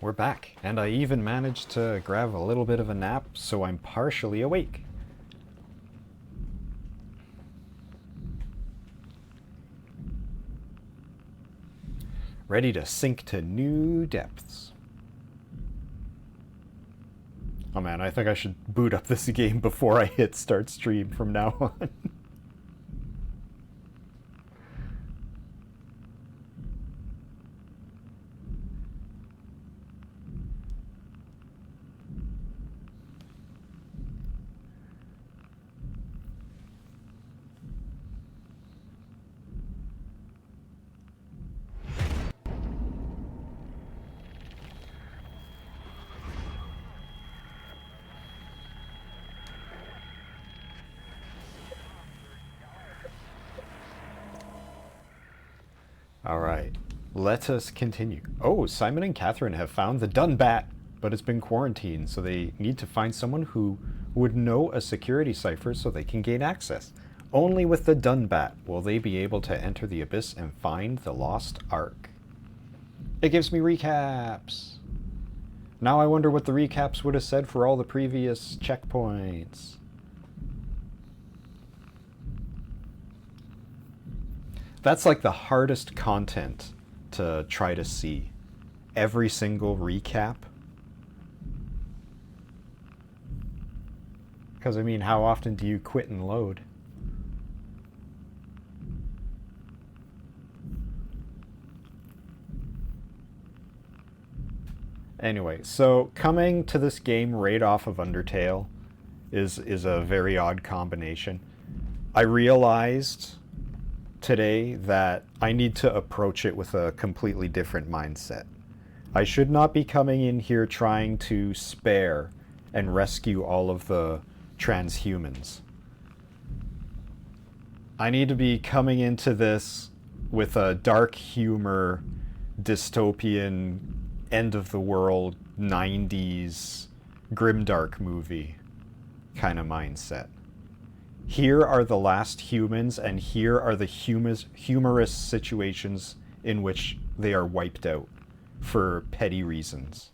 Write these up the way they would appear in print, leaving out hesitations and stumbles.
we're back, and I even managed to grab a little bit of a nap, so I'm partially awake. Ready to sink to new depths. Oh man, I think I should boot up this game before I hit start stream from now on. Alright, let us continue. Oh, Simon and Catherine have found the dun bat, but it's been quarantined, so they need to find someone who would know a security cipher so they can gain access. Only with the dun bat will they be able to enter the abyss and find the lost ark. It gives me recaps. Now I wonder what the recaps would have said for all the previous checkpoints. That's like the hardest content to try to see. Every single recap. Because, I mean, how often do you quit and load? Anyway, so coming to this game right off of Undertale is a very odd combination. I realized today that I need to approach it with a completely different mindset. I should not be coming in here trying to spare and rescue all of the transhumans. I need to be coming into this with a dark humor, dystopian, end of the world, 90s, grimdark movie kind of mindset. Here are the last humans, and here are the humorous situations in which they are wiped out for petty reasons.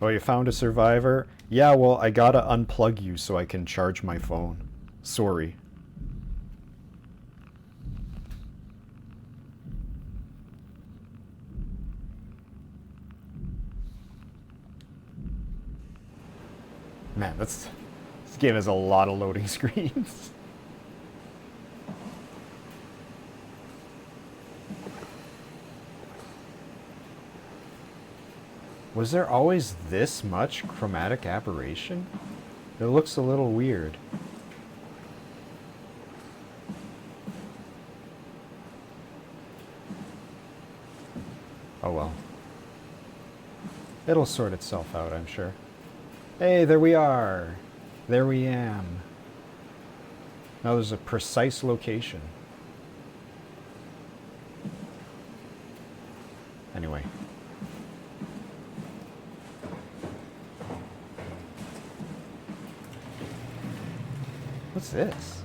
Oh, you found a survivor? Yeah, well, I gotta unplug you so I can charge my phone. Sorry. Man, this game has a lot of loading screens. Was there always this much chromatic aberration? It looks a little weird. Oh well. It'll sort itself out, I'm sure. Hey, there we are. There we am. Now there's a precise location. Anyway. What's this?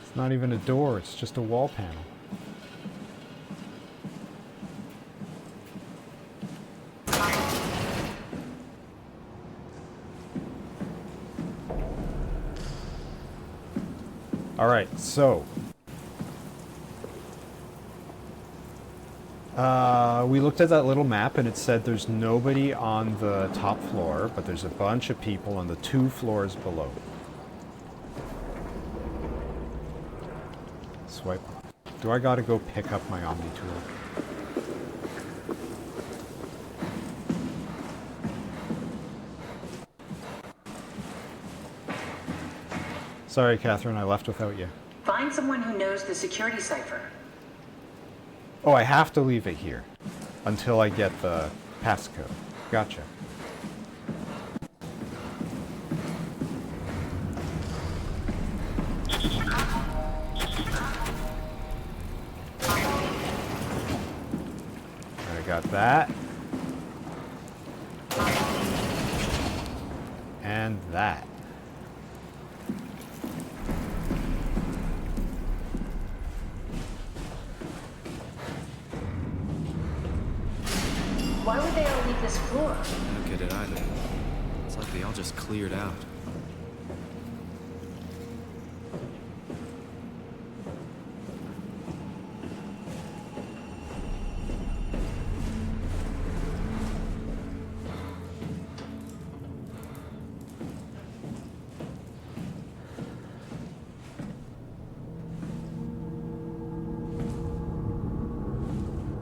It's not even a door, it's just a wall panel. Alright, so we looked at that little map and it said there's nobody on the top floor, but there's a bunch of people on the 2 floors below. Swipe. Do I gotta go pick up my Omni tool? Sorry, Catherine, I left without you. Find someone who knows the security cipher. Oh, I have to leave it here. until I get the passcode. Gotcha. I got that. And that. Why would they all leave this floor? I don't get it either. It's like they all just cleared out.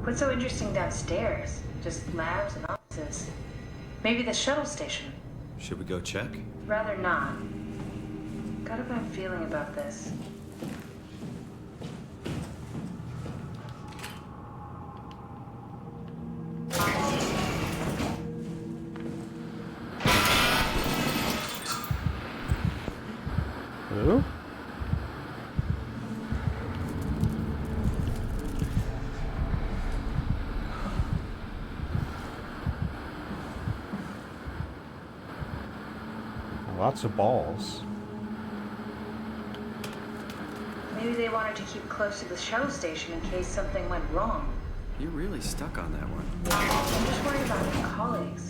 What's so interesting downstairs? Just labs and offices. Maybe the shuttle station. Should we go check? Rather not. Got a bad feeling about this. Hello? Lots of balls. Maybe they wanted to keep close to the shuttle station in case something went wrong. You're really stuck on that one. I'm just worried about my colleagues.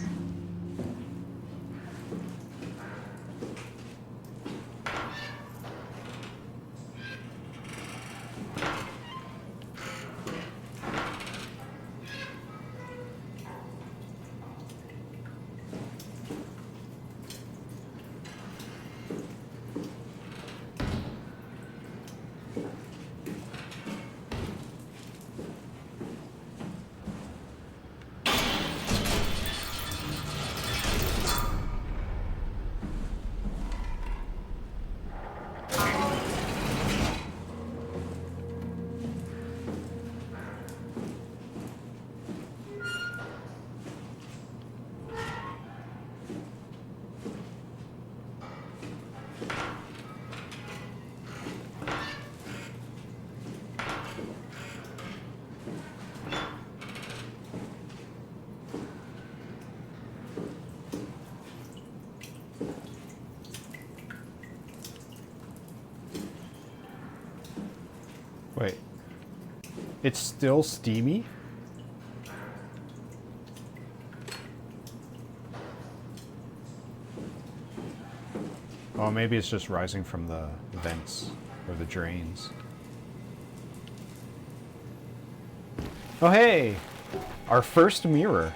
Wait. It's still steamy? Oh, maybe it's just rising from the vents or the drains. Oh, hey! Our first mirror.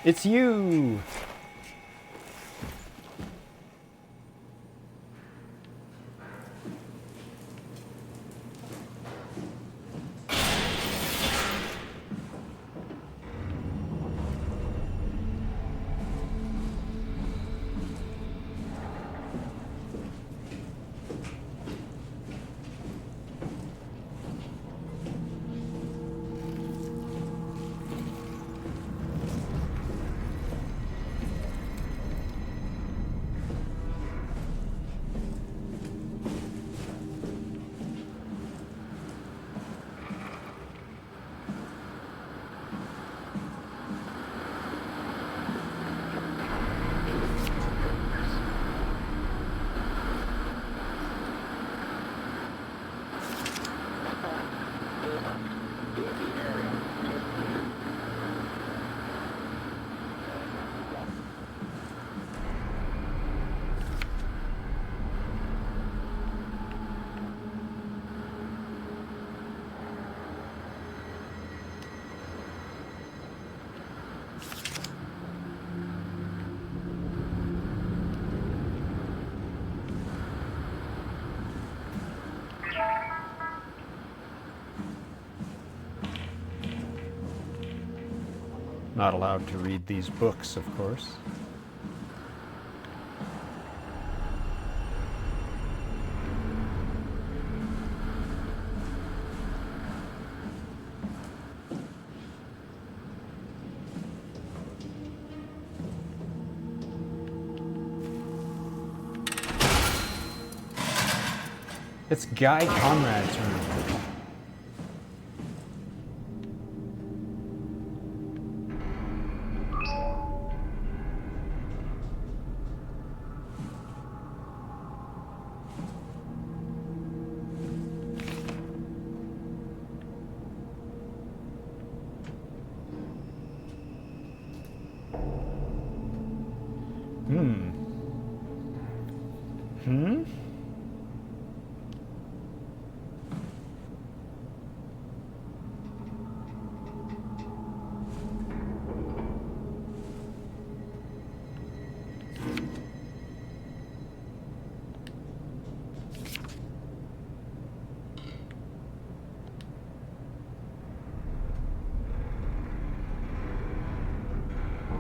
It's you! Not allowed to read these books, of course. It's Guy Conrad's room.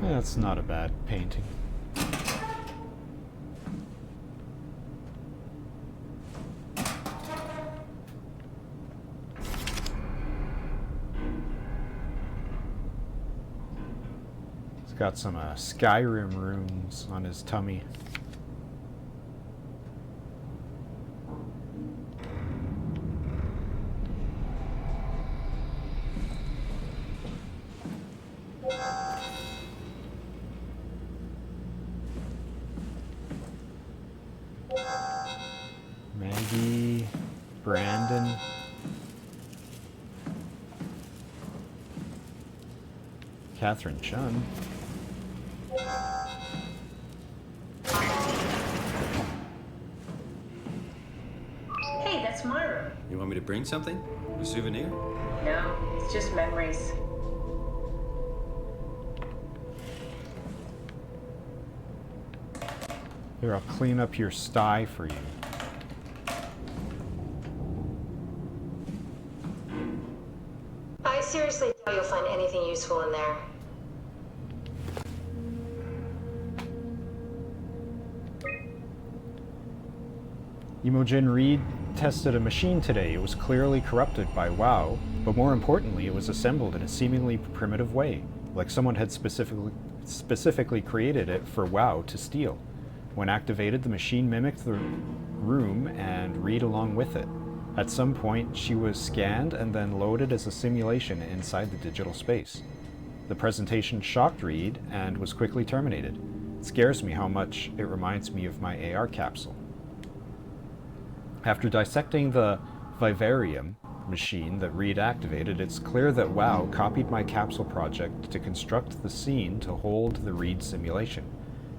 That's not a bad painting. He's got some Skyrim runes on his tummy. Maggie, Brandon. Catherine Chun. Hey, that's my room. You want me to bring something? A souvenir? No, it's just memories. Here, I'll clean up your sty for you. I seriously doubt you'll find anything useful in there. Imogen Reed tested a machine today. It was clearly corrupted by WoW, but more importantly, it was assembled in a seemingly primitive way, like someone had specifically created it for WoW to steal. When activated, the machine mimicked the room and Reed along with it. At some point, she was scanned and then loaded as a simulation inside the digital space. The presentation shocked Reed and was quickly terminated. It scares me how much it reminds me of my AR capsule. After dissecting the Vivarium machine that Reed activated, it's clear that WoW copied my capsule project to construct the scene to hold the Reed simulation.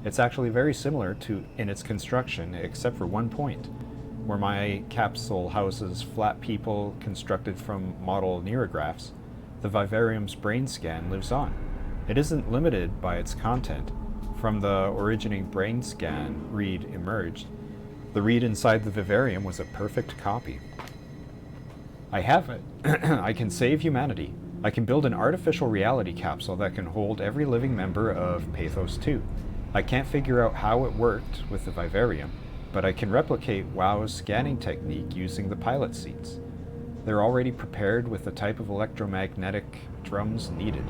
It's actually very similar to in its construction, except for one point, where my capsule houses flat people constructed from model neurographs. The Vivarium's brain scan lives on. It isn't limited by its content. From the originating brain scan Reed emerged, the Reed inside the Vivarium was a perfect copy. I have it. I can save humanity. I can build an artificial reality capsule that can hold every living member of Pathos 2. I can't figure out how it worked with the Vivarium, but I can replicate WoW's scanning technique using the pilot seats. They're already prepared with the type of electromagnetic drums needed.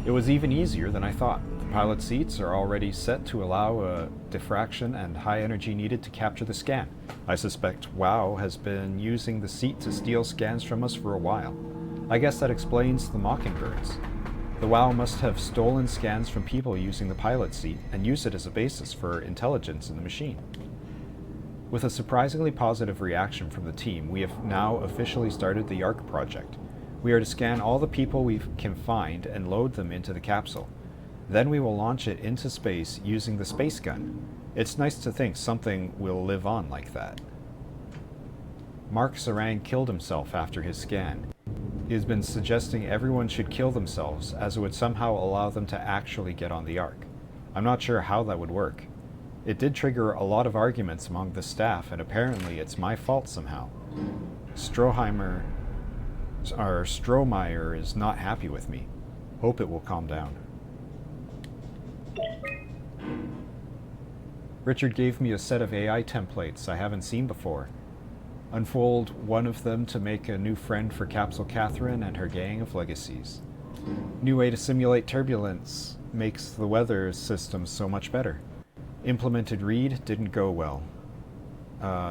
It was even easier than I thought. The pilot seats are already set to allow a diffraction and high energy needed to capture the scan. I suspect WoW has been using the seat to steal scans from us for a while. I guess that explains the Mockingbirds. The WoW must have stolen scans from people using the pilot seat and used it as a basis for intelligence in the machine. With a surprisingly positive reaction from the team, we have now officially started the ARC project. We are to scan all the people we can find and load them into the capsule. Then we will launch it into space using the space gun. It's nice to think something will live on like that. Mark Sarang killed himself after his scan. He has been suggesting everyone should kill themselves, as it would somehow allow them to actually get on the Ark. I'm not sure how that would work. It did trigger a lot of arguments among the staff, and apparently it's my fault somehow. Strohmeyer is not happy with me. Hope it will calm down. Richard gave me a set of AI templates I haven't seen before. Unfold one of them to make a new friend for Capsule Catherine and her gang of legacies. New way to simulate turbulence makes the weather system so much better. Implemented Reed didn't go well.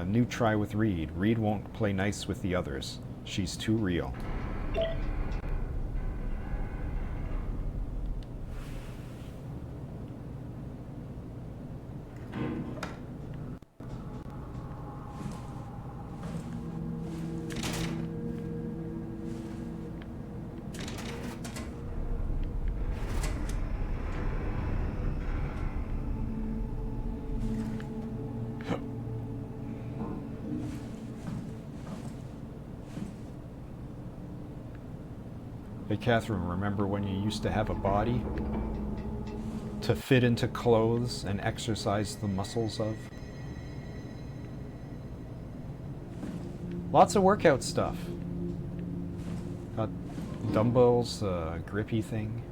New try with Reed. Reed won't play nice with the others. She's too real. Hey Catherine, remember when you used to have a body to fit into clothes and exercise the muscles of? Lots of workout stuff. Got dumbbells, grippy thing.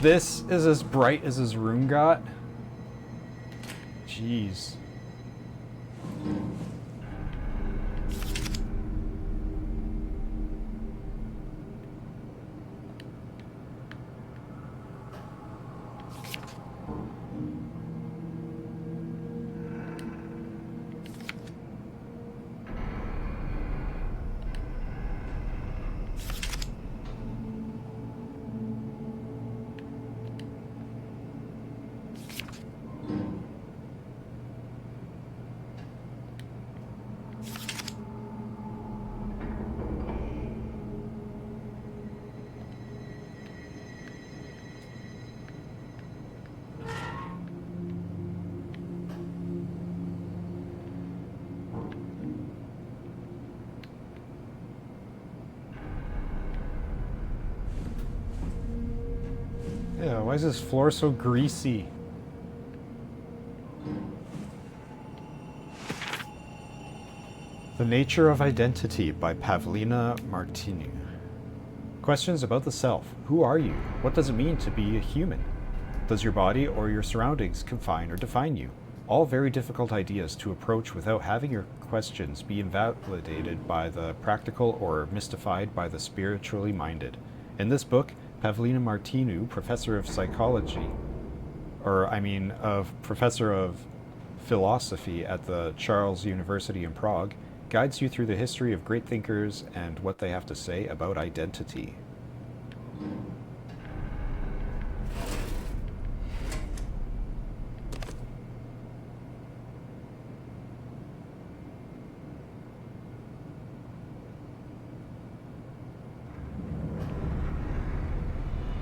This is as bright as his room got? Jeez. Yeah, why is this floor so greasy? The Nature of Identity by Pavlina Martinu. Questions about the self. Who are you? What does it mean to be a human? Does your body or your surroundings confine or define you? All very difficult ideas to approach without having your questions be invalidated by the practical or mystified by the spiritually minded. In this book, Pavlina Martinu, professor of psychology, professor of philosophy at the Charles University in Prague, guides you through the history of great thinkers and what they have to say about identity.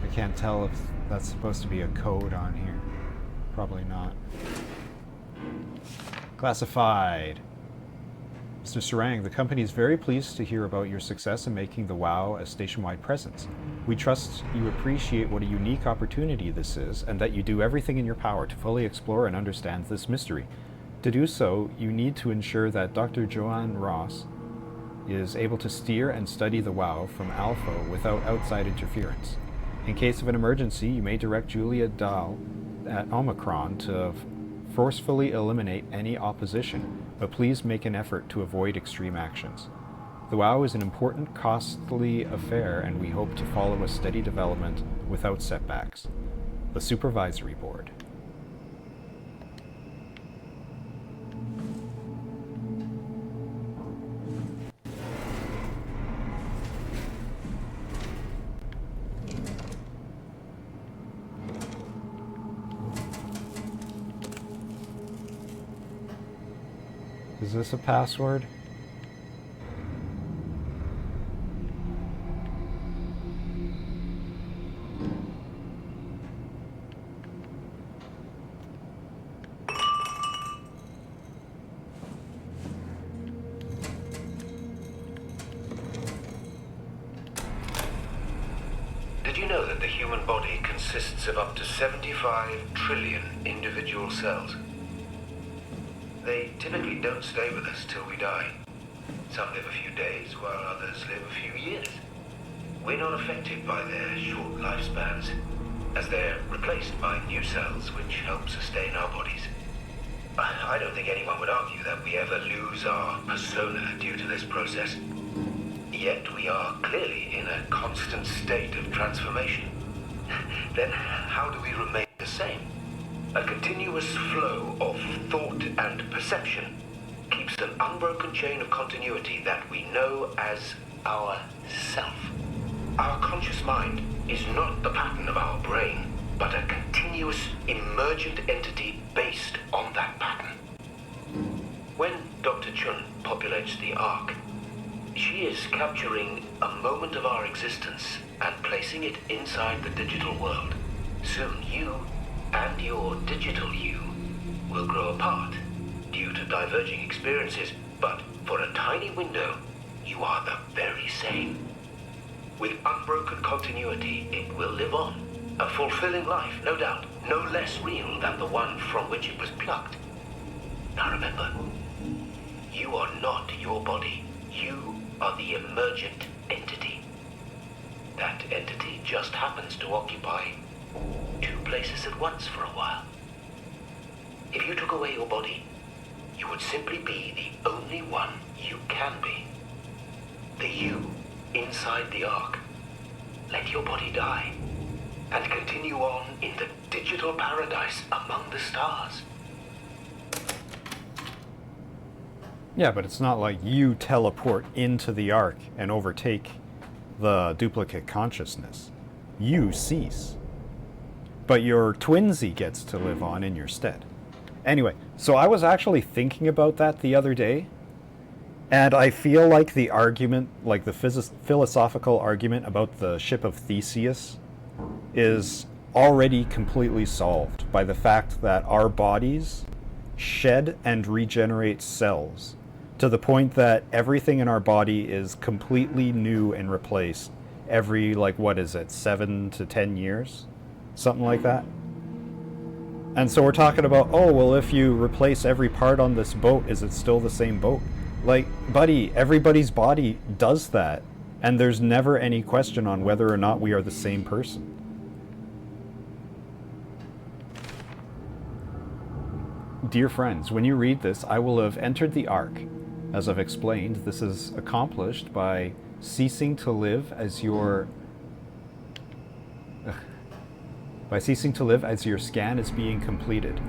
I can't tell if that's supposed to be a code on here. Probably not. Classified. Mr. Sarang, the company is very pleased to hear about your success in making the WoW a station-wide presence. We trust you appreciate what a unique opportunity this is, and that you do everything in your power to fully explore and understand this mystery. To do so, you need to ensure that Dr. Joanne Ross is able to steer and study the WoW from Alpha without outside interference. In case of an emergency, you may direct Julia Dahl at Omicron to forcefully eliminate any opposition, but please make an effort to avoid extreme actions. The WoW is an important, costly affair, and we hope to follow a steady development without setbacks. The Supervisory Board. Is this a password? Did you know that the human body consists of up to 75 trillion individual cells? They typically don't stay with us till we die. Some live a few days, while others live a few years. We're not affected by their short lifespans, as they're replaced by new cells which help sustain our bodies. I don't think anyone would argue that we ever lose our persona due to this process. Yet we are clearly in a constant state of transformation. Then how do we remain the same? A continuous flow of thought and perception keeps an unbroken chain of continuity that we know as our self. Our conscious mind is not the pattern of our brain, but a continuous emergent entity based on that pattern. When Dr. Chun populates the Ark, she is capturing a moment of our existence and placing it inside the digital world. Soon you and your digital you will grow apart due to diverging experiences, but for a tiny window, you are the very same. With unbroken continuity, it will live on. A fulfilling life, no doubt, no less real than the one from which it was plucked. Now remember, you are not your body. You are the emergent entity. That entity just happens to occupy two places at once for a while. If you took away your body, you would simply be the only one you can be. The you inside the Ark. Let your body die and continue on in the digital paradise among the stars. Yeah, but it's not like you teleport into the Ark and overtake the duplicate consciousness. You cease. But your twinsy gets to live on in your stead. Anyway, so I was actually thinking about that the other day, and I feel like the argument, like the philosophical argument about the ship of Theseus, is already completely solved by the fact that our bodies shed and regenerate cells to the point that everything in our body is completely new and replaced every, like, what is it, 7 to 10 years? Something like that. And so we're talking about, oh, well, if you replace every part on this boat, is it still the same boat? Like, buddy, everybody's body does that, and there's never any question on whether or not we are the same person. Dear friends, when you read this, I will have entered the Ark. As I've explained, this is accomplished by ceasing to live as your scan is being completed.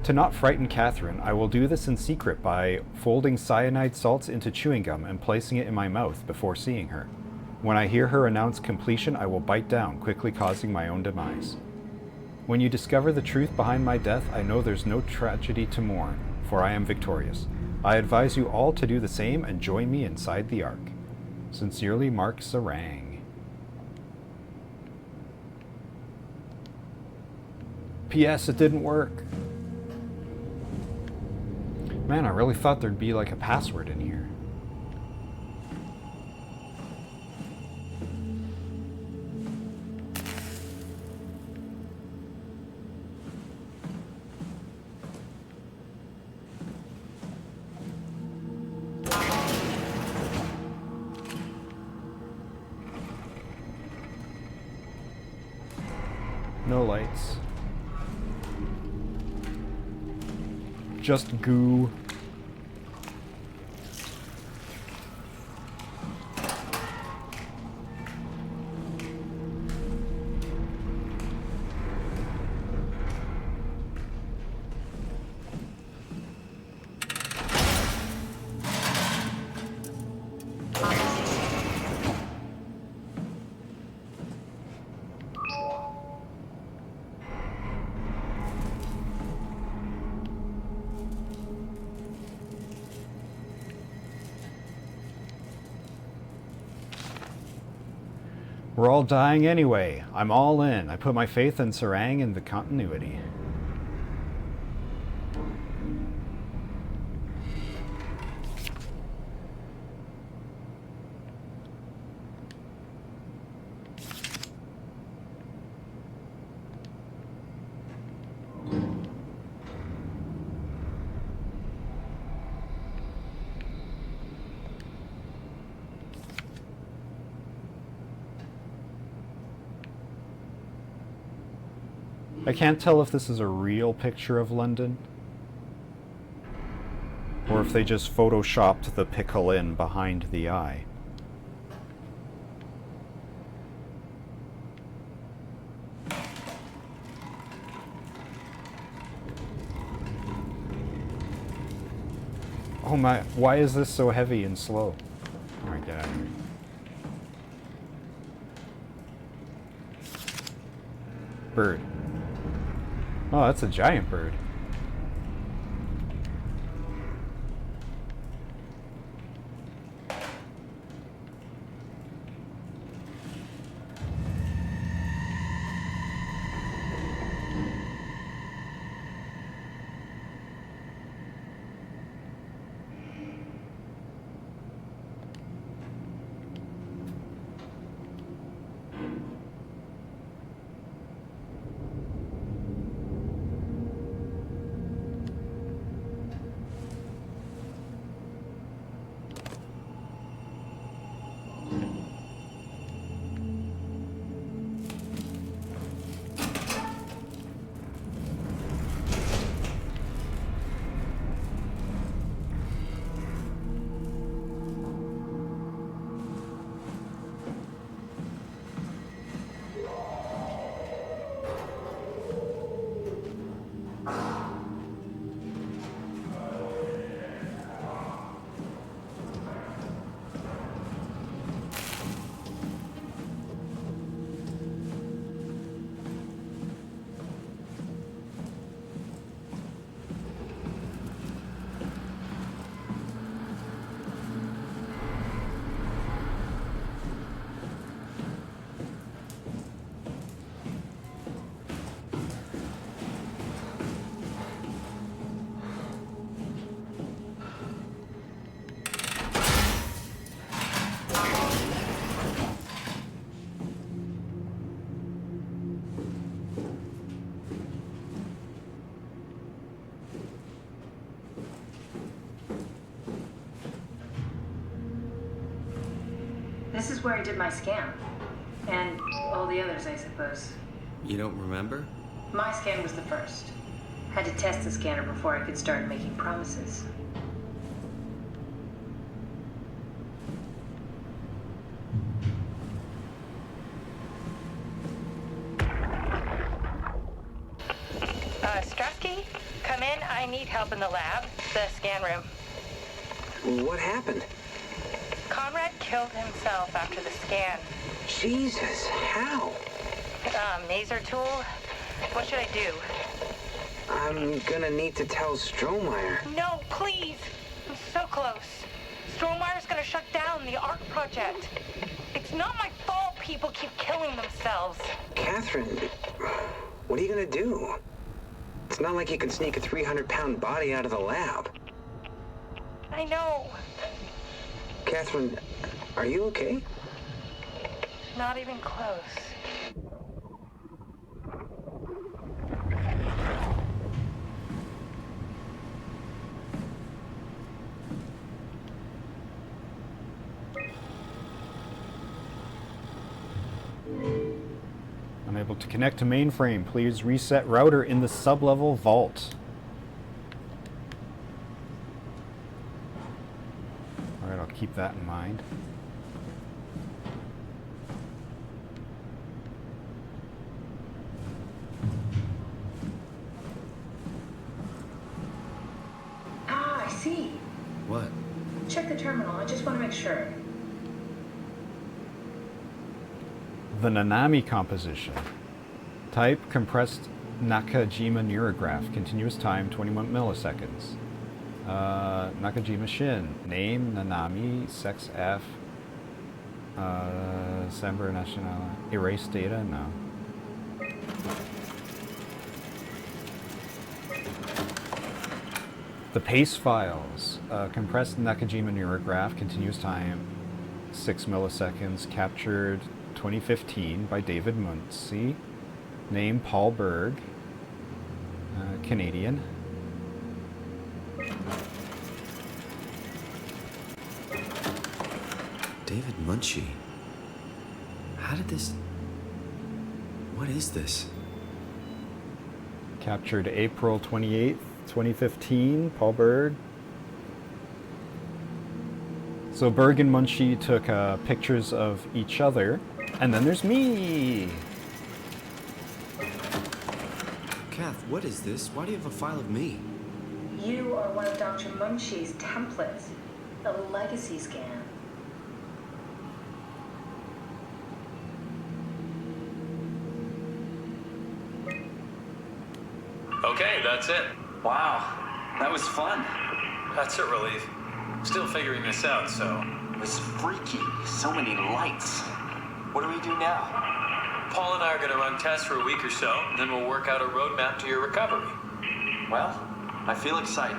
To not frighten Catherine, I will do this in secret by folding cyanide salts into chewing gum and placing it in my mouth before seeing her. When I hear her announce completion, I will bite down, quickly causing my own demise. When you discover the truth behind my death, I know there's no tragedy to mourn, for I am victorious. I advise you all to do the same and join me inside the Ark. Sincerely, Mark Sarang. P.S. It didn't work. Man, I really thought there'd be like a password in here. No lights. Just goo. We're all dying anyway. I'm all in. I put my faith in Sarang and the continuity. I can't tell if this is a real picture of London, or if they just photoshopped the pickle in behind the eye. Oh my, why is this so heavy and slow? Alright, get out of here. Bird. Oh, that's a giant bird. This is where I did my scan. And all the others, I suppose. You don't remember? My scan was the first. Had to test the scanner before I could start making promises. Strasky, come in. I need help in the lab, the scan room. What happened? Conrad killed himself after the scan. Jesus, how? Maser tool? What should I do? I'm gonna need to tell Strohmeyer. No, please! I'm so close. Strohmeyer's gonna shut down the ARC project. It's not my fault people keep killing themselves. Catherine, what are you gonna do? It's not like you can sneak a 300-pound body out of the lab. I know. Catherine, are you okay? Not even close. Unable to connect to mainframe. Please reset router in the sublevel vault. Alright, I'll keep that in mind. Ah, I see. What? Check the terminal. I just want to make sure. The Nanami composition. Type compressed Nakajima neurograph. Continuous time 21 milliseconds. Nakajima Shin. Name Nanami. Sex F. Sember National. Erase data? No. The PACE files. Compressed Nakajima neurograph. Continuous time 6 milliseconds. Captured 2015 by David Munsey. Name Paul Berg. Canadian. David Munchie. How did this... What is this? Captured April 28th, 2015. Paul Berg. So Berg and Munchie took pictures of each other. And then there's me! Kath, what is this? Why do you have a file of me? You are one of Dr. Munchie's templates. A legacy scan. Okay, that's it. Wow, that was fun. That's a relief. Still figuring this out, so... It was freaky. So many lights. What do we do now? Paul and I are going to run tests for a week or so, and then we'll work out a roadmap to your recovery. Well, I feel excited.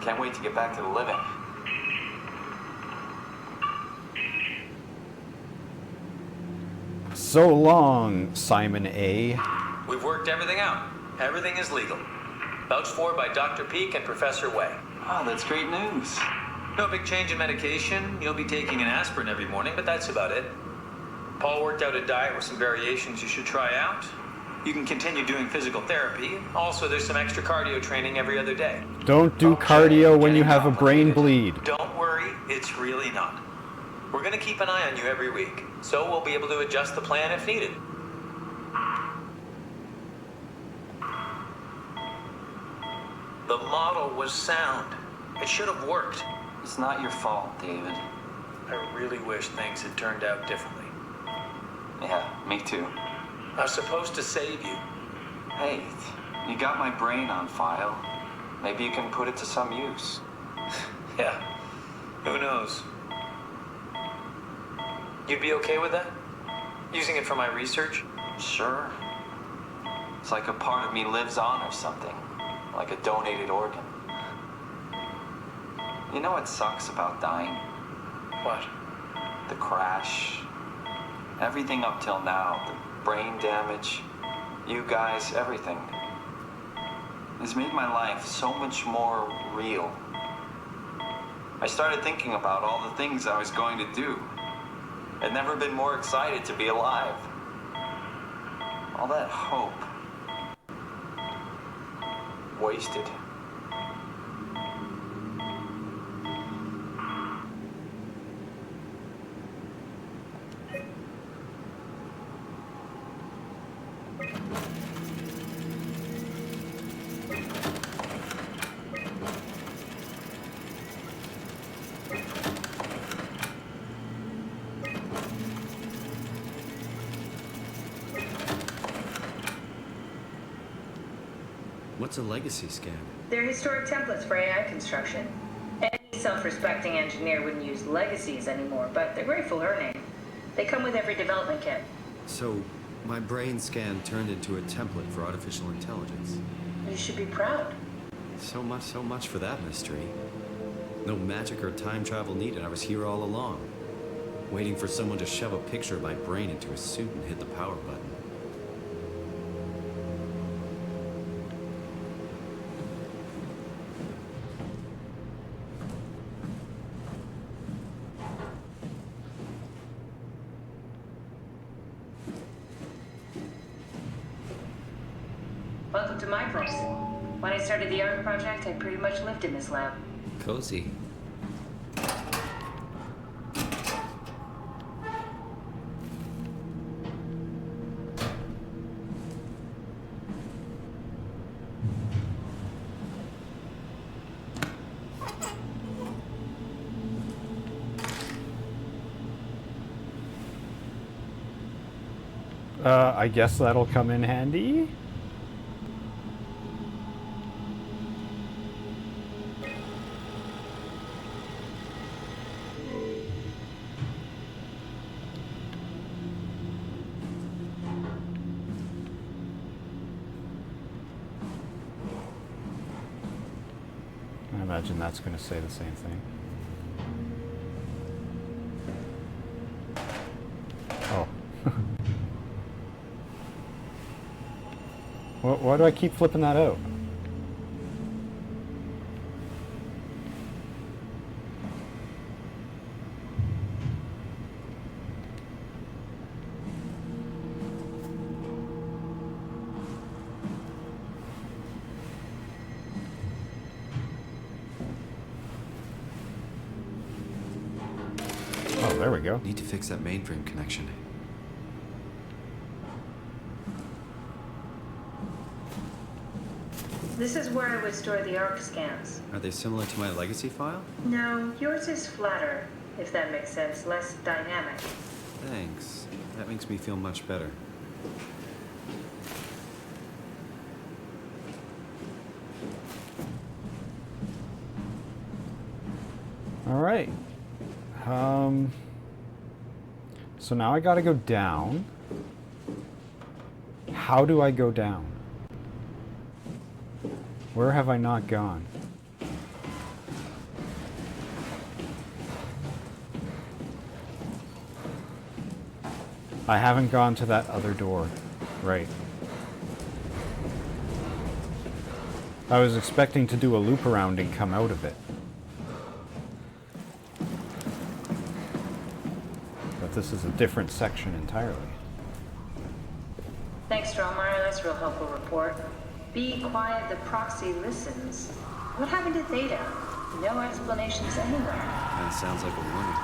Can't wait to get back to the living. So long, Simon A. We've worked everything out. Everything is legal. Vouched for by Dr. Peak and Professor Way. Oh, that's great news. No big change in medication. You'll be taking an aspirin every morning, but that's about it. Paul worked out a diet with some variations you should try out. You can continue doing physical therapy. Also, there's some extra cardio training every other day. Don't do cardio when you have a brain bleed. Don't worry, it's really not. We're going to keep an eye on you every week, so we'll be able to adjust the plan if needed. The model was sound. It should have worked. It's not your fault, David. I really wish things had turned out differently. Yeah, me too. I was supposed to save you. Hey, you got my brain on file. Maybe you can put it to some use. Yeah, who knows? You'd be okay with that? Using it for my research? Sure. It's like a part of me lives on or something. Like a donated organ. You know what sucks about dying? What? The crash. Everything up till now. The brain damage. You guys, everything. It's made my life so much more real. I started thinking about all the things I was going to do. I'd never been more excited to be alive. All that hope. Wasted. What's a legacy scan? They're historic templates for AI construction. Any self-respecting engineer wouldn't use legacies anymore, but they're great for learning. They come with every development kit. So, my brain scan turned into a template for artificial intelligence. You should be proud. So much for that mystery. No magic or time travel needed. I was here all along. Waiting for someone to shove a picture of my brain into a suit and hit the power button. Welcome to my place. When I started the art project, I pretty much lived in this lab. Cozy. I guess that'll come in handy. I imagine that's going to say the same thing. Oh. Why do I keep flipping that out? there we go. Need to fix that mainframe connection. This is where I would store the ARC scans. Are they similar to my legacy file? No, yours is flatter, if that makes sense, less dynamic. Thanks. That makes me feel much better. All right. So now I gotta go down. How do I go down? Where have I not gone? I haven't gone to that other door. Right. I was expecting to do a loop around and come out of it. But this is a different section entirely. Thanks, Strohmeyer. That's a real helpful report. Be quiet, the proxy listens. What happened to Theta? No explanations anywhere. That sounds like a warning.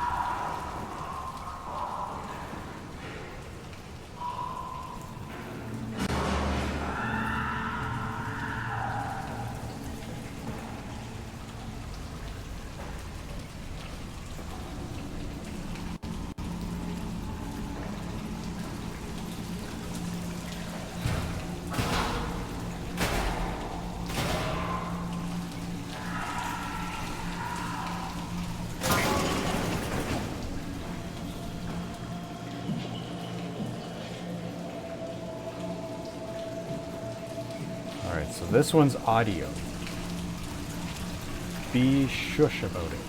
Alright, so this one's audio. Be shush about it.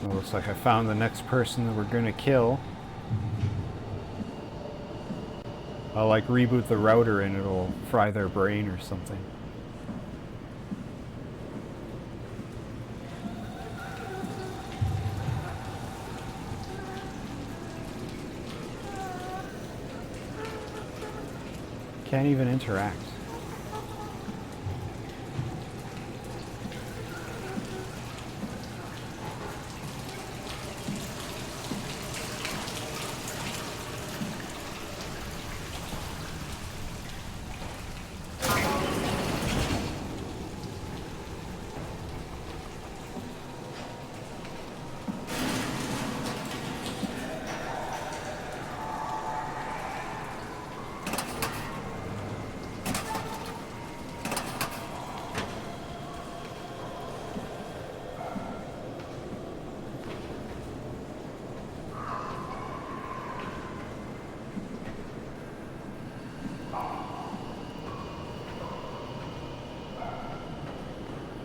It looks like I found the next person that we're gonna kill. I'll like reboot the router and it'll fry their brain or something. Can't even interact.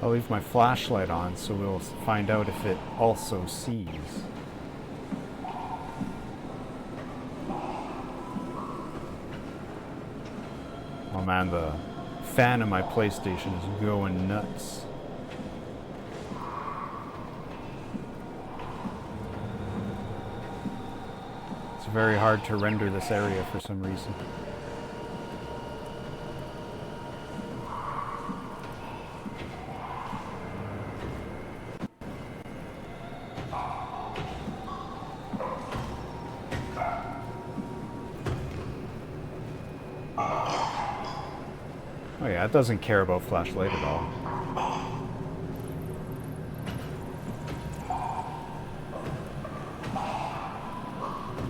I'll leave my flashlight on so we'll find out if it also sees. Oh man, the fan in my PlayStation is going nuts. It's very hard to render this area for some reason. Oh yeah, it doesn't care about flashlight at all.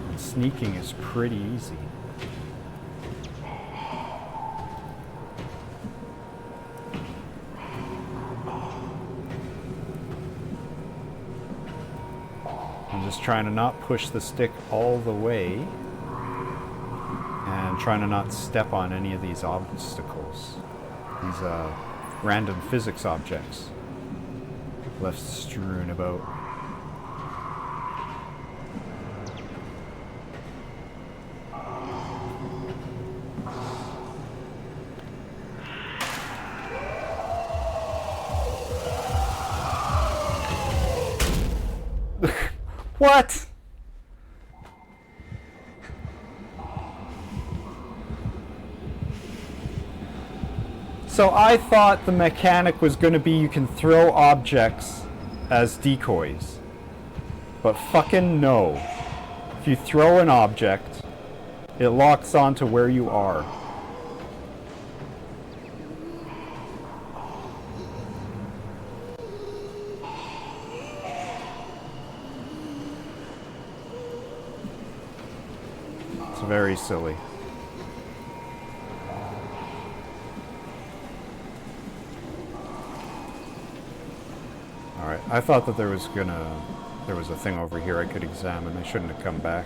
And sneaking is pretty easy. I'm just trying to not push the stick all the way. And trying to not step on any of these obstacles. These random physics objects left strewn about. What? So I thought the mechanic was going to be you can throw objects as decoys. But fucking no. If you throw an object, it locks onto where you are. It's very silly. Alright, I thought that there was a thing over here I could examine. I shouldn't have come back.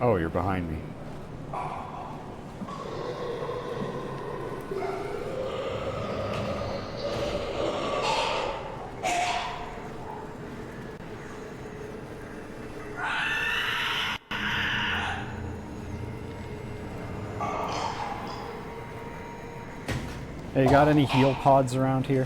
Oh, you're behind me. Hey, you got any heal pods around here?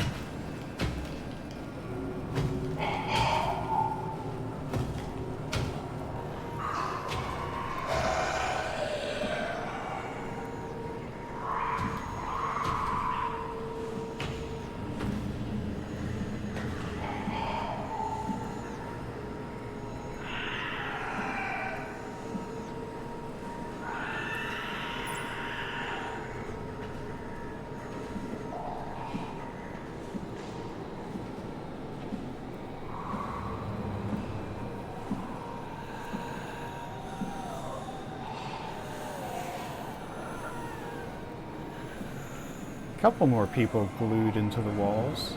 Couple more people glued into the walls.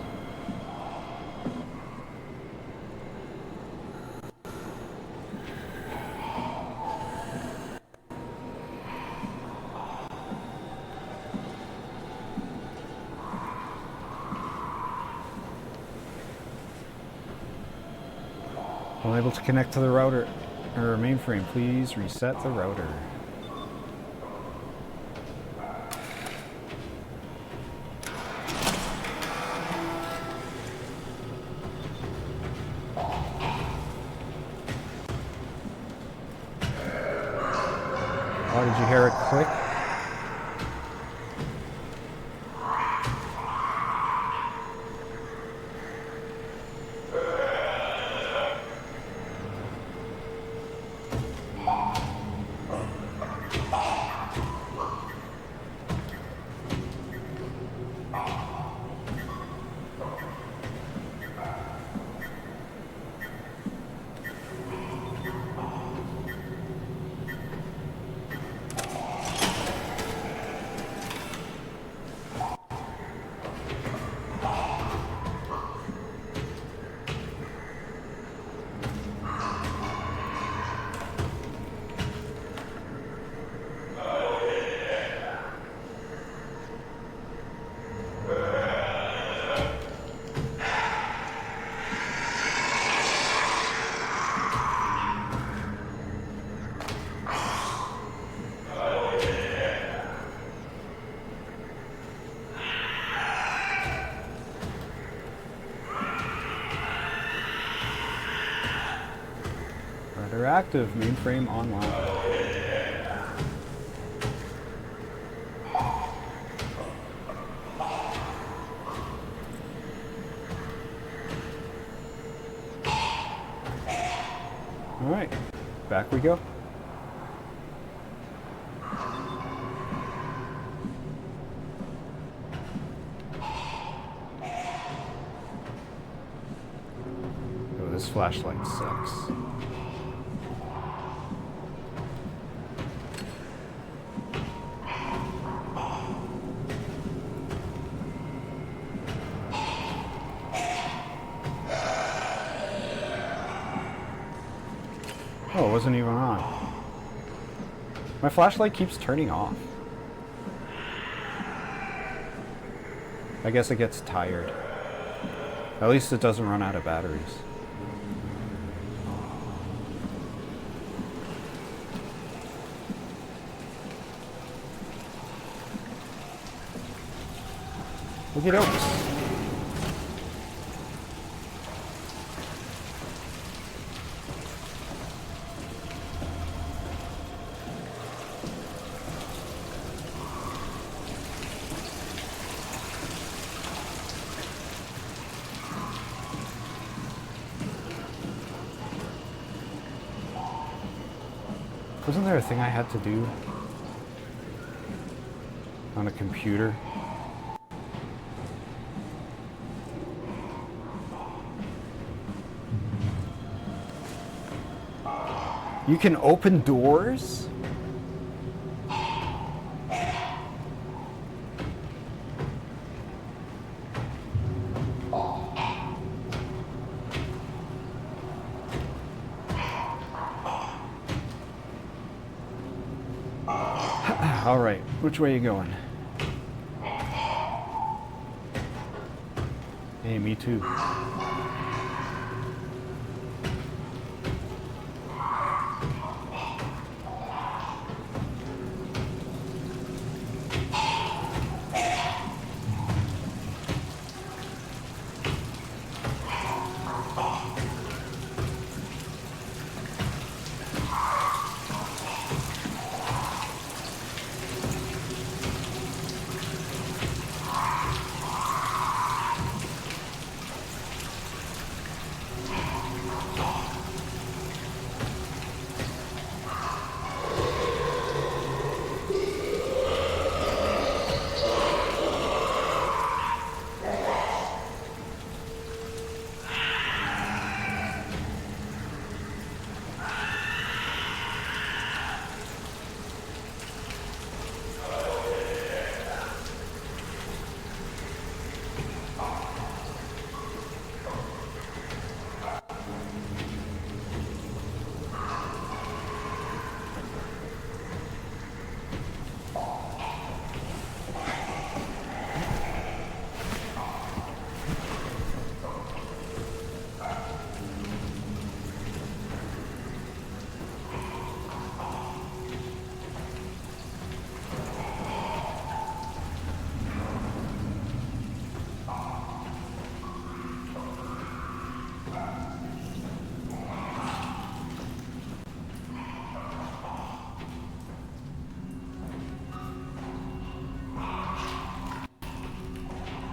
Unable to connect to the router or mainframe. Please reset the router. Oh, did you hear it click? Router active, mainframe online. Alright, back we go. Oh, this flashlight sucks. Oh, it wasn't even on. My flashlight keeps turning off. I guess it gets tired. At least it doesn't run out of batteries. Look at Oaks. Wasn't there a thing I had to do on a computer? You can open doors? All right, which way are you going? Hey, me too.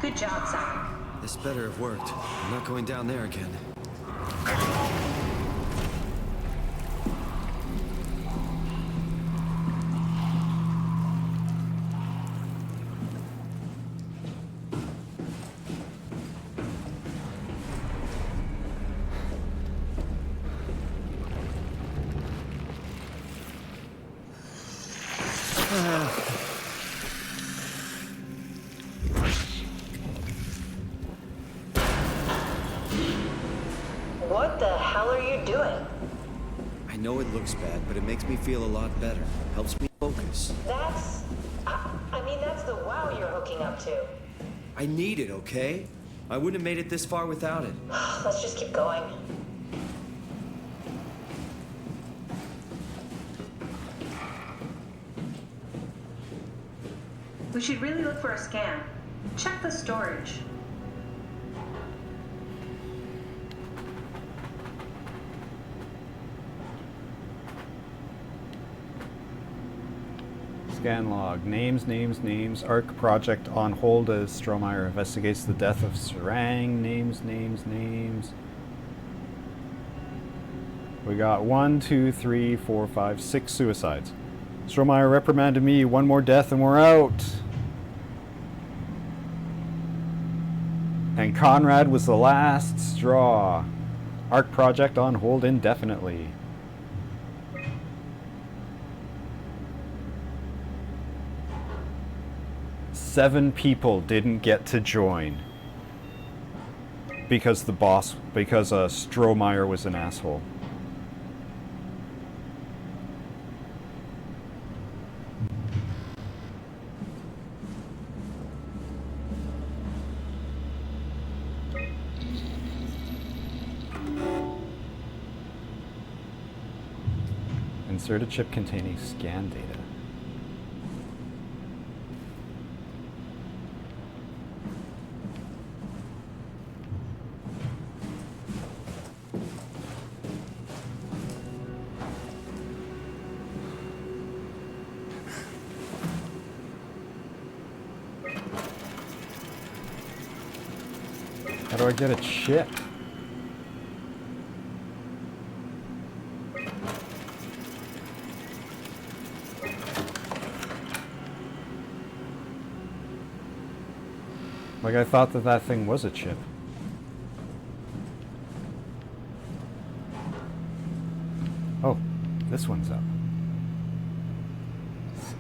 Good job, Simon. This better have worked. I'm not going down there again. What the hell are you doing? I know it looks bad, but it makes me feel a lot better. Helps me focus. I mean, that's the wow you're hooking up to. I need it, okay? I wouldn't have made it this far without it. Let's just keep going. We should really look for a scan. Check the storage. Scan log. Names. ARC project on hold as Strohmeyer investigates the death of Sarang. Names. We got 1, 2, 3, 4, 5, 6 suicides. Strohmeyer reprimanded me. One more death and we're out. And Conrad was the last straw. ARC project on hold indefinitely. Seven people didn't get to join because Strohmeyer was an asshole. Insert a chip containing scan data. How do I get a chip? Like, I thought that that thing was a chip. Oh, this one's up.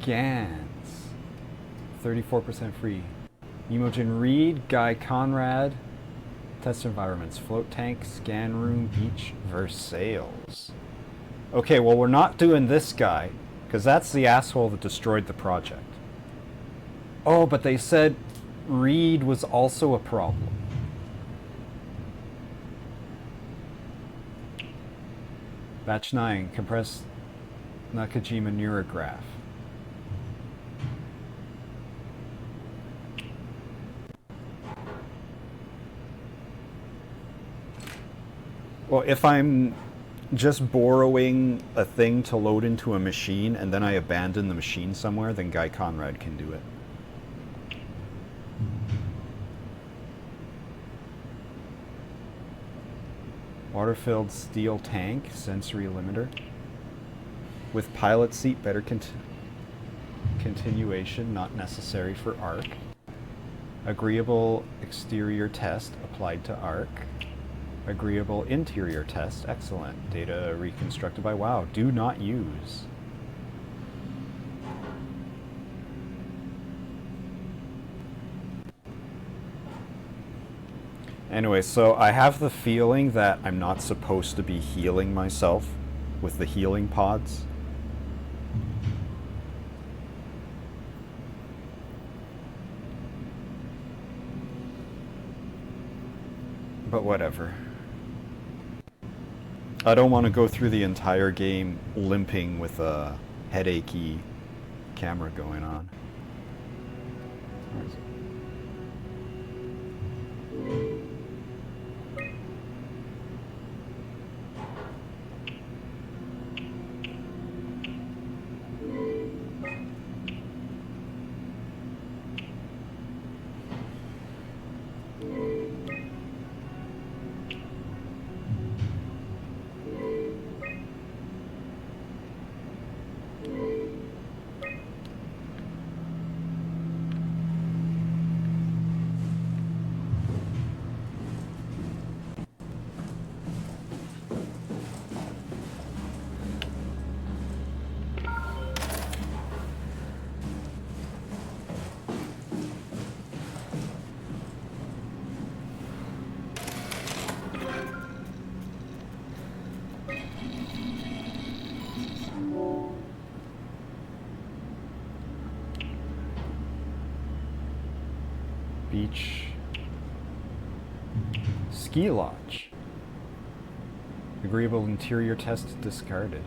Scans. 34% free. Imogen Reed, Guy Conrad. Test environments. Float tank, scan room, beach, Versailles. Okay, well, we're not doing this guy, because that's the asshole that destroyed the project. Oh, but they said Reed was also a problem. Batch 9, compressed Nakajima neurograph. Well, if I'm just borrowing a thing to load into a machine and then I abandon the machine somewhere, then Guy Conrad can do it. Water-filled steel tank, sensory limiter. With pilot seat, better continuation, not necessary for ARC. Agreeable exterior test applied to ARC. Agreeable interior test, excellent. Data reconstructed by WoW, do not use. Anyway, so I have the feeling that I'm not supposed to be healing myself with the healing pods. But whatever. I don't want to go through the entire game limping with a headachy camera going on. Where is it? Beach. Ski lodge. Agreeable interior test discarded.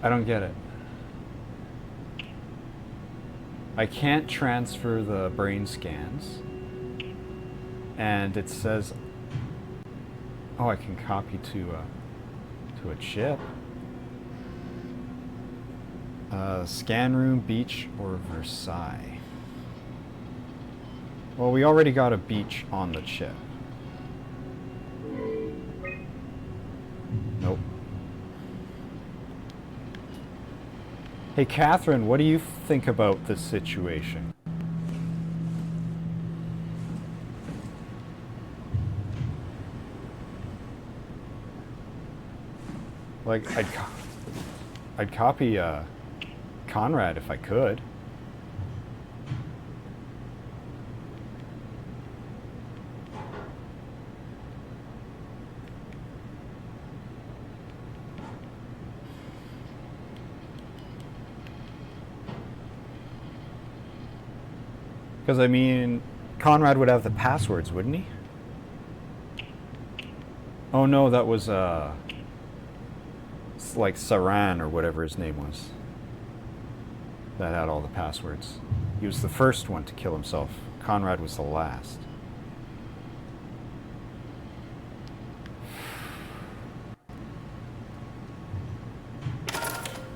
I don't get it. I can't transfer the brain scans. And it says, oh, I can copy to a chip. Scan room, beach, or Versailles. Well, we already got a beach on the chip. Nope. Hey, Catherine, what do you think about this situation? Like, I'd copy, Conrad if I could. Because, I mean, Conrad would have the passwords, wouldn't he? Oh no, that was it's like Saran or whatever his name was. That had all the passwords. He was the first one to kill himself. Conrad was the last.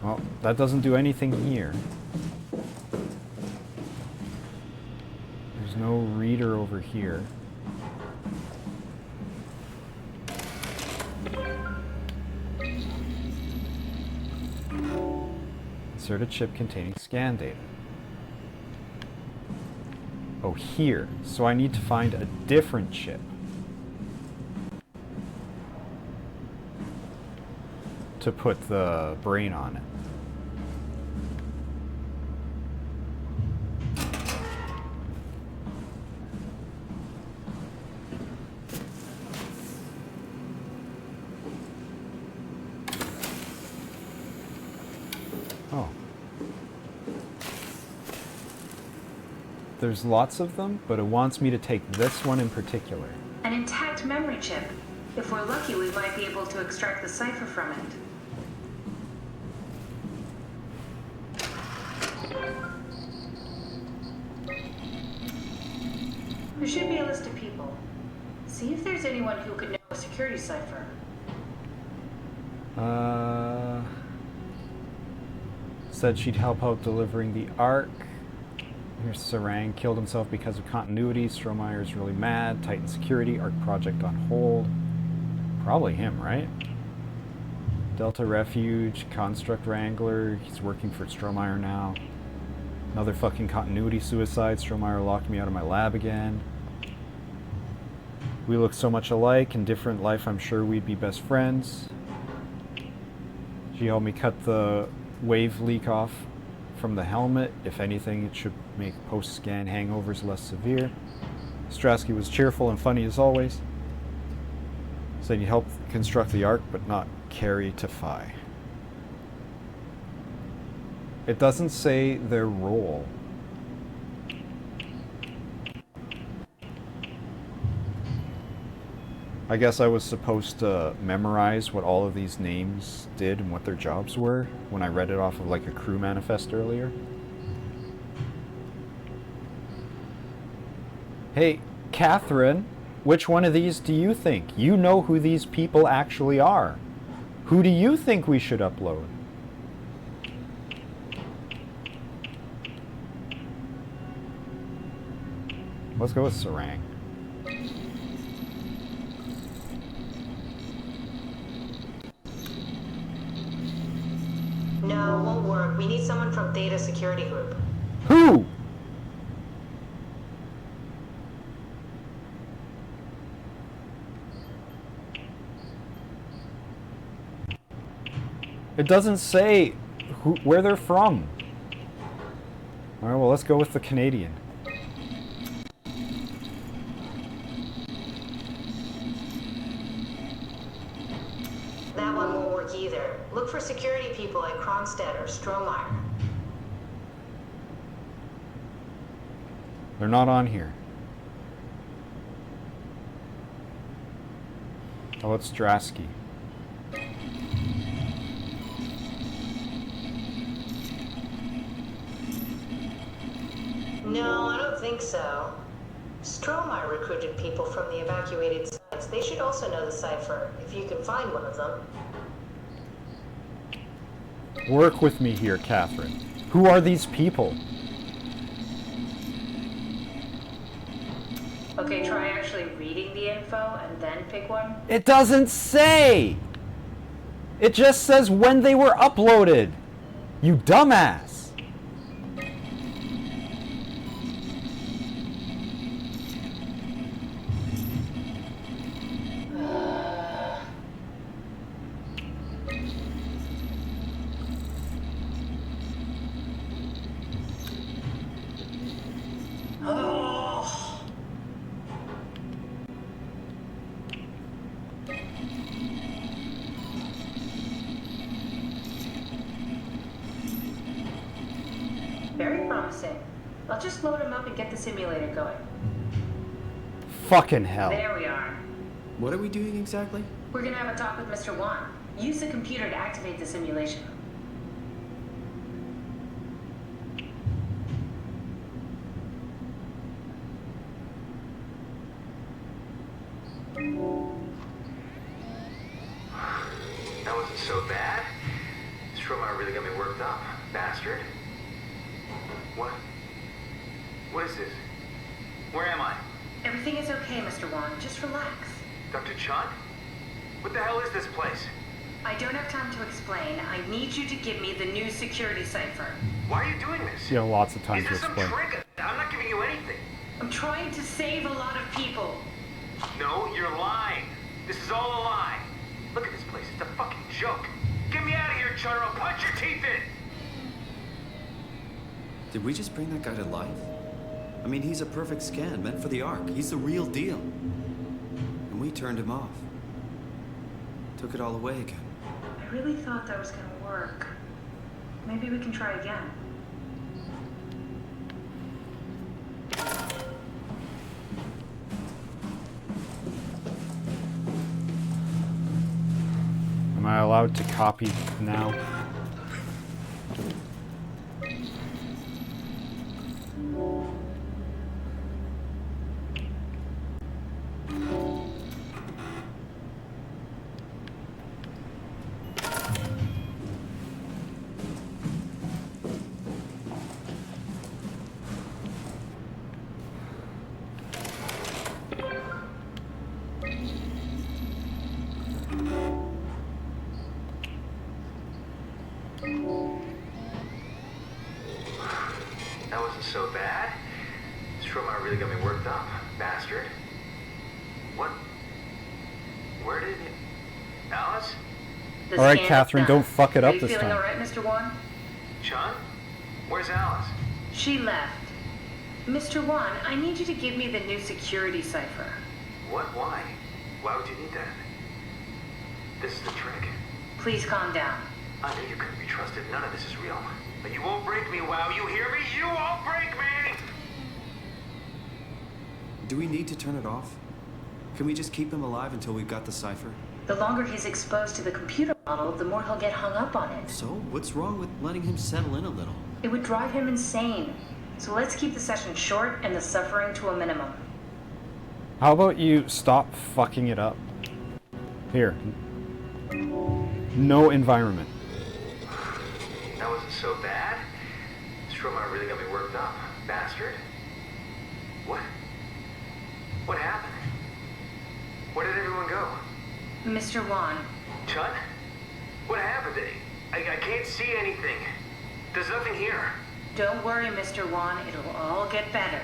Well, that doesn't do anything here. There's no reader over here. Insert a chip containing scan data. Oh, here. So I need to find a different chip. To put the brain on it. Oh. There's lots of them, but it wants me to take this one in particular. An intact memory chip. If we're lucky, we might be able to extract the cipher from it. There should be a list of people. See if there's anyone who could know a security cipher. Said she'd help out delivering the Ark. Here's Sarang, killed himself because of continuity. Strohmeyer's really mad. Titan security, Ark project on hold. Probably him, right? Delta Refuge, Construct Wrangler. He's working for Strohmeyer now. Another fucking continuity suicide. Strohmeyer locked me out of my lab again. We look so much alike. In different life, I'm sure we'd be best friends. She helped me cut the wave leak off from the helmet. If anything, it should make post-scan hangovers less severe. Strasky was cheerful and funny as always. Said he helped construct the Ark, but not carry to Phi. It doesn't say their role. I guess I was supposed to memorize what all of these names did and what their jobs were when I read it off of like a crew manifest earlier. Hey, Catherine, which one of these do you think? You know who these people actually are. Who do you think we should upload? Let's go with Sarang. No, won't work. We need someone from Data Security Group. Who? It doesn't say where they're from. Alright, well, let's go with the Canadian. That one won't work either. Look for security people at Kronstadt or Strohmeyer. They're not on here. Oh, it's Strasky. No, I don't think so. Strohmeyer recruited people from the evacuated sites. They should also know the cipher, if you can find one of them. Work with me here, Catherine. Who are these people? Okay, try actually reading the info and then pick one. It doesn't say! It just says when they were uploaded! You dumbass! Very promising. I'll just load him up and get the simulator going. Fucking hell. There we are. What are we doing exactly? We're gonna have a talk with Mr. Wan. Use the computer to activate the simulation. That wasn't so bad. Soma really got me worked up, bastard. What? What is this? Where am I? Everything is okay, Mr. Wan. Just relax. Dr. Chun? What the hell is this place? I don't have time to explain. I need you to give me the new security cipher. Why are you doing this? You have lots of time Is to this some explain. trick? I'm not giving you anything. I'm trying to save a lot of people. No, you're lying. This is all a lie. Look at this place. It's a fucking joke. Get me out of here, Chun, or I'll punch your teeth in. Did we just bring that guy to life? I mean, he's a perfect scan, meant for the Ark. He's the real deal. And we turned him off. Took it all away again. I really thought that was gonna work. Maybe we can try again. Am I allowed to copy now? That wasn't so bad. Soma really got me worked up, bastard. What? Where did it... Alice? The All right, scan is Catherine, done. don't fuck it up Are this you feeling time. all right, Mr. Wan? Chun? Where's Alice? She left. Mr. Wan, I need you to give me the new security cipher. What? Why? Why would you need that? This is the trick. Please calm down. I knew you couldn't be trusted. None of this is real. But you won't break me, WoW. You hear me? You won't break me! Do we need to turn it off? Can we just keep him alive until we've got the cipher? The longer he's exposed to the computer model, the more he'll get hung up on it. So, what's wrong with letting him settle in a little? It would drive him insane. So let's keep the session short and the suffering to a minimum. How about you stop fucking it up? Here. No environment. That wasn't so bad. Soma really got me worked up, bastard. What? What happened? Where did everyone go? Mr. Wan, Chun? What happened? I can't see anything. There's nothing here. don't worry, Mr. Wan. It'll all get better.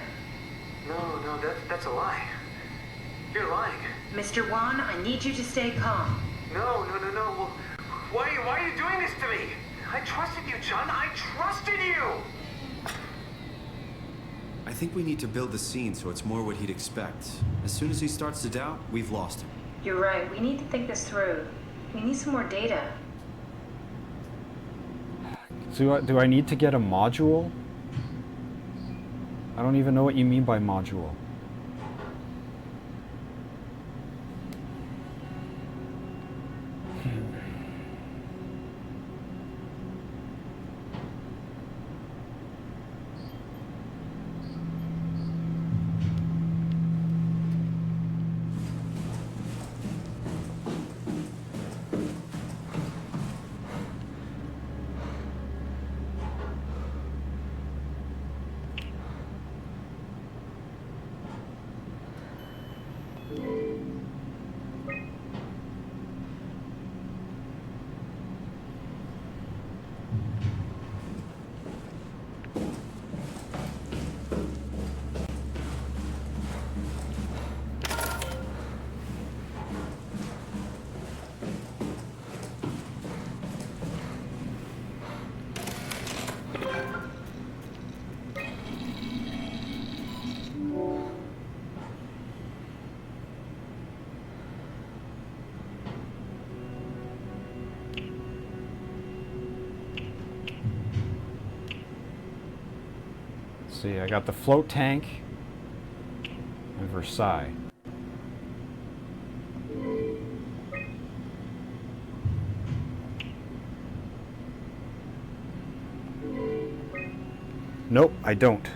No, that's a lie. You're lying. Mr. Wan, I need you to stay calm. No. Well, why are you doing this to me? I trusted you, Chun. I trusted you! I think we need to build the scene so it's more what he'd expect. As soon as he starts to doubt, we've lost him. You're right. We need to think this through. We need some more data. So do I need to get a module? I don't even know what you mean by module. See, I got the float tank and Versailles. Nope, I don't.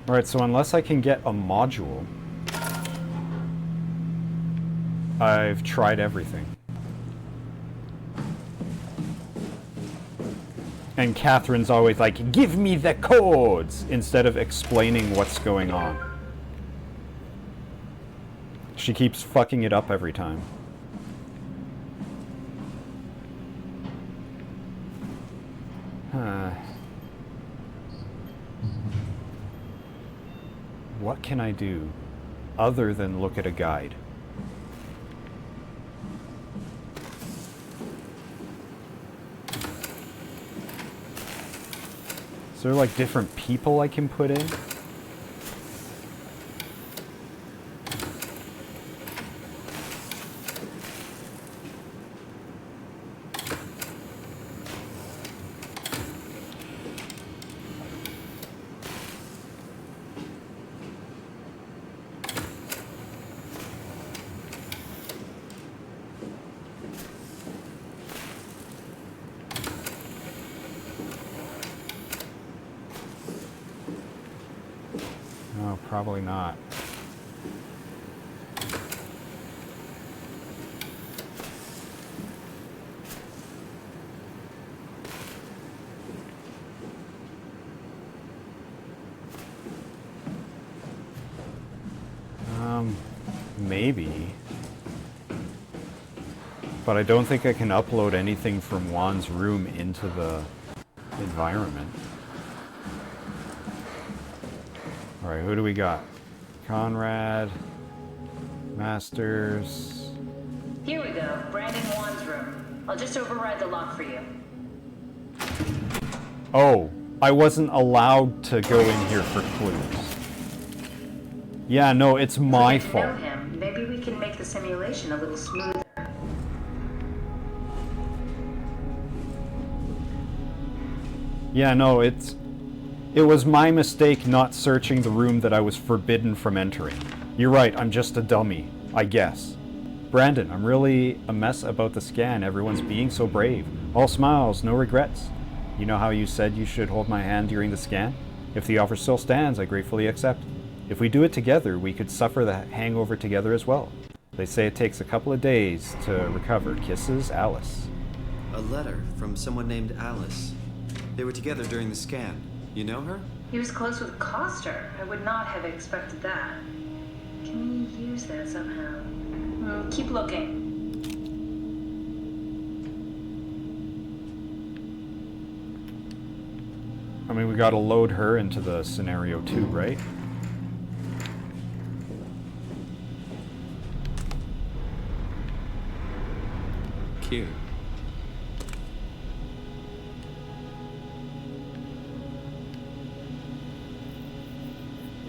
Alright, so unless I can get a module, I've tried everything. And Catherine's always like, give me the codes! Instead of explaining what's going on. She keeps fucking it up every time. What can I do other than look at a guide? Is there like different people I can put in? No, probably not. Maybe. But I don't think I can upload anything from Juan's room into the environment. Alright, who do we got? Conrad, Masters. Here we go, Brandon Juan's room. I'll just override the lock for you. Oh, I wasn't allowed to go in here for clues. Yeah, no, it's my If you know fault. him, maybe we can make the simulation a little smoother. Yeah, no, it was my mistake not searching the room that I was forbidden from entering. You're right, I'm just a dummy, I guess. Brandon, I'm really a mess about the scan. Everyone's being so brave. All smiles, no regrets. You know how you said you should hold my hand during the scan? If the offer still stands, I gratefully accept. If we do it together, we could suffer the hangover together as well. They say it takes a couple of days to recover. Kisses, Alice. A letter from someone named Alice. They were together during the scan. You know her? He was close with Coster. I would not have expected that. Can we use that somehow? Keep looking. I mean, we gotta load her into the scenario too, right? Cute.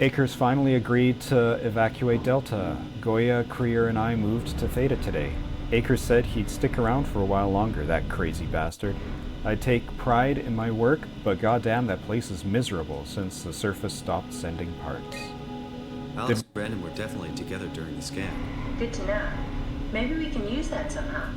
Akers finally agreed to evacuate Delta. Goya, Creer, and I moved to Theta today. Akers said he'd stick around for a while longer, that crazy bastard. I take pride in my work, but goddamn, that place is miserable since the surface stopped sending parts. Alice and Brandon were definitely together during the scan. Good to know. Maybe we can use that somehow.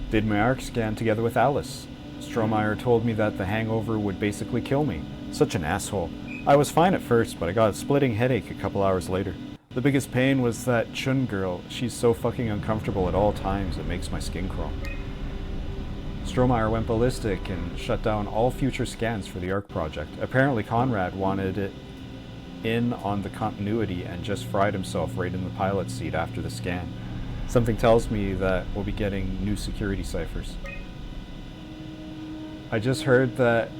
Did my arc scan together with Alice. Strohmeyer told me that the hangover would basically kill me. Such an asshole. I was fine at first, but I got a splitting headache a couple hours later. The biggest pain was that Chun girl. She's so fucking uncomfortable at all times, it makes my skin crawl. Strohmeyer went ballistic and shut down all future scans for the ARC project. Apparently Conrad wanted it in on the continuity and just fried himself right in the pilot seat after the scan. Something tells me that we'll be getting new security ciphers. I just heard that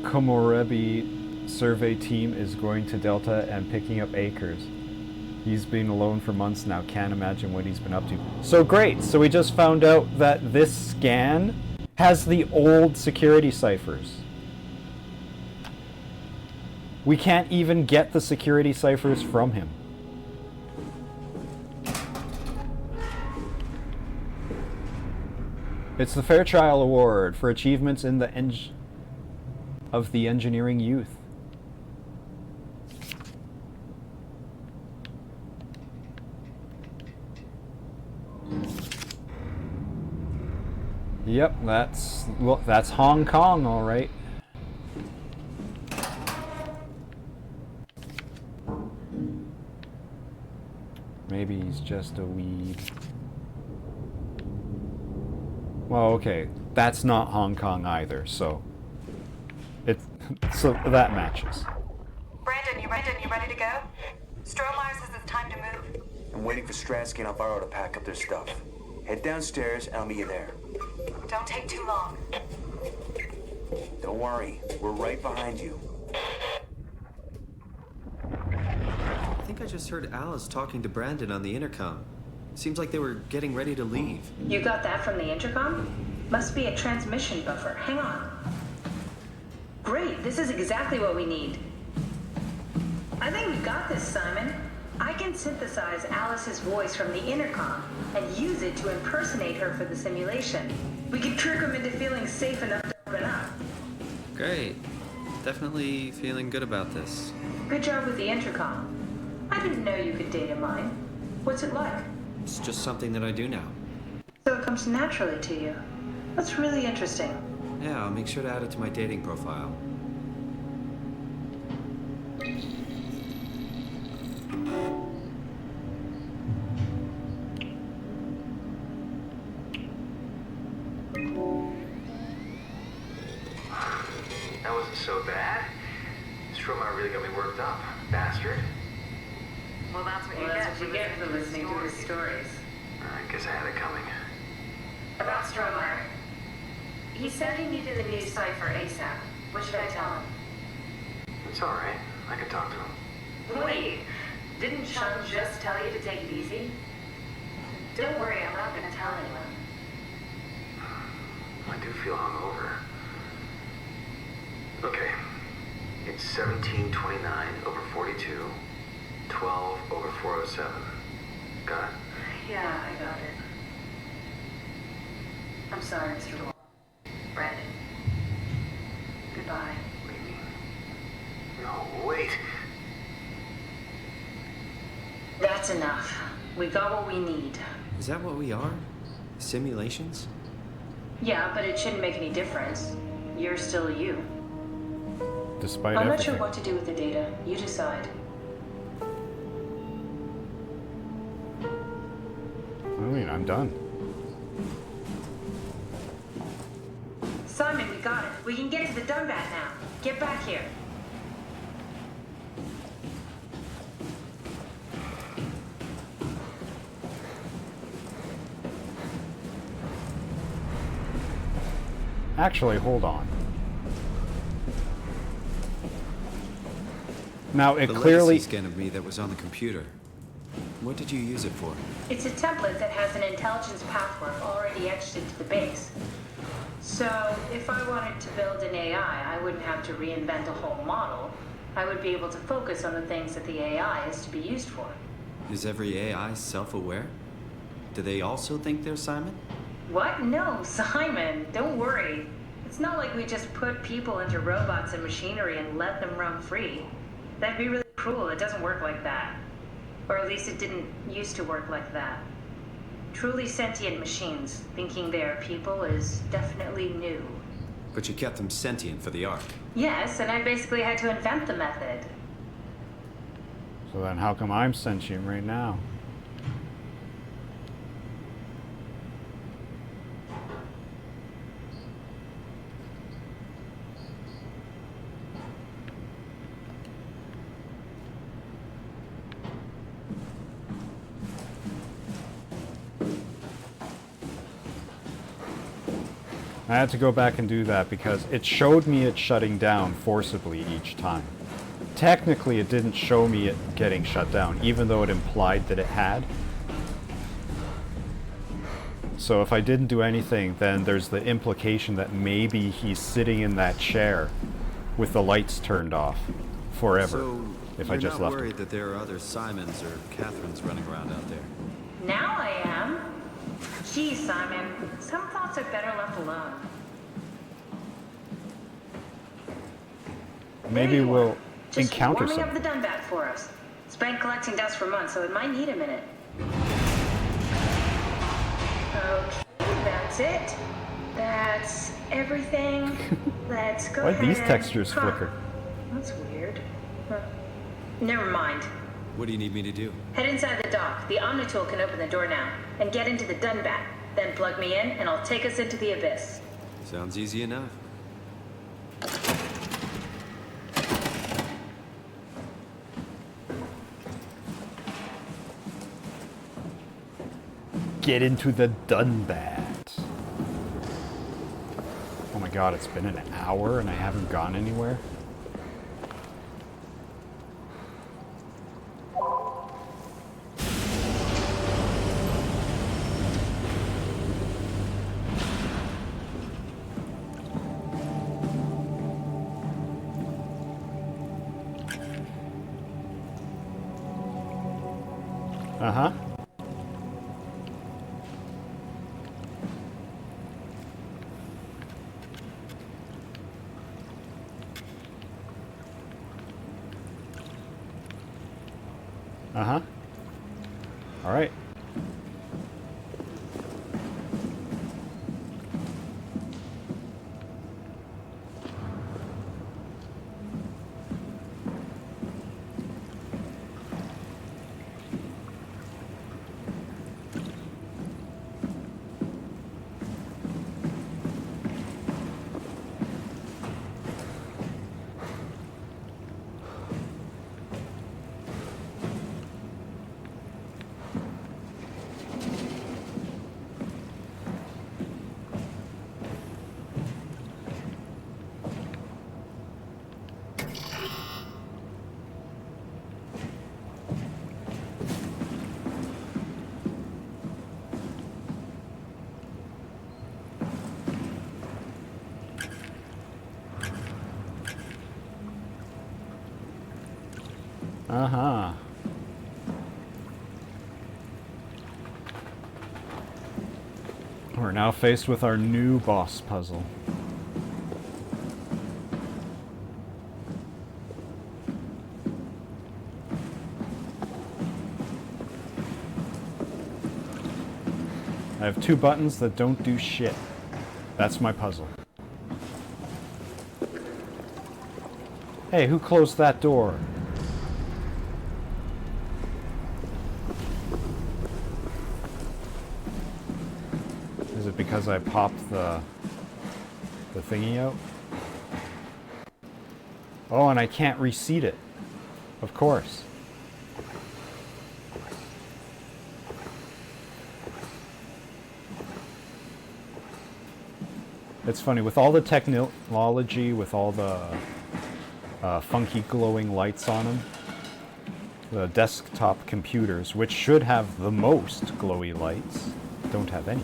Komorebi survey team is going to Delta and picking up Akers. He's been alone for months now, can't imagine what he's been up to. So great, so we just found out that this scan has the old security ciphers. We can't even get the security ciphers from him. It's the Fairchild Award for achievements in the of the engineering youth. Yep, that's Hong Kong, all right. Maybe he's just a weeb. Well, okay, that's not Hong Kong either, so so that matches. Brandon, you ready to go? Strohmeyer says it's time to move. I'm waiting for Stransky and Alvaro to pack up their stuff. Head downstairs and I'll meet you there. Don't take too long. Don't worry, we're right behind you. I think I just heard Alice talking to Brandon on the intercom. Seems like they were getting ready to leave. You got that from the intercom? Must be a transmission buffer. Hang on. Great, this is exactly what we need. I think we got this, Simon. I can synthesize Alice's voice from the intercom and use it to impersonate her for the simulation. We could trick them into feeling safe enough to open up. Great. Definitely feeling good about this. Good job with the intercom. I didn't know you could data mine. What's it like? It's just something that I do now. So it comes naturally to you. That's really interesting. Yeah, I'll make sure to add it to my dating profile. That wasn't so bad. Strohmeyer really got me worked up. Bastard. Well, that's what Well, that's what you get for listening to his stories. I guess I had it coming. About Strohmeyer. He said he needed a new cipher ASAP. What should I tell him? It's alright. I can talk to him. Wait, didn't Sean just tell you to take it easy? Don't worry, I'm not gonna tell anyone. I do feel hungover. Okay. It's 1729 over 42, 12 over 407. Got it? Yeah, I got it. I'm sorry, Mr. Wall. Brandon. Goodbye. What do you mean? No, wait. That's enough. We got what we need. Is that what we are? Simulations? Yeah, but it shouldn't make any difference. You're still you. Despite I'm not everything. sure what to do with the data. You decide. I mean, I'm done. Simon, we got it. We can get to the Dunbat now. Get back here. Actually, hold on. Now, it The clearly... legacy scan of me that was on the computer. What did you use it for? It's a template that has an intelligence pathwork already etched into the base. So, if I wanted to build an AI, I wouldn't have to reinvent a whole model. I would be able to focus on the things that the AI is to be used for. Is every AI self-aware? Do they also think they're Simon? What? No, Simon, don't worry. It's not like we just put people into robots and machinery and let them roam free. That'd be really cruel. It doesn't work like that. Or at least it didn't used to work like that. Truly sentient machines thinking they're people is definitely new. But you kept them sentient for the Ark. Yes, and I basically had to invent the method. So then how come I'm sentient right now? I had to go back and do that because it showed me it shutting down forcibly each time. Technically, it didn't show me it getting shut down, even though it implied that it had. So if I didn't do anything, then there's the implication that maybe he's sitting in that chair with the lights turned off forever. So if you're I just not left worried him. that there are other Simons or Catherines running around out there? Now I am. Geez, Simon, some thoughts are better left alone. Maybe There you we'll are. Just encounter warming something. up the Dunbat for us. It's been collecting dust for months, so it might need a minute. Okay, that's it. That's everything. Let's go Why ahead. these textures flicker? That's weird. Huh. Never mind. What do you need me to do? Head inside the dock. The Omnitool can open the door now. And get into the Dunbat. Then plug me in, and I'll take us into the Abyss. Sounds easy enough. Get into the Dunbat. Oh my god, it's been an hour and I haven't gone anywhere. Uh-huh. Uh-huh. All right. Uh-huh. We're now faced with our new boss puzzle. I have 2 buttons that don't do shit. That's my puzzle. Hey, who closed that door? Is it because I popped the thingy out? Oh, and I can't reseat it. Of course. It's funny, with all the technology, with all the funky glowing lights on them, the desktop computers, which should have the most glowy lights, don't have any.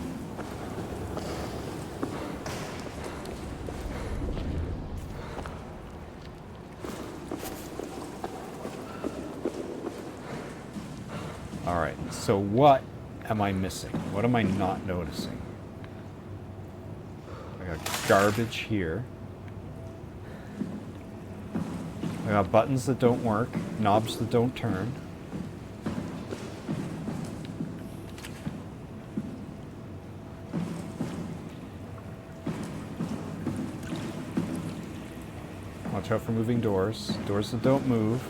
Alright, so what am I missing? What am I not noticing? I got garbage here. I got buttons that don't work, knobs that don't turn. Watch out for moving doors. Doors that don't move.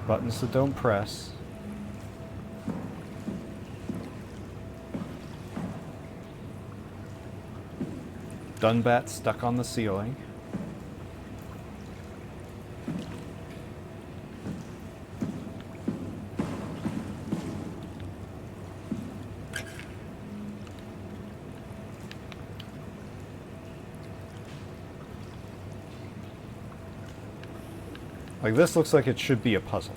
Buttons that don't press. Dunbat stuck on the ceiling. Like, this looks like it should be a puzzle.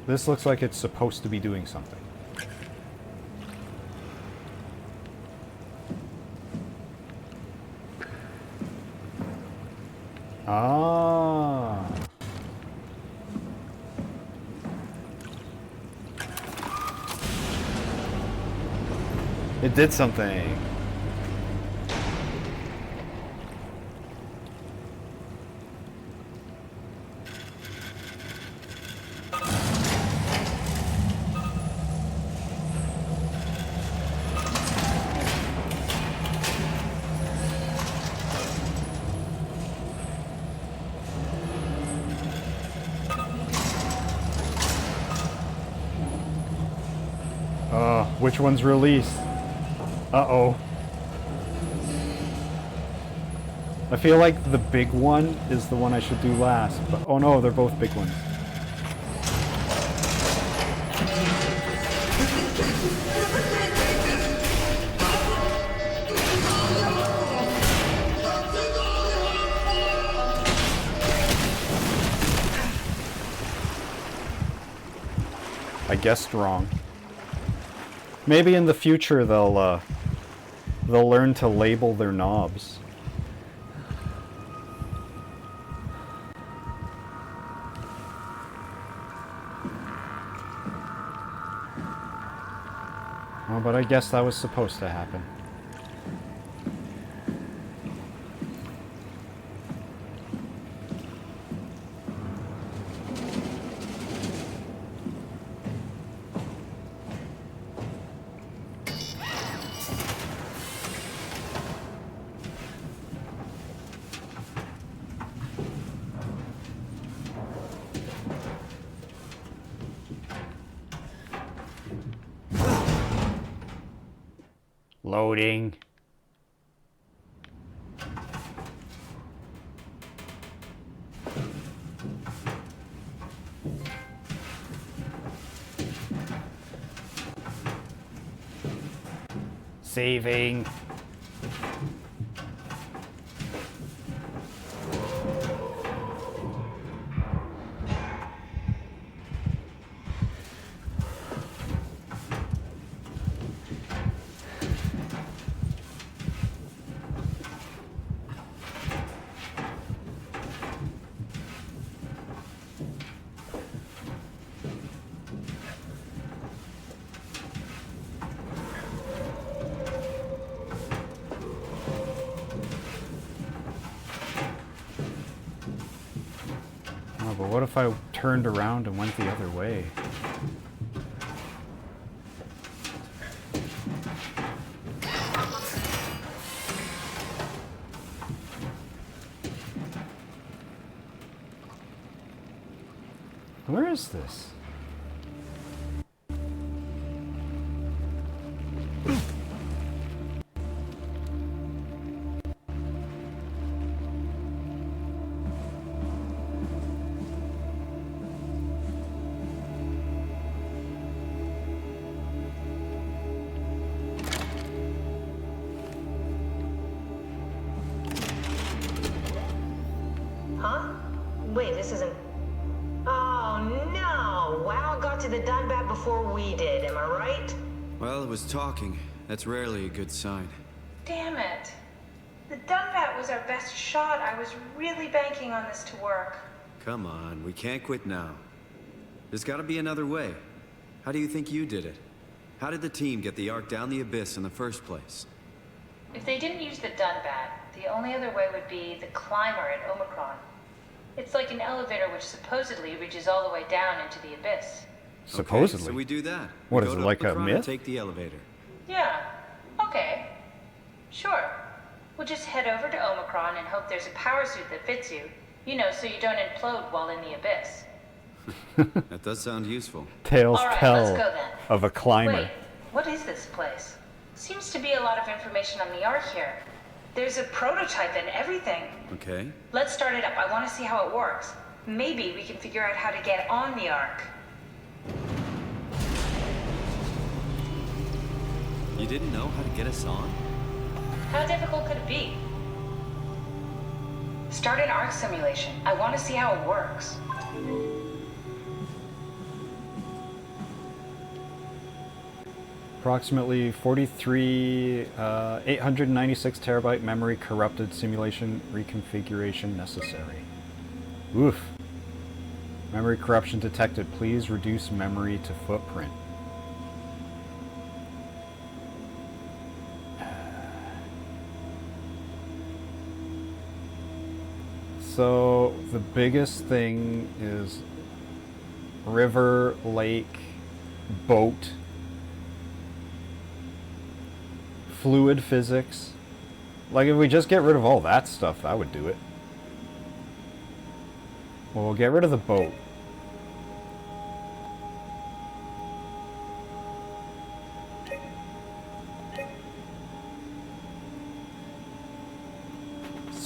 This looks like it's supposed to be doing something. Ah. It did something. Which one's released? Uh-oh. I feel like the big one is the one I should do last, but oh no, they're both big ones. I guessed wrong. Maybe in the future they'll learn to label their knobs. Oh, but I guess that was supposed to happen. Loading. Saving. Oh, but what if I turned around and went the other way? Where is this? Huh? Wait, this isn't... Oh, no! Wow got to the Dunbat before we did, am I right? Well, it was talking. That's rarely a good sign. Damn it. The Dunbat was our best shot. I was really banking on this to work. Come on, we can't quit now. There's gotta be another way. How do you think you did it? How did the team get the Ark down the Abyss in the first place? If they didn't use the Dunbat, the only other way would be the climber at Omicron. It's like an elevator which supposedly reaches all the way down into the abyss. Supposedly. Okay, so we do that. What We is go it, to like a Omicron and myth? Take the elevator. Yeah, okay. Sure. We'll just head over to Omicron and hope there's a power suit that fits you. You know, so you don't implode while in the abyss. That does sound useful. Tales All right, tell let's go then. of a climber. Wait, what is this place? Seems to be a lot of information on the Ark here. There's a prototype and everything. Okay. Let's start it up. I want to see how it works. Maybe we can figure out how to get on the Ark. You didn't know how to get us on? How difficult could it be? Start an Ark simulation. I want to see how it works. Approximately 896 terabyte memory corrupted simulation reconfiguration necessary. Oof. Memory corruption detected. Please reduce memory to footprint. So the biggest thing is river, lake, boat, fluid physics. Like, if we just get rid of all that stuff, that would do it. Well, we'll get rid of the boat.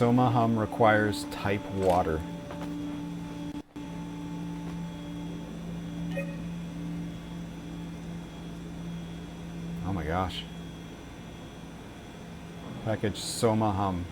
Soma hum requires type water. Oh my gosh. Package Soma hum.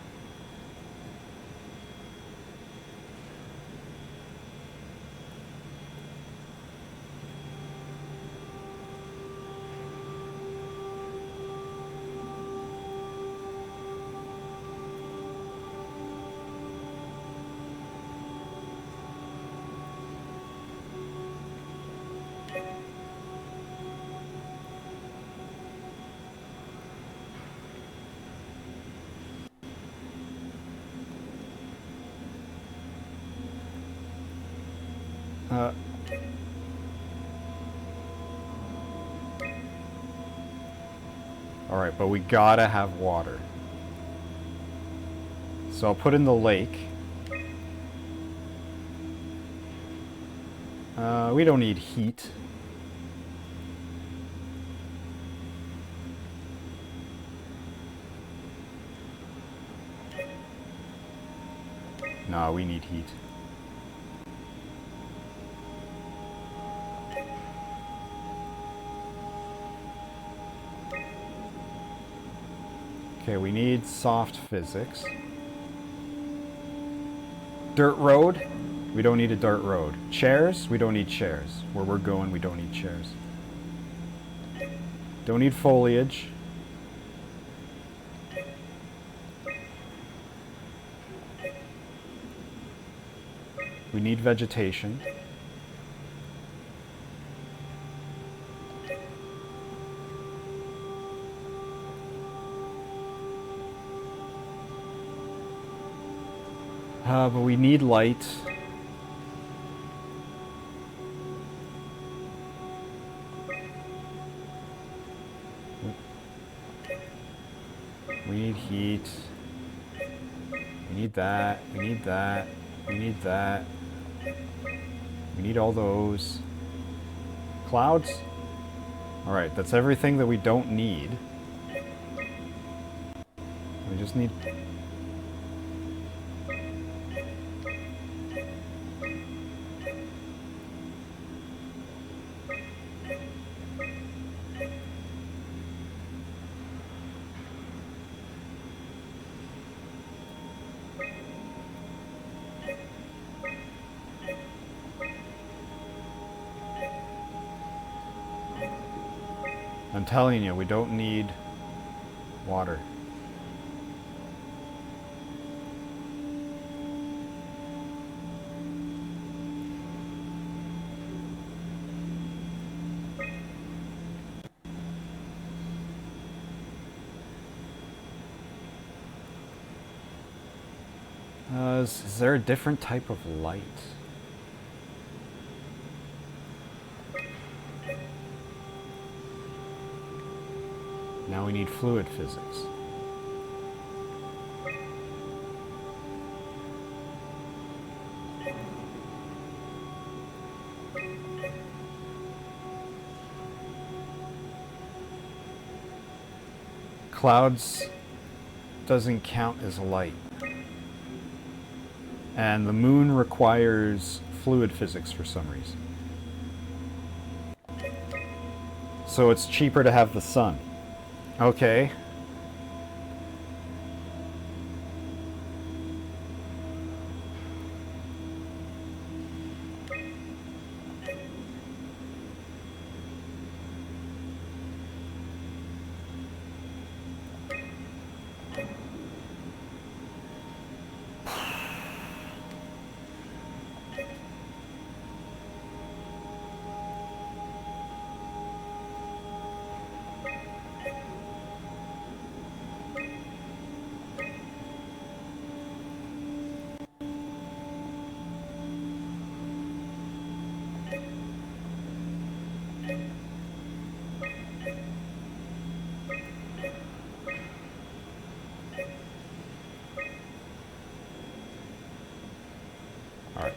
Alright, but we gotta have water. So I'll put in the lake. We don't need heat. No, we need heat. Okay, we need soft physics. Dirt road? We don't need a dirt road. Chairs? We don't need chairs. Where we're going, we don't need chairs. Don't need foliage. We need vegetation. But we need light. We need heat. We need that. We need that. We need that. We need all those. Clouds? Alright, that's everything that we don't need. We just need... I'm telling you, we don't need water. Is there a different type of light? Now we need fluid physics. Clouds doesn't count as light. And the moon requires fluid physics for some reason. So it's cheaper to have the sun. Okay. Alright.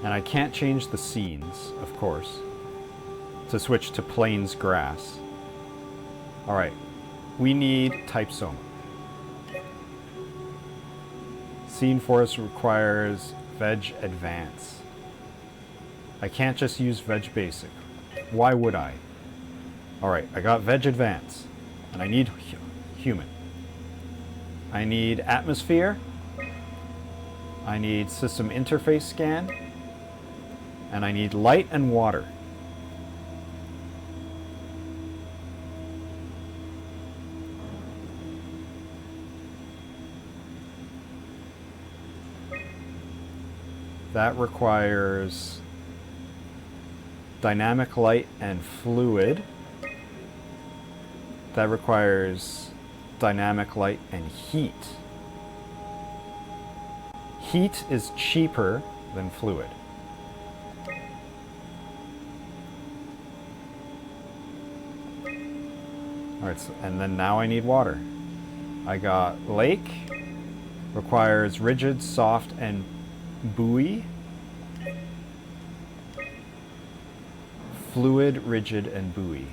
And I can't change the scenes, of course. to switch to plains grass. Alright, we need type Soma. Scene Forest requires Veg Advance. I can't just use Veg Basic. Why would I? Alright, I got Veg Advance. And I need Human. I need Atmosphere. I need System Interface Scan. And I need Light and Water. That requires Dynamic Light and Fluid. That requires Dynamic Light and Heat. Heat is cheaper than Fluid. Alright, so, and then now I need water. I got Lake, requires Rigid, Soft, and Buoy. Fluid, Rigid, and Buoy.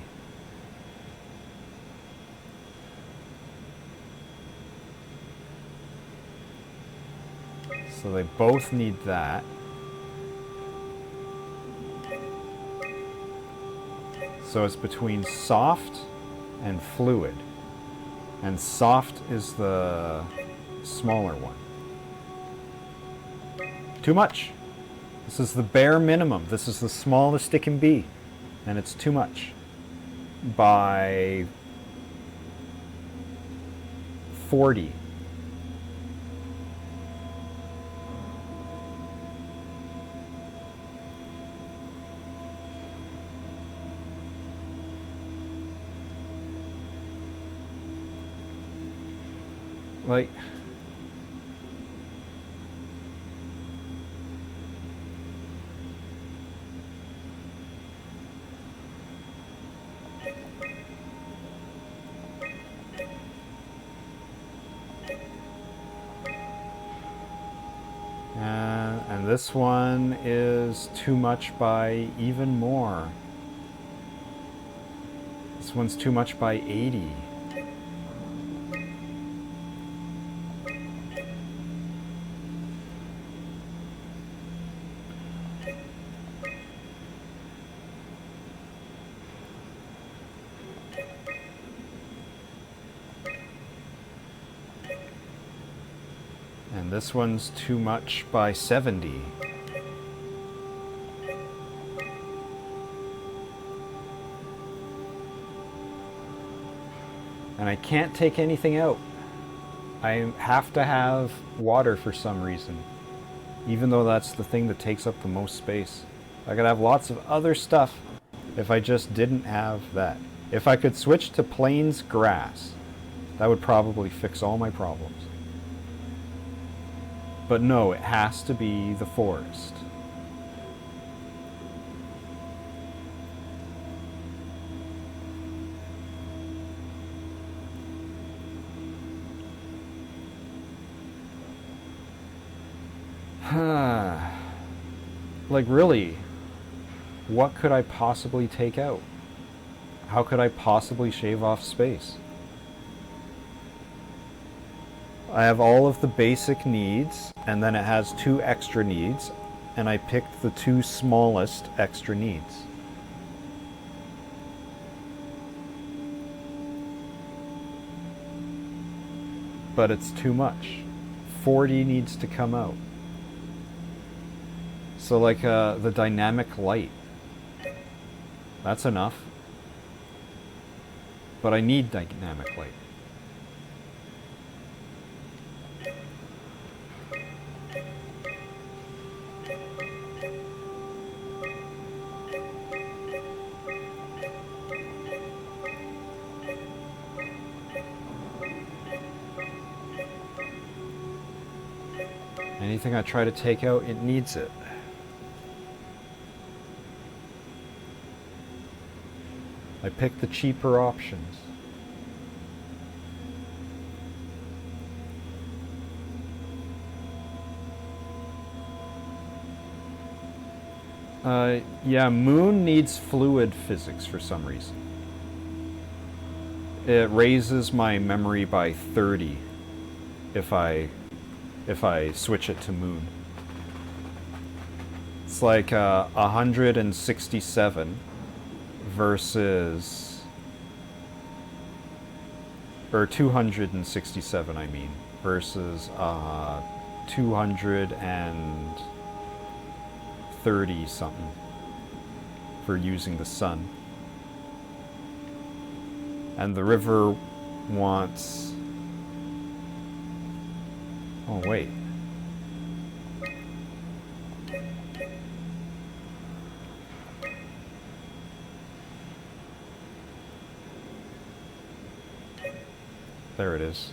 So they both need that. So it's between soft and fluid. And soft is the smaller one. Too much. This is the bare minimum. This is the smallest it can be. And it's too much. By 40. Like, and this one is too much by even more. This one's too much by 80. And this one's too much by 70. And I can't take anything out. I have to have water for some reason. Even though that's the thing that takes up the most space. I could have lots of other stuff if I just didn't have that. If I could switch to plains grass, that would probably fix all my problems. But no, it has to be the forest. Like, really, what could I possibly take out? How could I possibly shave off space? I have all of the basic needs, and then it has 2 extra needs, and I picked the 2 smallest extra needs. But it's too much. 40 needs to come out. So like the dynamic light. That's enough. But I need dynamic light. Anything I try to take out, it needs it. I picked the cheaper options. Yeah, Moon needs fluid physics for some reason. It raises my memory by 30 if I switch it to Moon. It's like 167 versus, or 267 I mean, versus 230 something for using the sun. And the river wants... Oh, wait. There it is.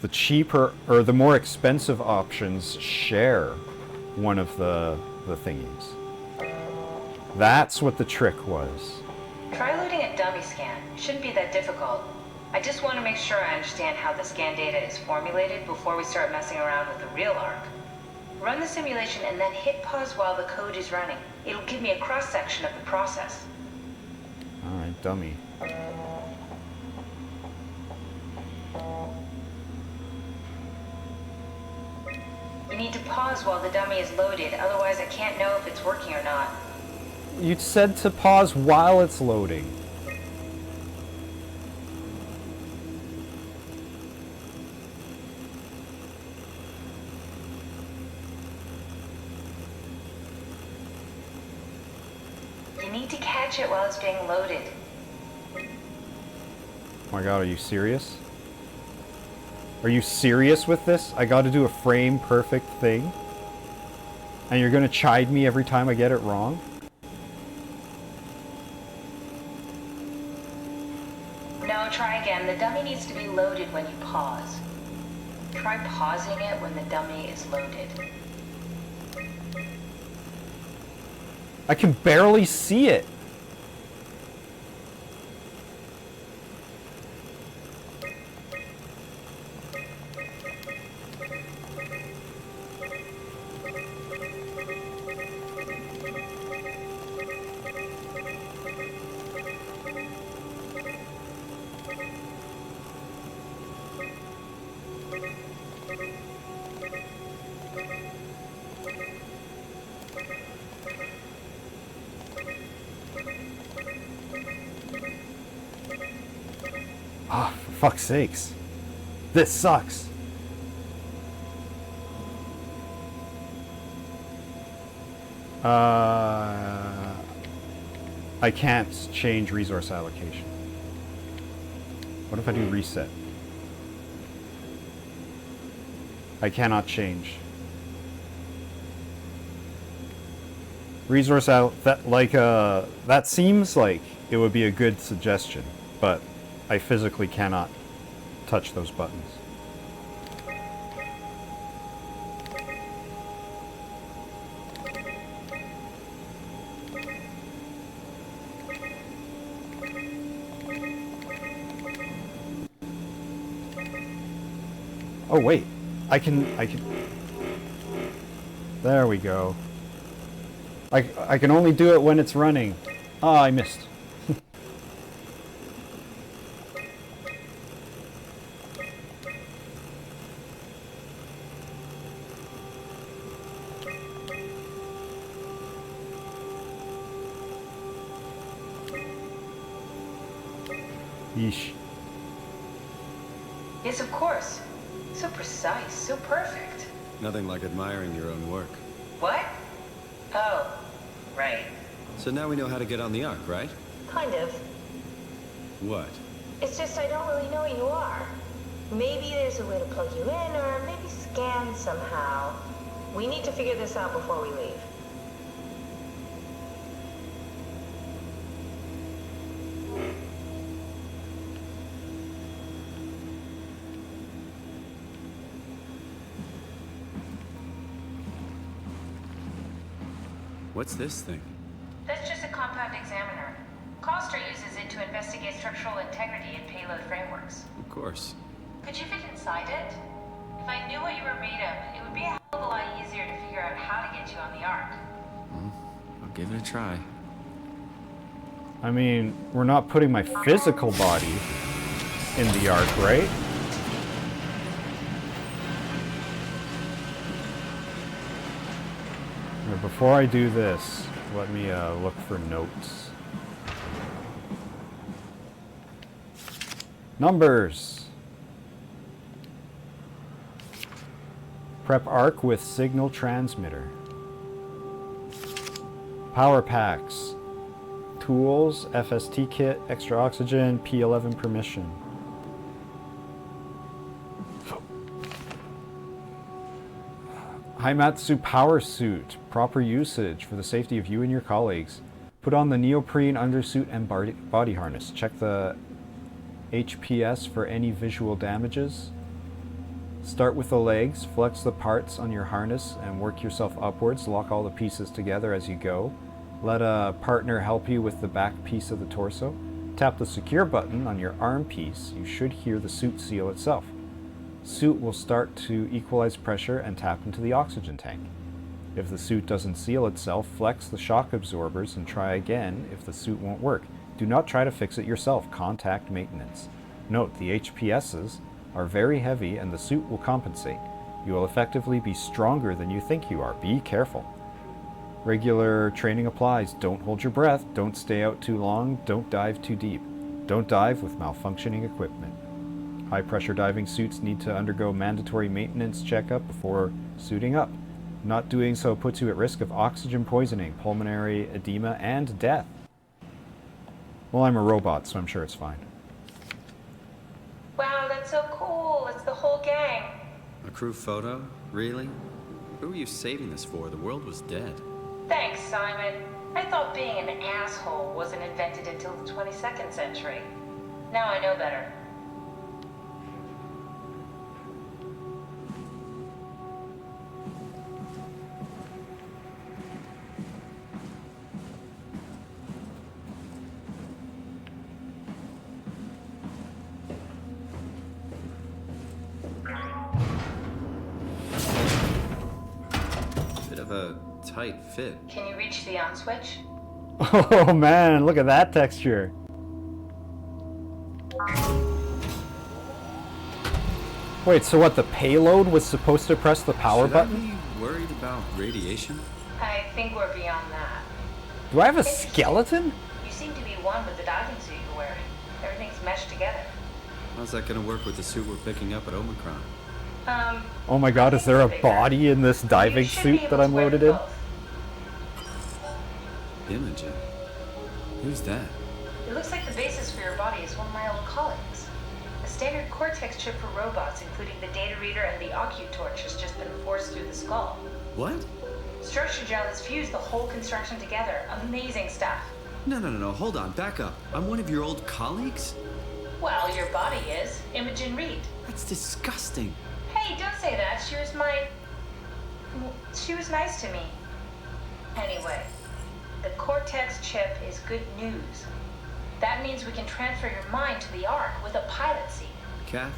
The cheaper, or the more expensive options share one of the thingies. That's what the trick was. Try loading a dummy scan. It shouldn't be that difficult. I just want to make sure I understand how the scan data is formulated before we start messing around with the real ARC. Run the simulation and then hit pause while the code is running. It'll give me a cross-section of the process. Alright, dummy. You need to pause while the dummy is loaded, otherwise I can't know if it's working or not. You said to pause while it's loading. You need to catch it while it's being loaded. Oh my god, are you serious? Are you serious with this? I gotta do a frame perfect thing? And you're gonna chide me every time I get it wrong? No, try again. The dummy needs to be loaded when you pause. Try pausing it when the dummy is loaded. I can barely see it. Ah, for fuck's sakes. This sucks. I can't change resource allocation. What if I do reset? I cannot change. Resource out that seems like it would be a good suggestion, but I physically cannot touch those buttons. Oh wait, I can there we go. I can only do it when it's running. Ah, I missed. Yeesh. Yes, of course. So precise, so perfect. Nothing like admiring your own work. What? Oh, right. So now we know how to get on the Ark, right? Kind of. What? It's just I don't really know what you are. Maybe there's a way to plug you in, or maybe scan somehow. We need to figure this out before we leave. What's this thing? That's just a compound examiner. Coster uses it to investigate structural integrity in payload frameworks. Of course. Could you fit inside it? If I knew what you were made of, it would be a hell of a lot easier to figure out how to get you on the Ark. I'll give it a try. I mean, we're not putting my physical body in the Ark, right? Now, before I do this, let me look for notes. Numbers. Prep Arc with signal transmitter. Power packs. Tools, FST kit, extra oxygen, P11 permission. Haimatsu power suit. Proper usage for the safety of you and your colleagues. Put on the neoprene undersuit and body harness. Check the HPS for any visual damages. Start with the legs, flex the parts on your harness and work yourself upwards. Lock all the pieces together as you go. Let a partner help you with the back piece of the torso. Tap the secure button on your arm piece. You should hear the suit seal itself. Suit will start to equalize pressure and tap into the oxygen tank. If the suit doesn't seal itself, flex the shock absorbers and try again if the suit won't work. Do not try to fix it yourself. Contact maintenance. Note, the HPSs are very heavy and the suit will compensate. You will effectively be stronger than you think you are. Be careful. Regular training applies. Don't hold your breath. Don't stay out too long. Don't dive too deep. Don't dive with malfunctioning equipment. High pressure diving suits need to undergo mandatory maintenance checkup before suiting up. Not doing so puts you at risk of oxygen poisoning, pulmonary edema, and death. Well, I'm a robot, so I'm sure it's fine. Wow, that's so cool. It's the whole gang. A crew photo? Really? Who were you saving this for? The world was dead. Thanks, Simon. I thought being an asshole wasn't invented until the 22nd century. Now I know better. Bit of a tight fit. Can you reach the on switch? Oh man, look at that texture. Wait, so what, the payload was supposed to press the power Should I button? be worried about radiation? I think we're beyond that. Do I have a skeleton? You seem to be one with the diving suit you're wearing. Everything's meshed together. How's that gonna work with the suit we're picking up at Omicron? Oh my god, is there a body in this diving You should be suit able that to I'm wear loaded in? both. Imogen? Who's that? It looks like the basis for your body is one of my old colleagues. A standard Cortex chip for robots, including the data reader and the OcuTorch, has just been forced through the skull. What? Structure gel has fused the whole construction together. Amazing stuff. No, hold on, back up. I'm one of your old colleagues? Well, your body is. Imogen Reed. That's disgusting. Hey, don't say that. She was nice to me. Anyway, the Cortex chip is good news. That means we can transfer your mind to the Ark with a pilot seat. Kath,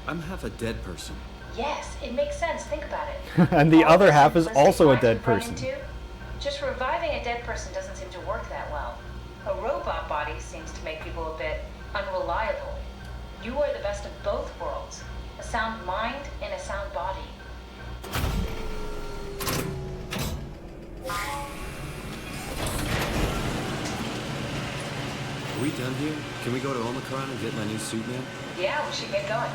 I'm half a dead person. Yes, it makes sense. Think about it. And the All other the half is simplistic also a lines dead we've run person. into, just reviving a dead person doesn't seem to work that well. A robot body seems to make people a bit unreliable. You are the best of both worlds. A sound mind in a sound body. Are we done here? Can we go to Omicron and get my new suit now? Yeah, we should get going.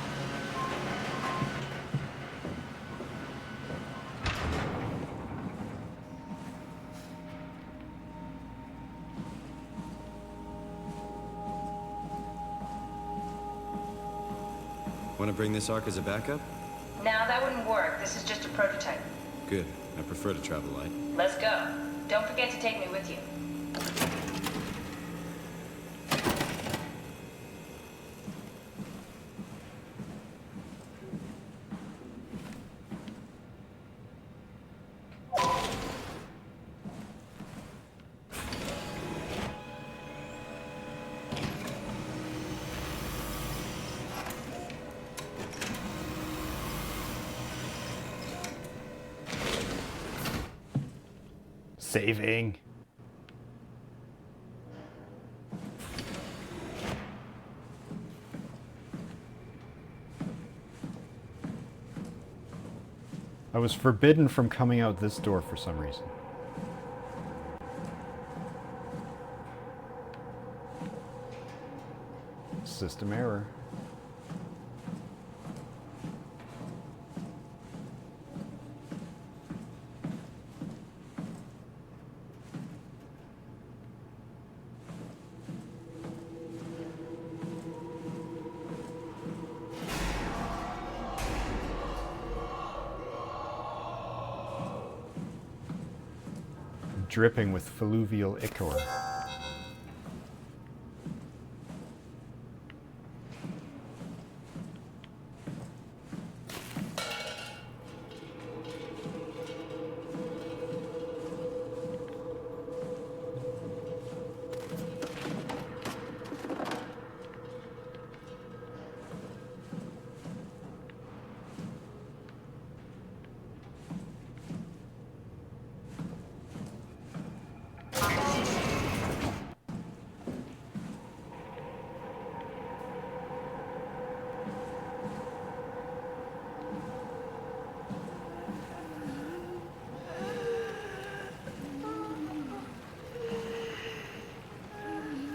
Want to bring this Ark as a backup? Now that wouldn't work. This is just a prototype. Good. I prefer to travel light. Let's go. Don't forget to take me with you. Saving. I was forbidden from coming out this door for some reason. System error. Dripping with fluvial ichor.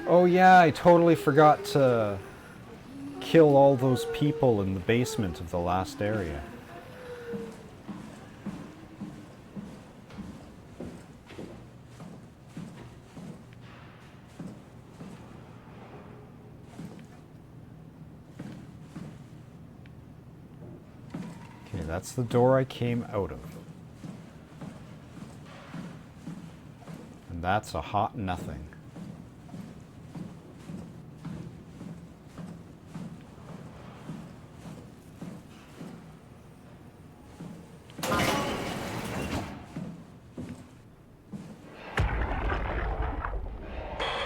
Oh yeah, I totally forgot to kill all those people in the basement of the last area. Okay, that's the door I came out of. And that's a hot nothing.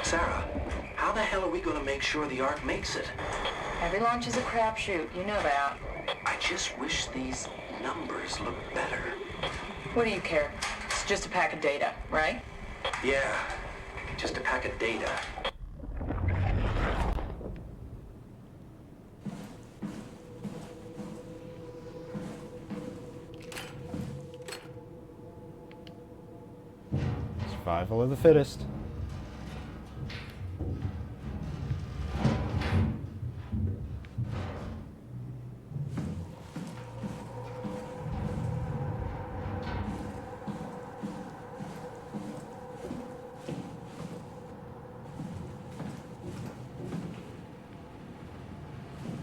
Sarah, how the hell are we gonna make sure the Ark makes it? Every launch is a crapshoot, you know that. I just wish these numbers looked better. What do you care? It's just a pack of data, right? Yeah, just a pack of data. Survival of the fittest.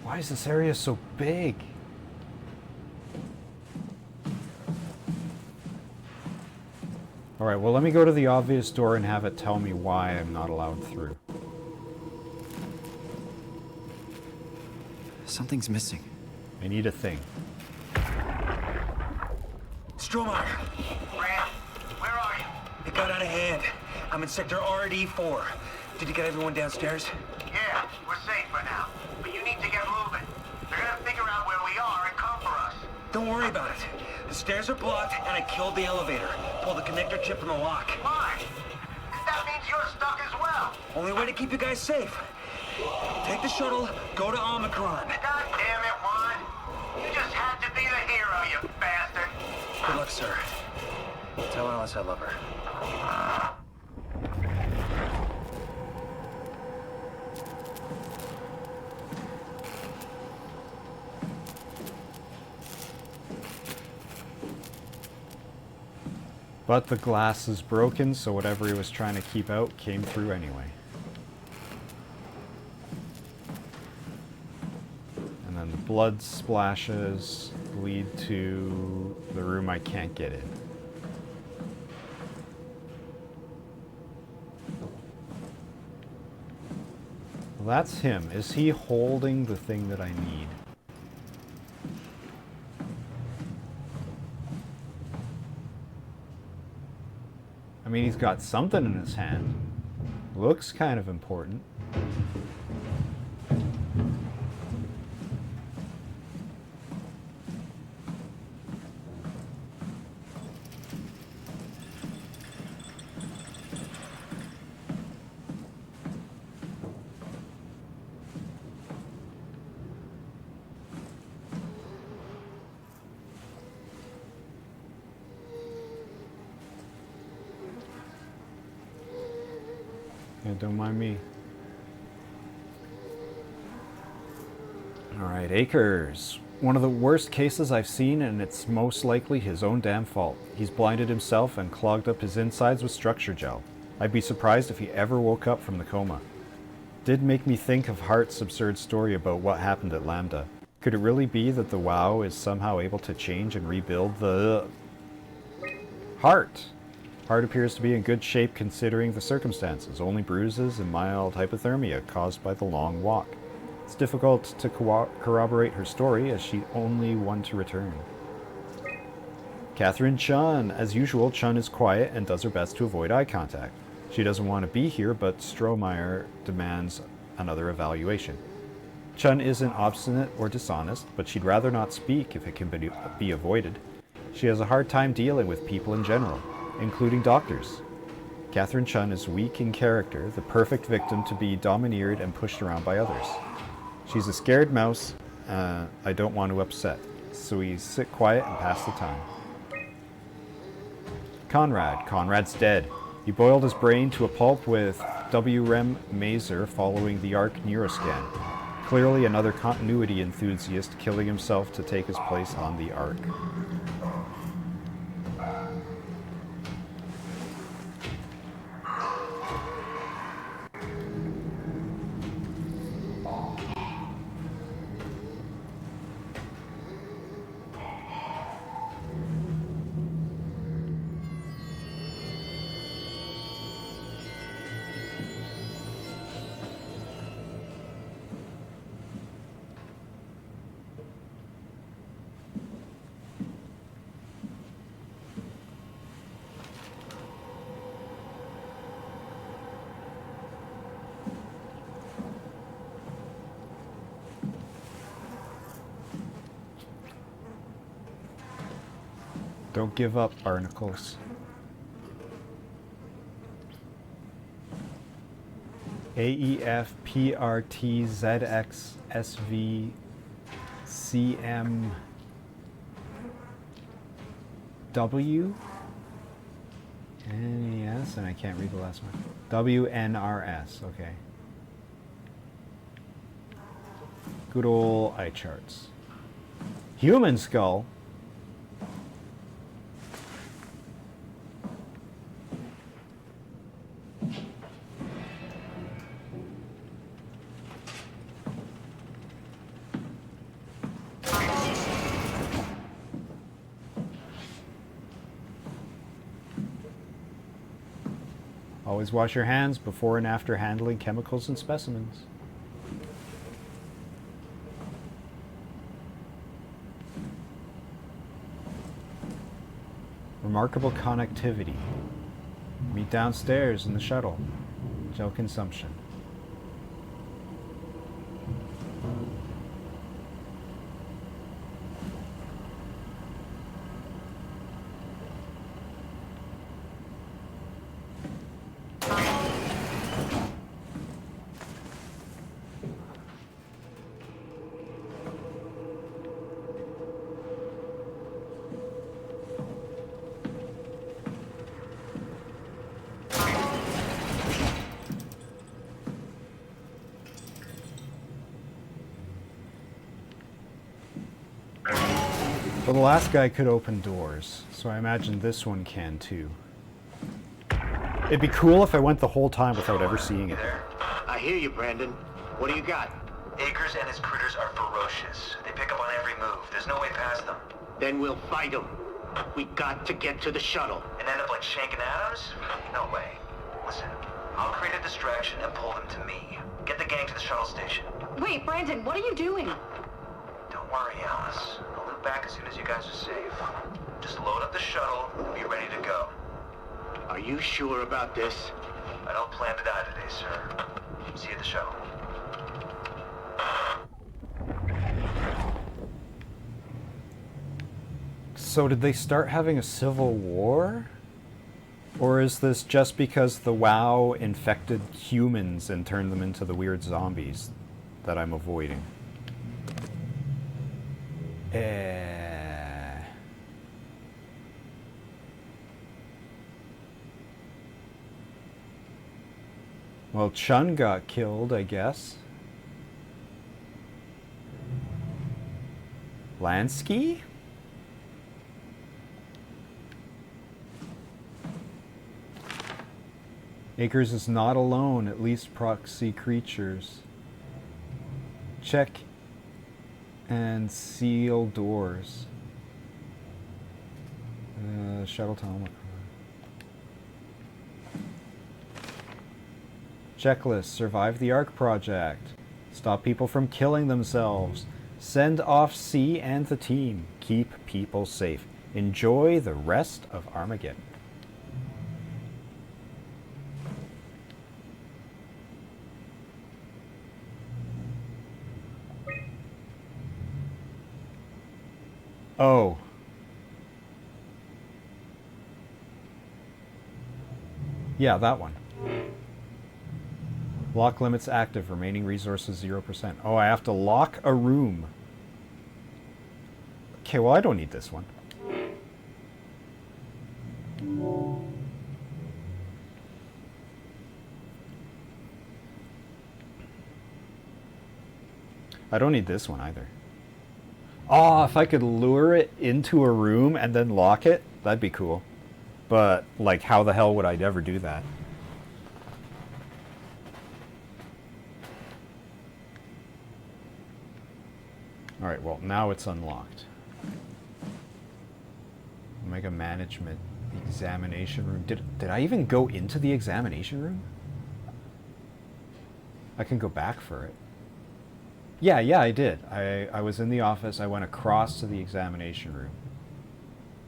Why is this area so big? Alright, well let me go to the obvious door and have it tell me why I'm not allowed through. Something's missing. I need a thing. Stromae, Ram, where are you? it got out of hand. I'm in sector RD4. Did you get everyone downstairs? Yeah, we're safe for now. But you need to get moving. They're gonna figure out where we are and come for us. Don't worry about it. The stairs are blocked, and I killed the elevator. Pulled the connector chip from the lock. Why? That means you're stuck as well. Only way to keep you guys safe. Take the shuttle, go to Omicron. God damn it, Juan. You just had to be the hero, you bastard. Good luck, sir. Tell Alice I love her. But the glass is broken, so whatever he was trying to keep out came through anyway. And then the blood splashes lead to the room I can't get in. Well, that's him. Is he holding the thing that I need? I mean, he's got something in his hand. Looks kind of important. Yeah, don't mind me. Alright, Akers. One of the worst cases I've seen, and it's most likely his own damn fault. He's blinded himself and clogged up his insides with structure gel. I'd be surprised if he ever woke up from the coma. Did make me think of Hart's absurd story about what happened at Lambda. Could it really be that the WoW is somehow able to change and rebuild the... Hart! Hart appears to be in good shape considering the circumstances, only bruises and mild hypothermia caused by the long walk. It's difficult to corroborate her story as she only one to return. Catherine Chun. As usual, Chun is quiet and does her best to avoid eye contact. She doesn't want to be here, but Strohmeyer demands another evaluation. Chun isn't obstinate or dishonest, but she'd rather not speak if it can be avoided. She has a hard time dealing with people in general, including doctors. Catherine Chun is weak in character, the perfect victim to be domineered and pushed around by others. She's a scared mouse I don't want to upset, so we sit quiet and pass the time. Conrad. Conrad's dead. He boiled his brain to a pulp with WREM Mazer following the ARC neuroscan. Clearly another continuity enthusiast killing himself to take his place on the ARC. Don't give up, Barnacles. AEF PRT ZX SV CM W NES, and I can't read the last one. WNRS, okay. Good old eye charts. Human skull. Always wash your hands before and after handling chemicals and specimens. Remarkable connectivity. Meet downstairs in the shuttle. Gel consumption. Well, the last guy could open doors, so I imagine this one can too. It'd be cool if I went the whole time without ever seeing it. There. I hear you, Brandon. What do you got? Akers and his critters are ferocious. They pick up on every move. There's no way past them. Then we'll fight them. We got to get to the shuttle. And end up like Shank and Adams? No way. Listen, I'll create a distraction and pull them to me. Get the gang to the shuttle station. Wait, Brandon, what are you doing? Don't worry, Alice. I'll loop back as soon as you guys are safe. Just load up the shuttle and be ready to go. Are you sure about this? I don't plan to die today, sir. See you at the shuttle. So did they start having a civil war? Or is this just because the WoW infected humans and turned them into the weird zombies that I'm avoiding? Well, Chun got killed, I guess. Lansky? Akers is not alone, at least proxy creatures. Check and seal doors. Shuttle tunnel. Checklist. Survive the Ark project. Stop people from killing themselves. Send off C and the team. Keep people safe. Enjoy the rest of Armageddon. Oh. Yeah, that one. Lock limits active. Remaining resources 0%. Oh, I have to lock a room. Okay, well, I don't need this one. I don't need this one either. Oh, if I could lure it into a room and then lock it, that'd be cool. But, like, how the hell would I ever do that? Alright, well, now it's unlocked. Omega Management Examination Room. Did I even go into the examination room? I can go back for it. Yeah, I did. I was in the office, I went across to the examination room.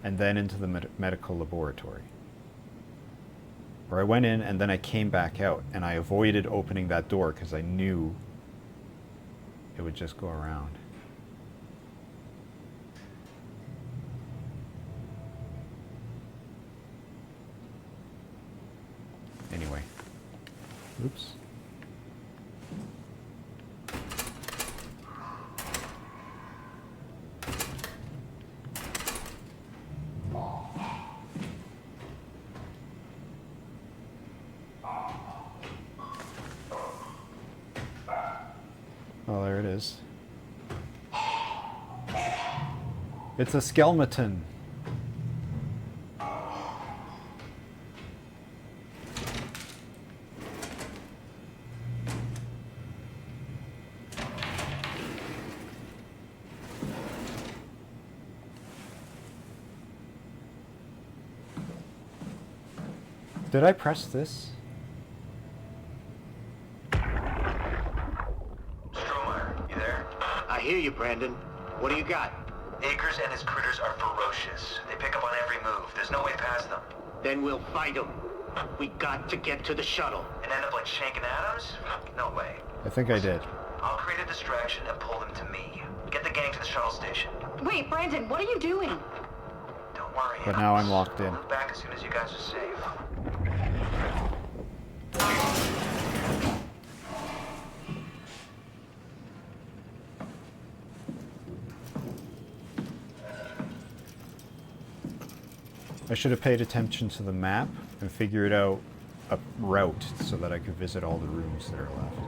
And then into the medical laboratory. Or I went in and then I came back out. And I avoided opening that door because I knew it would just go around. Anyway. Oops. Oh, there it is. It's a skeleton. Did I press this? Stromeyer, you there? I hear you, Brandon. What do you got? Akers and his critters are ferocious. They pick up on every move. There's no way past them. Then we'll fight them. We got to get to the shuttle. And end up like Shank and Adams? No way. I think I did. I'll create a distraction and pull them to me. Get the gang to the shuttle station. Wait, Brandon, what are you doing? Don't worry. But now I'm locked in. I'll move back as soon as you guys are safe. I should have paid attention to the map and figured out a route so that I could visit all the rooms that are left.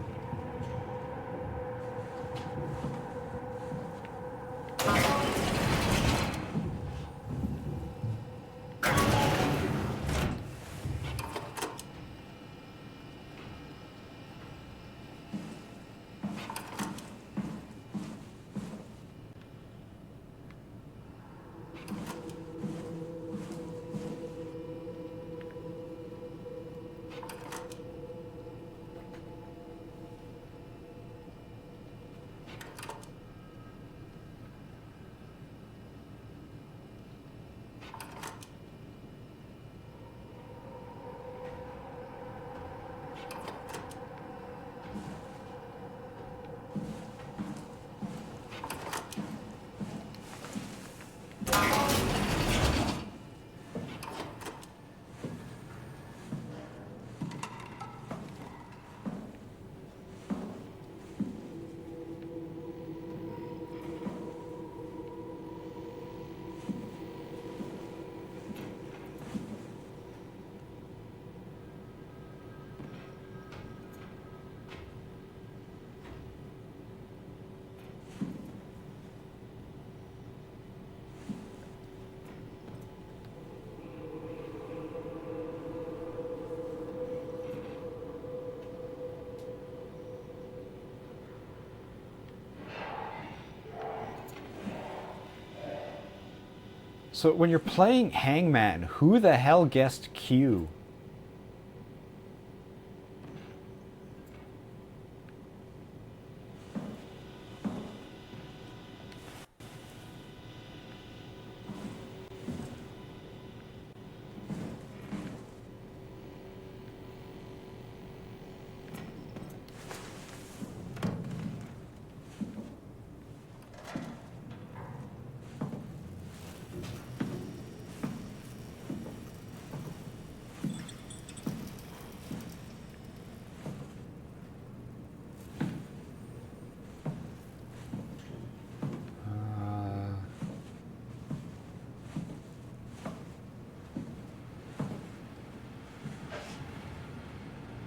So when you're playing Hangman, who the hell guessed Q?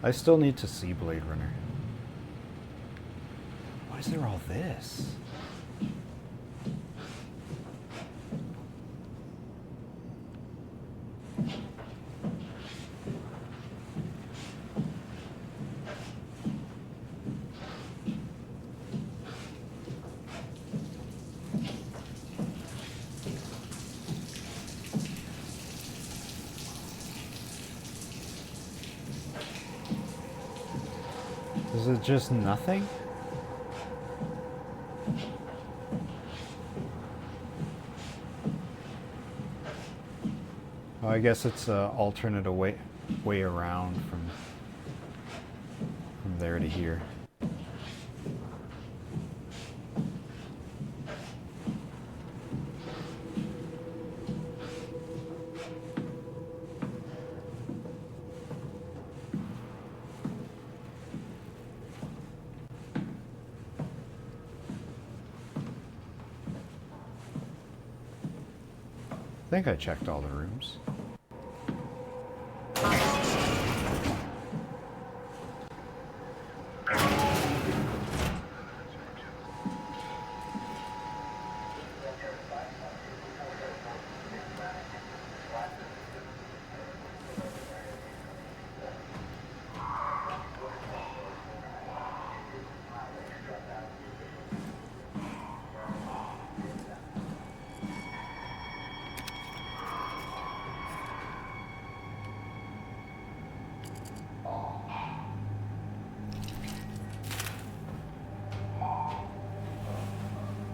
I still need to see Blade Runner. Why is there all this? Is it just nothing? Oh, I guess it's an alternate way around from there to here. I think I checked all the rooms.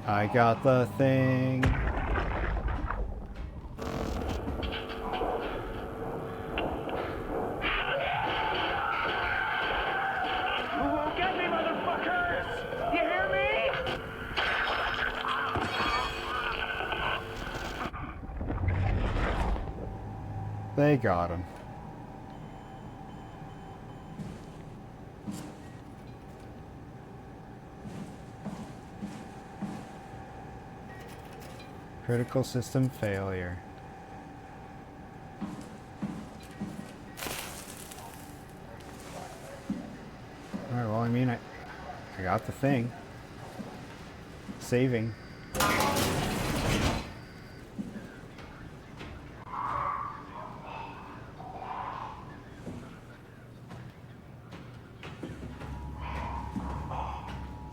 I got the thing. Get me, motherfuckers! You hear me? They got him. Critical system failure. Alright, well, I mean, I got the thing. Saving.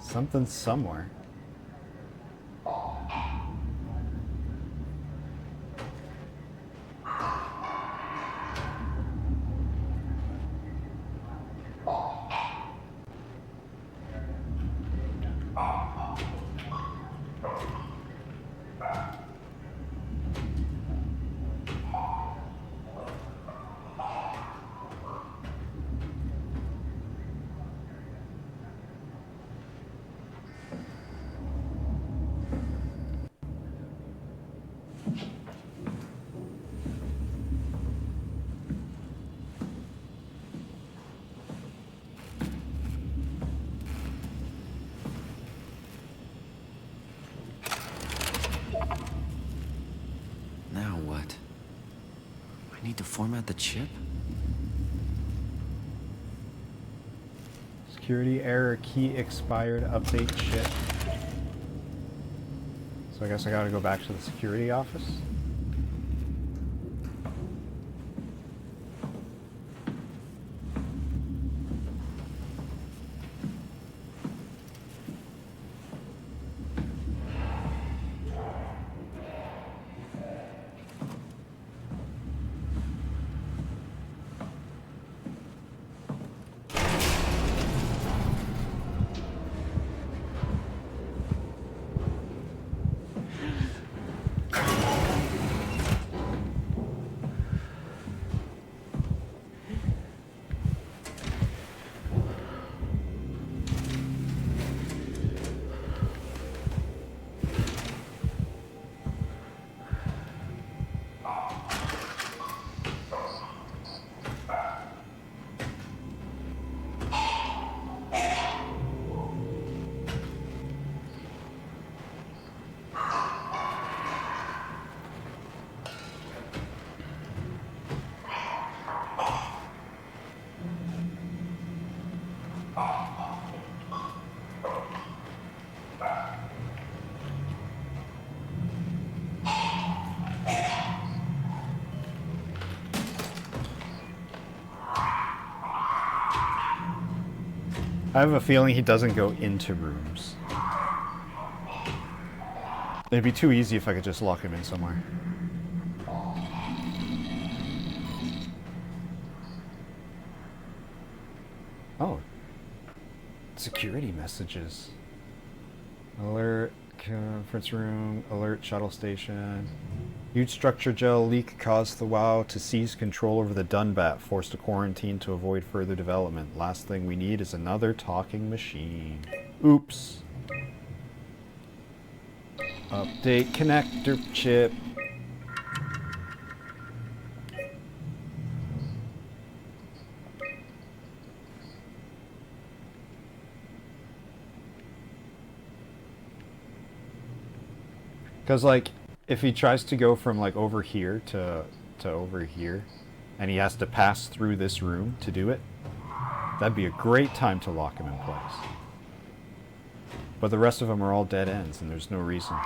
Something somewhere. Now what? I need to format the chip? Security error, key expired, update chip. So I guess I gotta go back to the security office. I have a feeling he doesn't go into rooms. It'd be too easy if I could just lock him in somewhere. Oh. Security messages. Alert, conference room, alert, shuttle station. Huge structure gel leak caused the WoW to seize control over the Dunbat, forced to quarantine to avoid further development. Last thing we need is another talking machine. Oops. Update connector chip. Because, like, if he tries to go from, like, over here to over here, and he has to pass through this room to do it, that'd be a great time to lock him in place. But the rest of them are all dead ends, and there's no reason.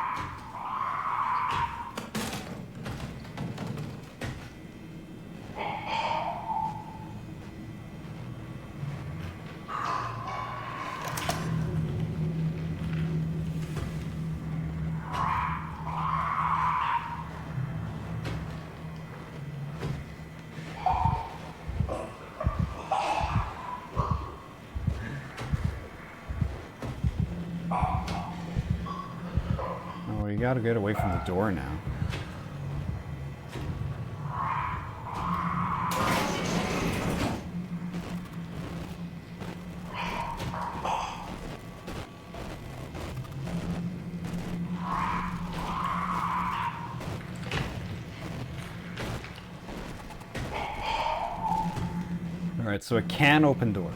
Oh, you gotta get away from the door now. Alright, so it can open doors.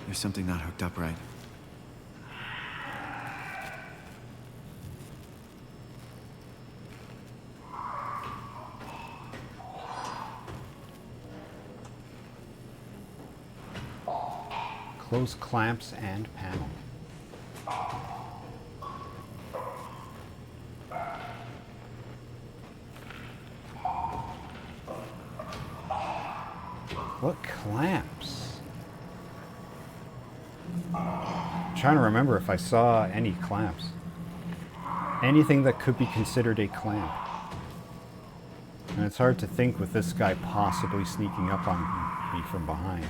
There's something not hooked up right. Close clamps and panel. What clamps? I'm trying to remember if I saw any clamps. Anything that could be considered a clamp. And it's hard to think with this guy possibly sneaking up on me from behind.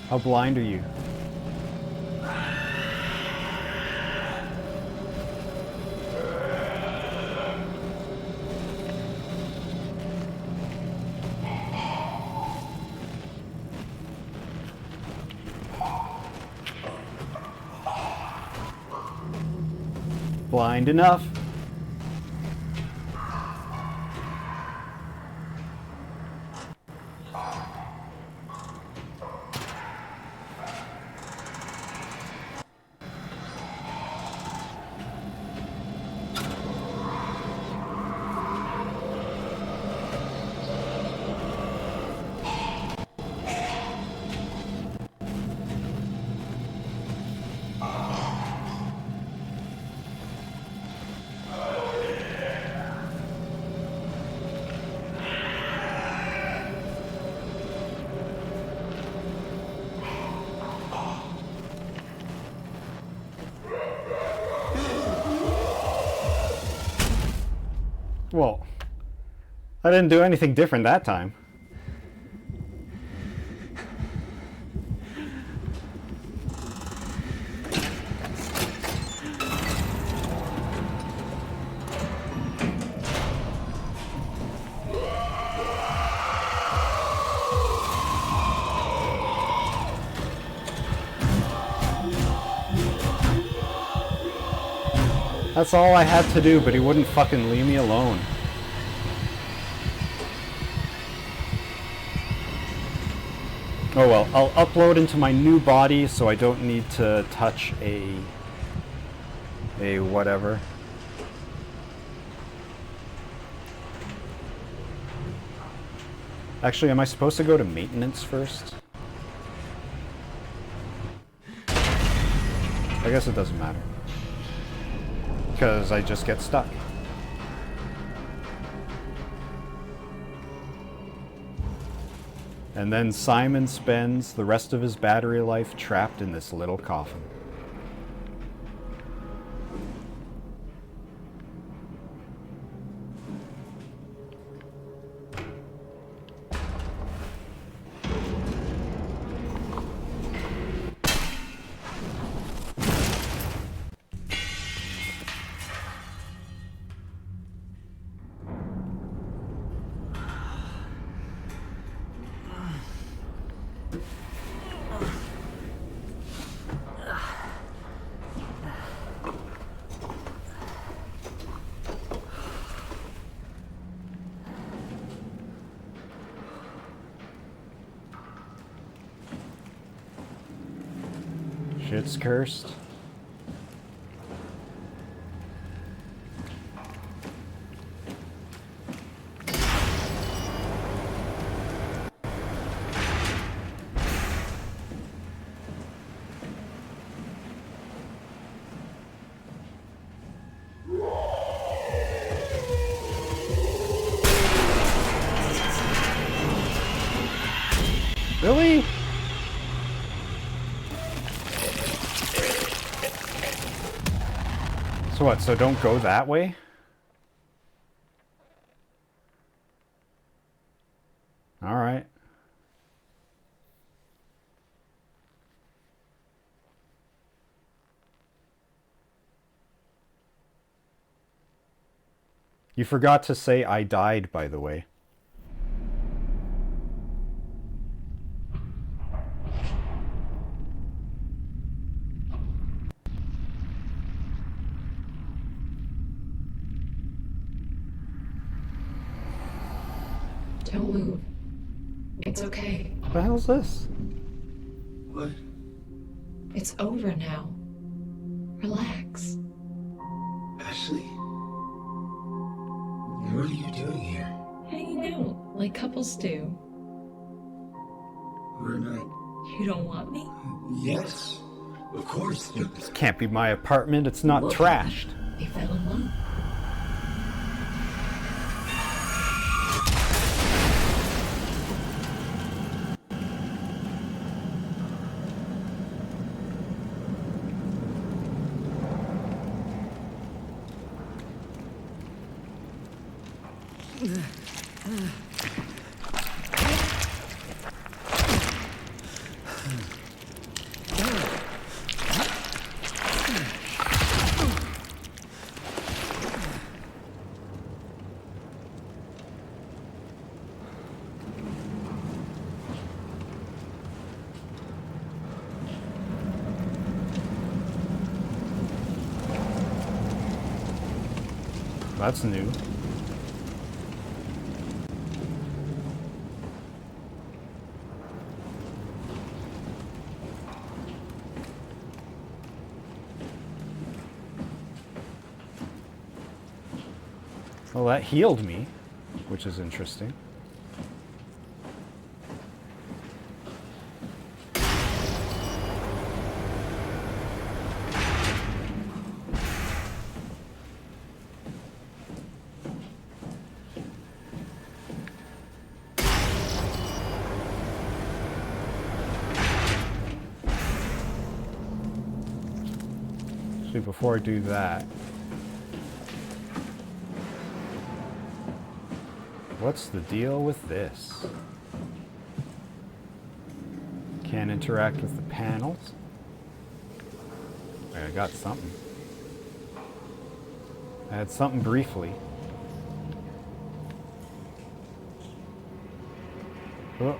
How blind are you? Blind enough. I didn't do anything different that time. That's all I had to do, but he wouldn't fucking leave me alone. Oh well, I'll upload into my new body so I don't need to touch a whatever. Actually, am I supposed to go to maintenance first? I guess it doesn't matter. Because I just get stuck. And then Simon spends the rest of his battery life trapped in this little coffin. Shit's cursed. Really? So what, so don't go that way? Alright. You forgot to say I died, by the way. Don't move. It's okay. What the hell's this? What? It's over now. Relax. Ashley? What are you doing here? Hanging out, like couples do. We're not... You don't want me? Yes, of course. This can't be my apartment, it's not trashed. They fell in love. That's new. Well, that healed me, which is interesting. Actually, before I do that, What's the deal with this? Can't interact with the panels. I got something. I had something briefly. Oh.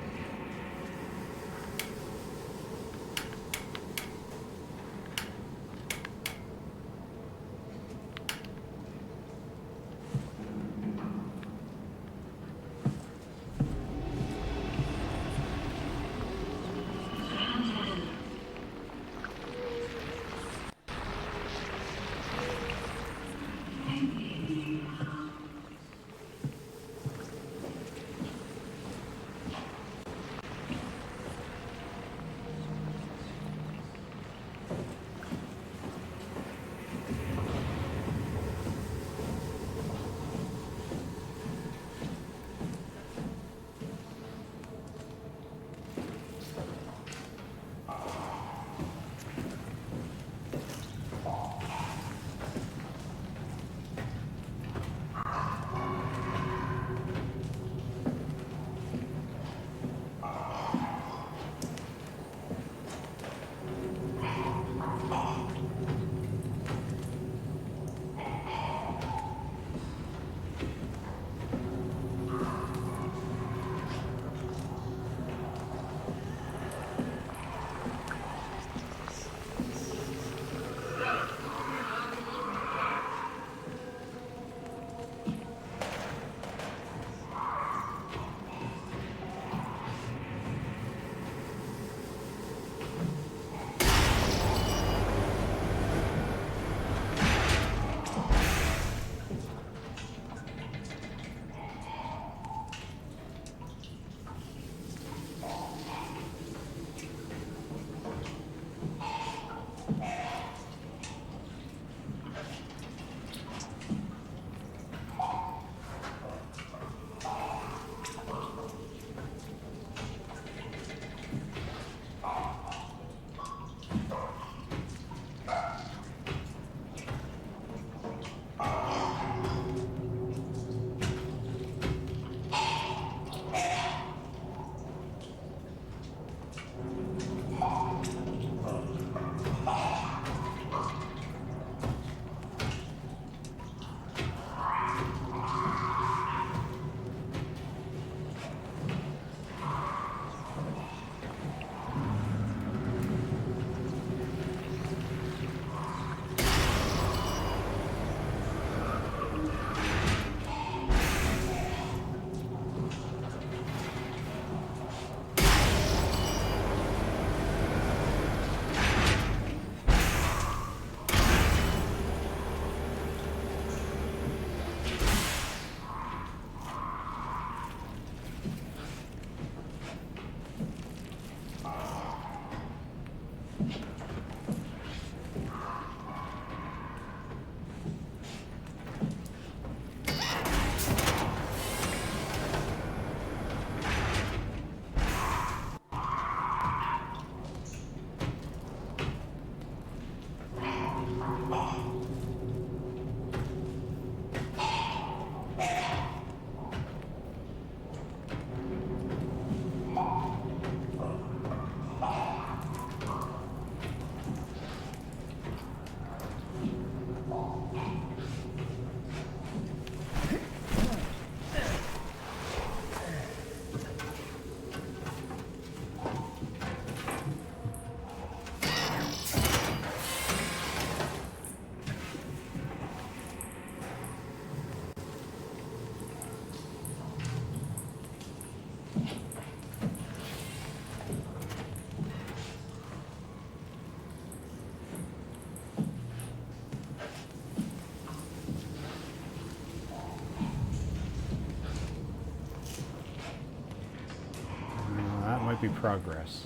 Be progress.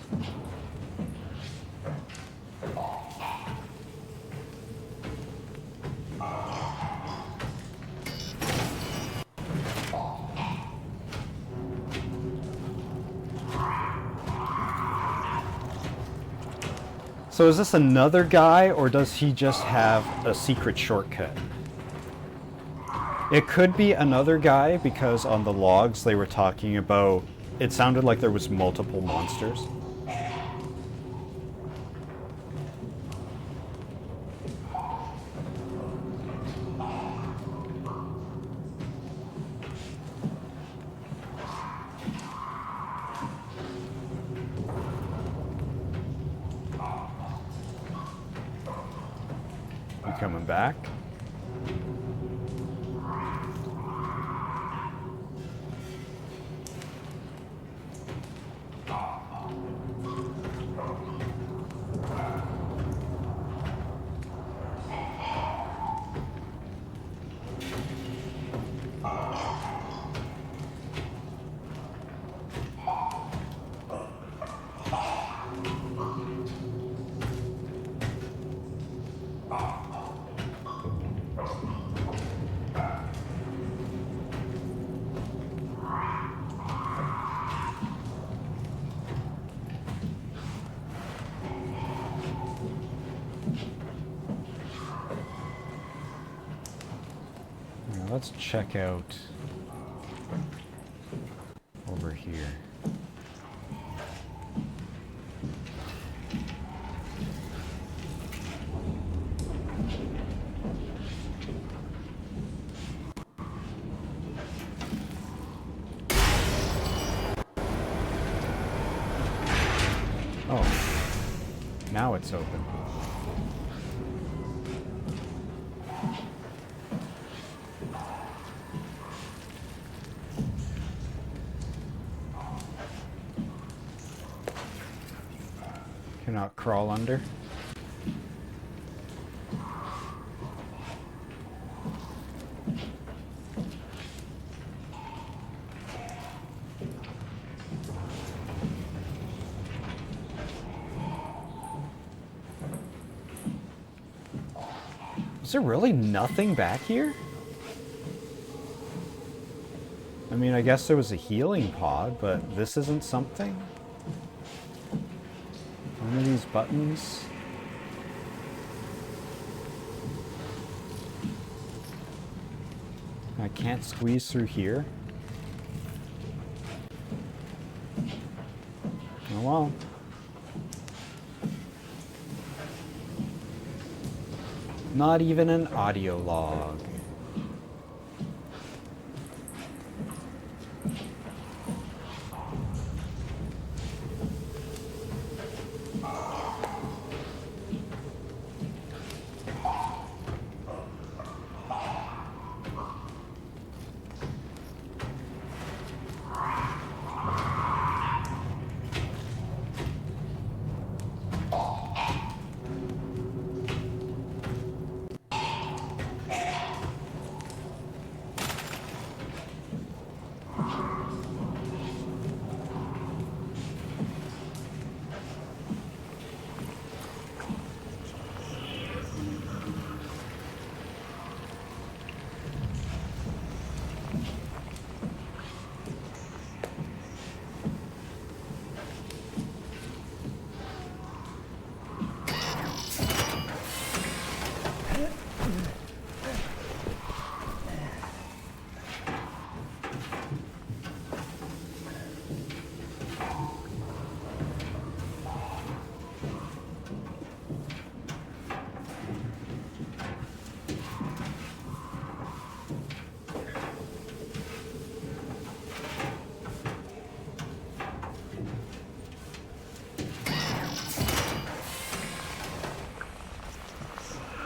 So is this another guy, or does he just have a secret shortcut? It could be another guy because on the logs they were talking about. It sounded like there was multiple monsters. You coming back? Now let's check out over here. Oh, now it's open. Cannot crawl under. Is there really nothing back here? I mean, I guess there was a healing pod, but this isn't something? One of these buttons? I can't squeeze through here? Oh well. Not even an audio log.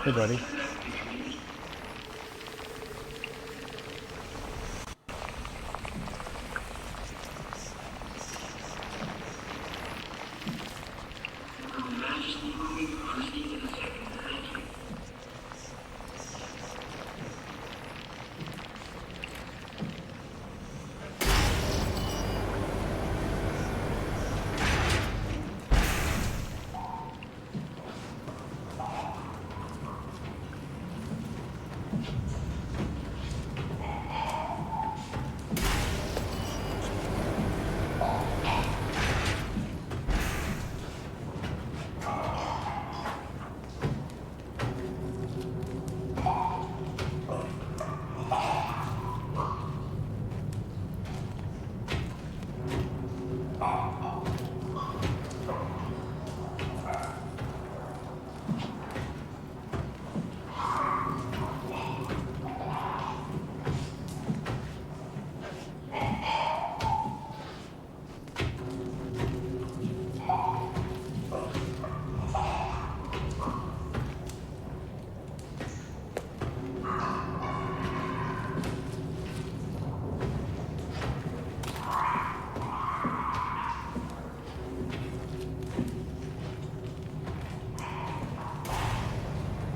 Hey, buddy.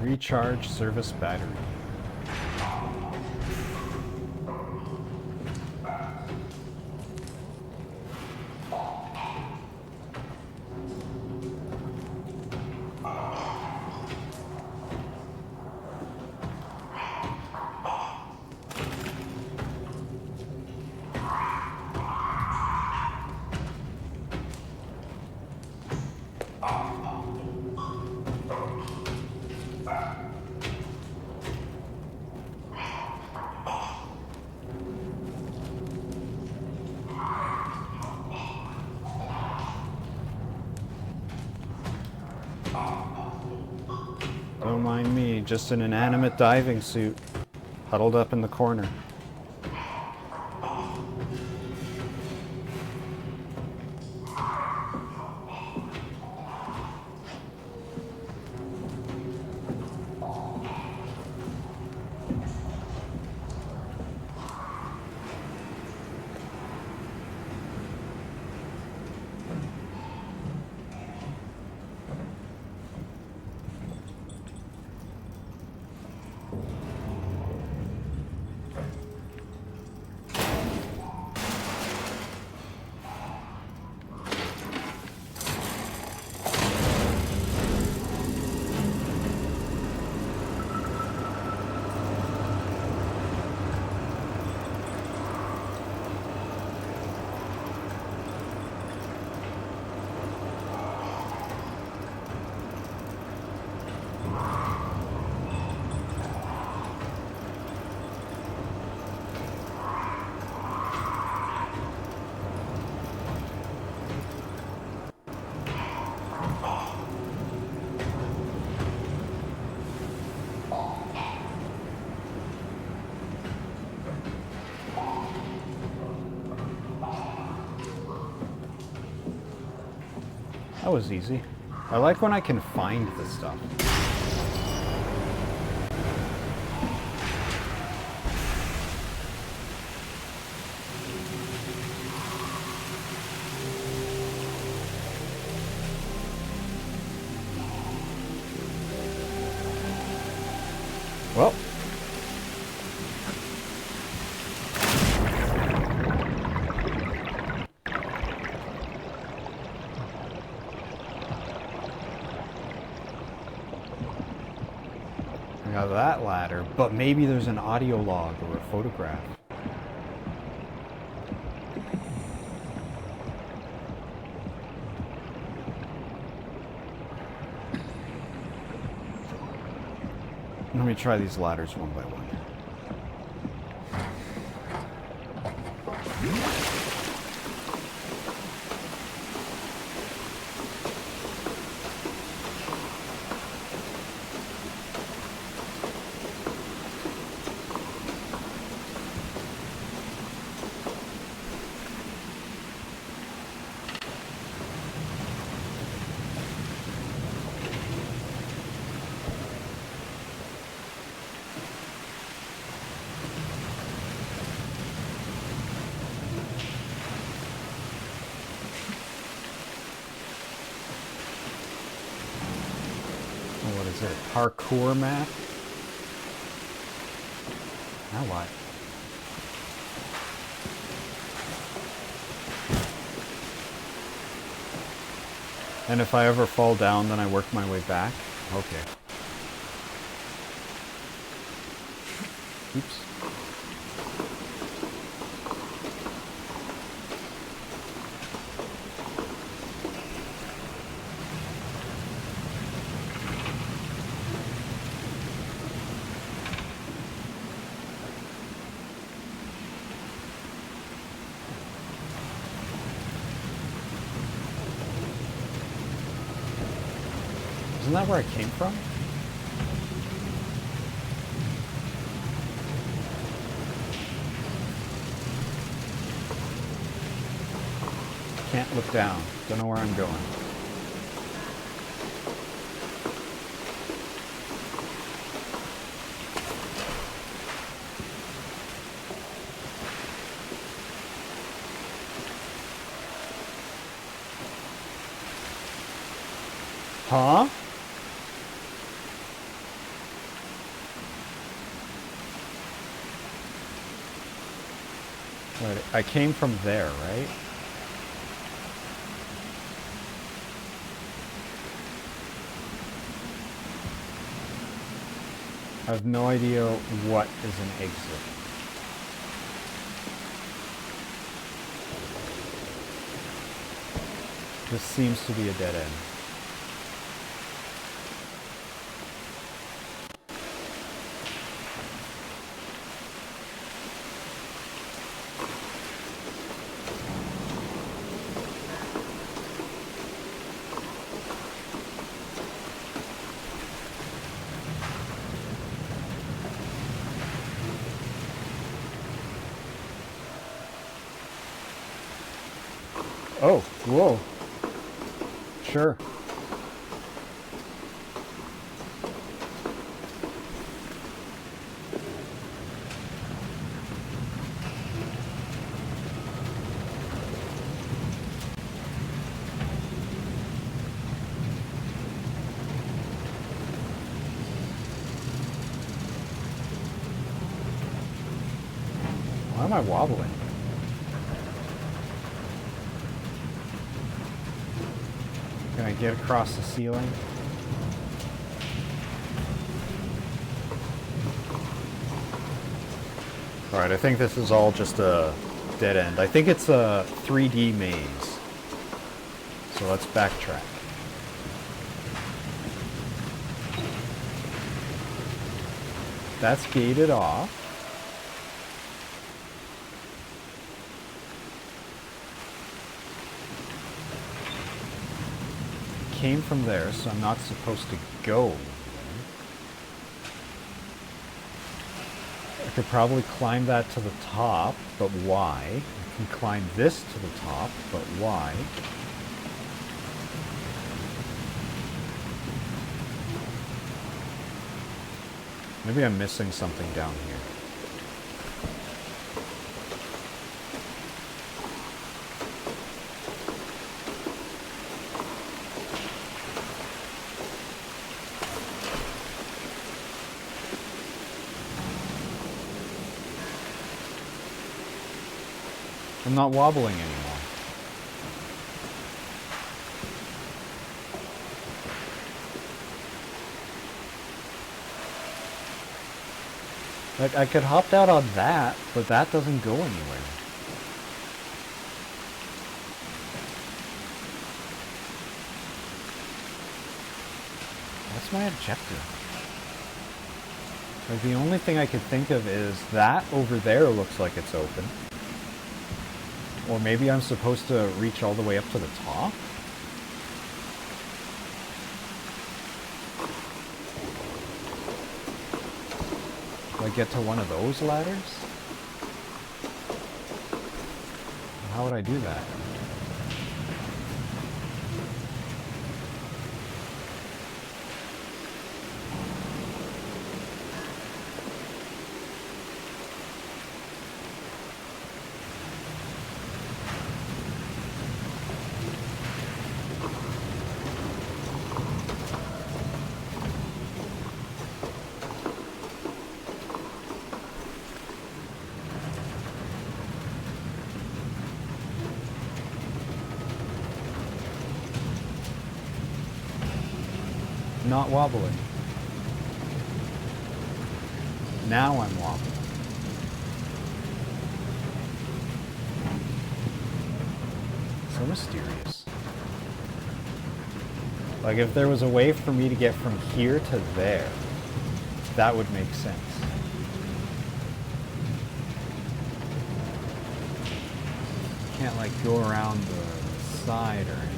Recharge service battery. Don't mind me, just an inanimate diving suit, huddled up in the corner. That was easy. I like when I can find the stuff. Well. I got that ladder, but maybe there's an audio log or a photograph. Let me try these ladders one by one. What is it? Parkour map? Now what? And if I ever fall down, then I work my way back? Okay. Oops. Isn't that where I came from? Can't look down. Don't know where I'm going. Huh? Wait, I came from there, right? I have no idea what is an exit. This seems to be a dead end. Oh, whoa. Sure. Why am I wobbling? Can I get across the ceiling? Alright, I think this is all just a dead end. I think it's a 3D maze. So let's backtrack. That's gated off. Came from there, so I'm not supposed to go. I could probably climb that to the top, but why? I can climb this to the top, but why? Maybe I'm missing something down here. I'm not wobbling anymore. Like, I could hop out on that, but that doesn't go anywhere. What's my objective? Like, the only thing I could think of is that over there looks like it's open. Or maybe I'm supposed to reach all the way up to the top? Do I get to one of those ladders? How would I do that? Not wobbling. Now I'm wobbling. So mysterious. Like, if there was a way for me to get from here to there, that would make sense. Can't, like, go around the side or anything.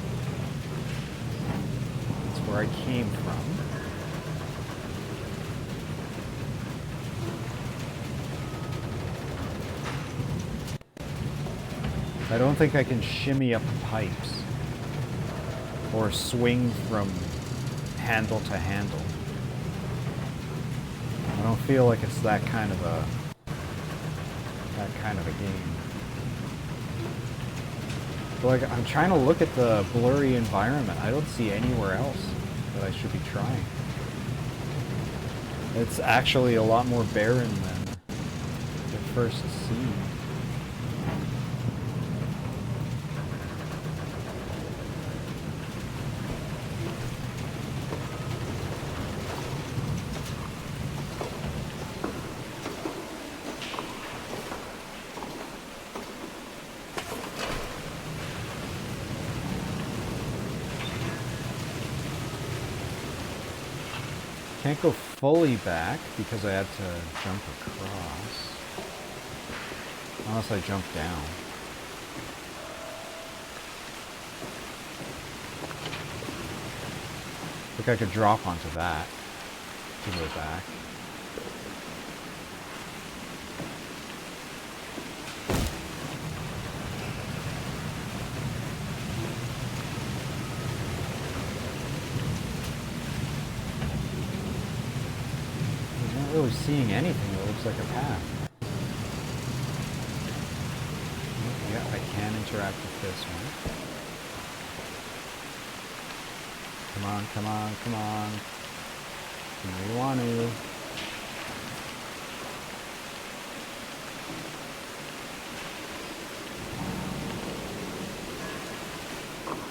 It's where I came from. I don't think I can shimmy up pipes or swing from handle to handle. I don't feel like it's that kind of a game. But like, I'm trying to look at the blurry environment. I don't see anywhere else that I should be trying. It's actually a lot more barren than it first seemed. Can't go fully back because I had to jump across. Unless I jump down. I think I could drop onto that to go back. Really seeing anything that looks like a path. Yeah, I can interact with this one. Come on, come on, come on. You know you want to.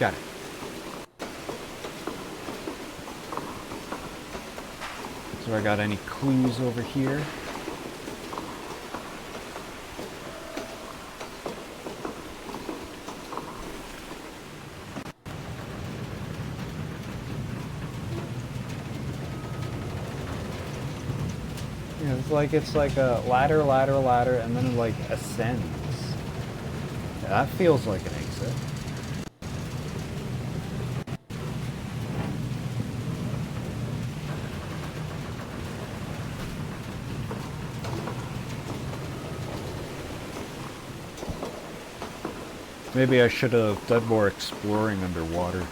Got it. So I got any clues over here? Yeah, it's like a ladder, and then it like ascends. Yeah, that feels like an exit. Maybe I should have done more exploring underwater.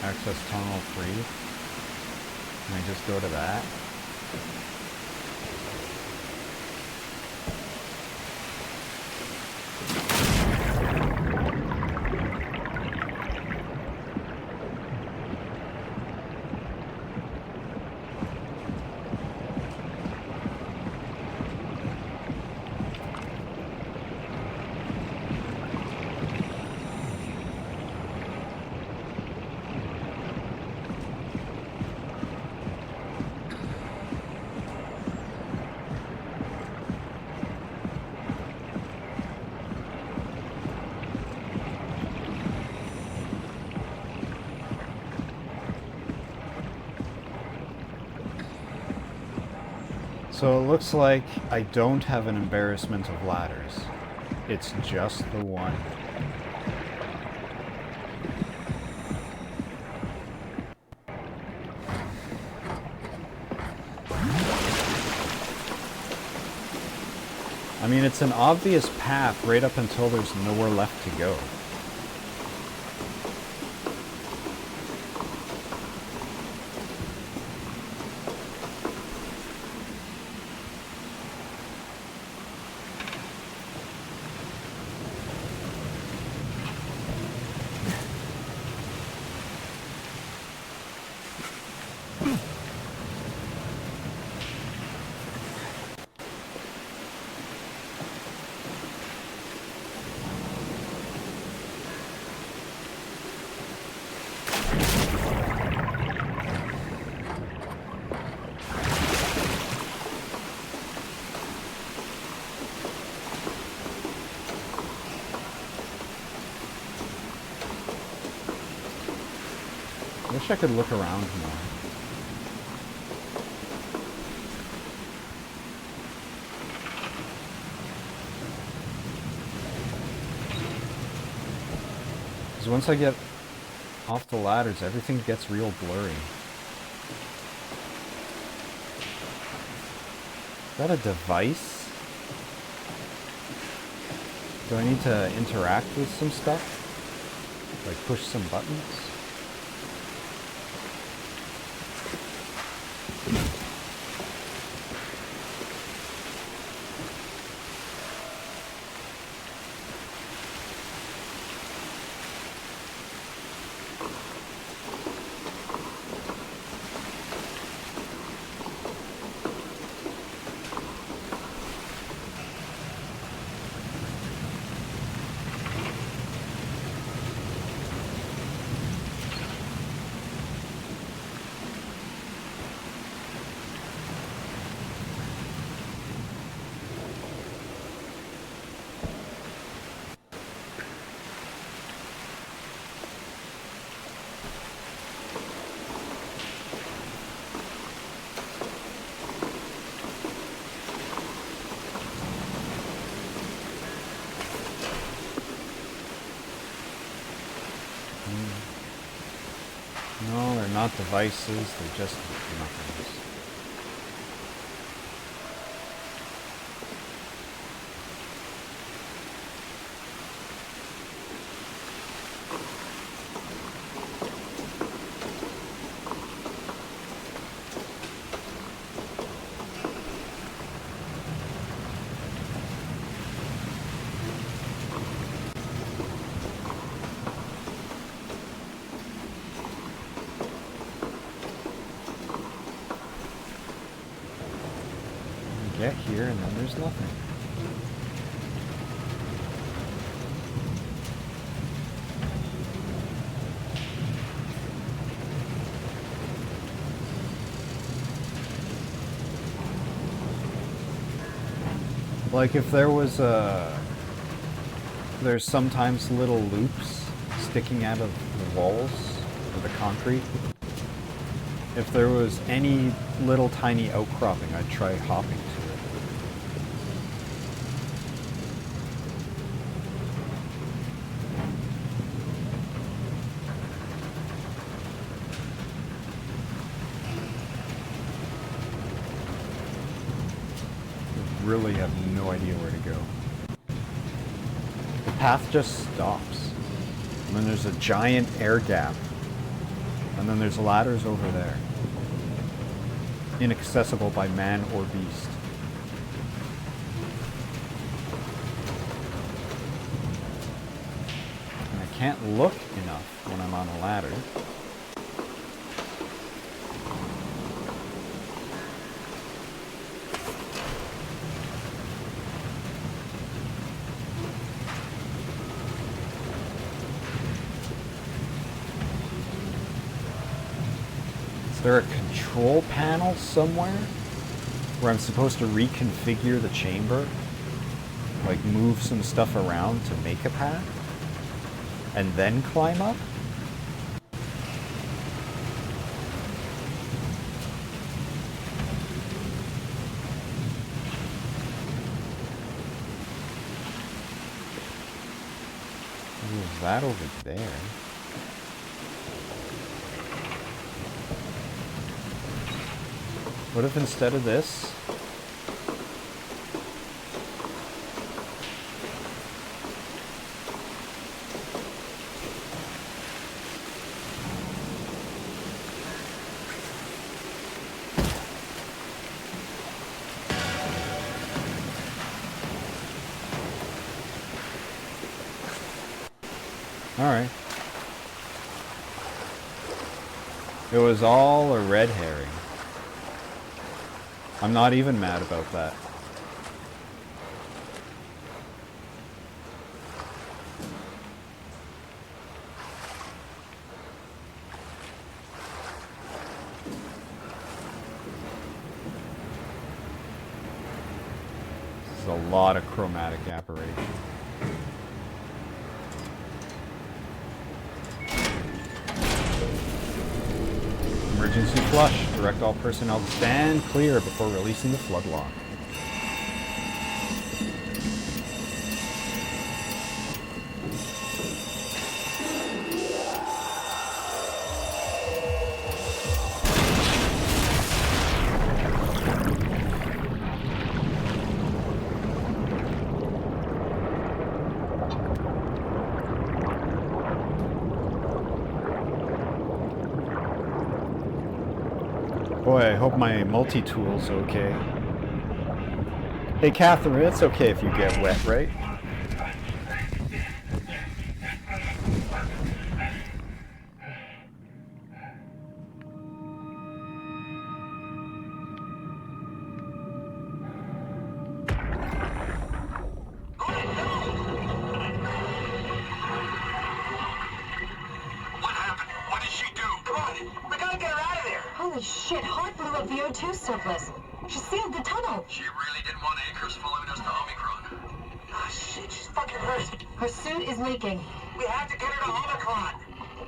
Access tunnel 3. Can I just go to that? So it looks like I don't have an embarrassment of ladders. It's just the one. I mean, it's an obvious path right up until there's nowhere left to go. wish I could look around more. Because once I get off the ladders, everything gets real blurry. Is that a device? Do I need to interact with some stuff? Like push some buttons? No, they're not devices, they're just nothings. Get here and then there's nothing. Like if there was there's sometimes little loops sticking out of the walls or the concrete. If there was any little tiny outcropping, I'd try hopping to it. Really have no idea where to go. The path just stops. And then there's a giant air gap. And then there's ladders over there. Inaccessible by man or beast. And I can't look enough when I'm on a ladder. Is there a control panel somewhere where I'm supposed to reconfigure the chamber? Like move some stuff around to make a path? And then climb up? What is that over there? What if instead of this, alright. It was all a red herring. I'm not even mad about that. This is a lot of chromatic aberration. Emergency flush. Direct all personnel to stand clear before releasing the flood lock. Boy, I hope my multi-tool's okay. Hey, Catherine, it's okay if you get wet, right? Holy shit, Hart blew up the O2 surplus. She sealed the tunnel. She really didn't want anchors following us to Omicron. Oh shit, she's fucking hurt. Her suit is leaking. We had to get her to Omicron.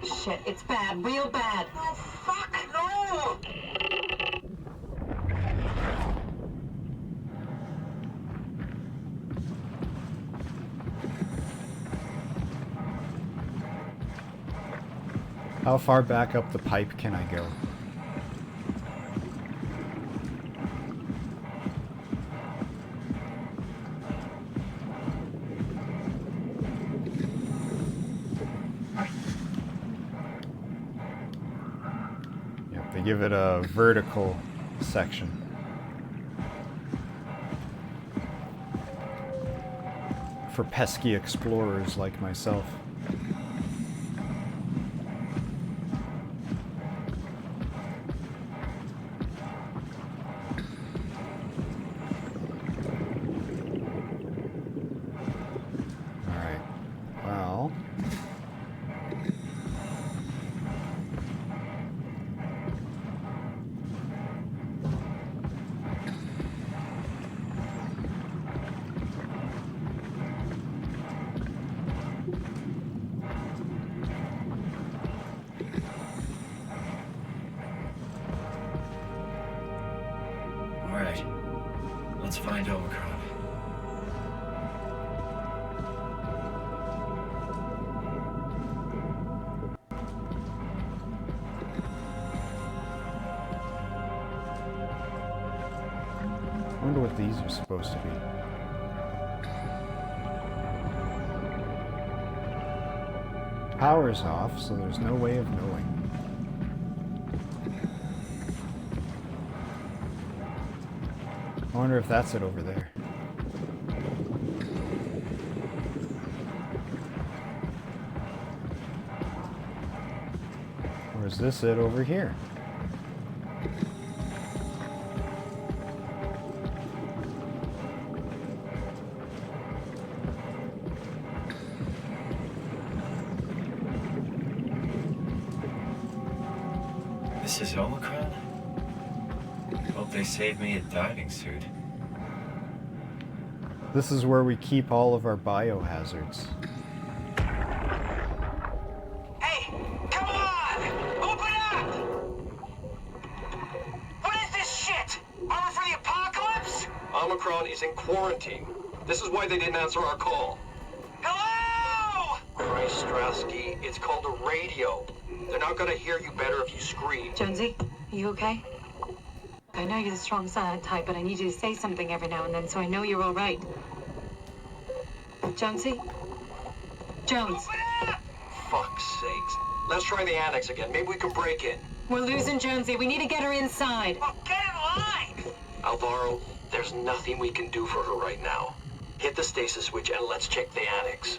Shit, it's bad, real bad. Oh, fuck, no! How far back up the pipe can I go? Yep, they give it a vertical section. For pesky explorers like myself. Alright, let's find Omicron. I wonder what these are supposed to be. Power's off, so there's no way of knowing. I wonder if that's it over there. Or is this it over here? This is Omicron? Hope they saved me a diving suit. This is where we keep all of our biohazards. Hey, come on! Open up! What is this shit? Armor for the apocalypse? Omicron is in quarantine. This is why they didn't answer our call. Hello! Christ, Strasky, it's called a radio. They're not gonna hear you better if you scream. Jonesy, are you okay? I know you're the strong silent type, but I need you to say something every now and then so I know you're all right. Jonesy? Jones. Fuck's sakes. Let's try the annex again. Maybe we can break in. We're losing Jonesy. We need to get her inside. Well, get in line! Alvaro, there's nothing we can do for her right now. Hit the stasis switch and let's check the annex.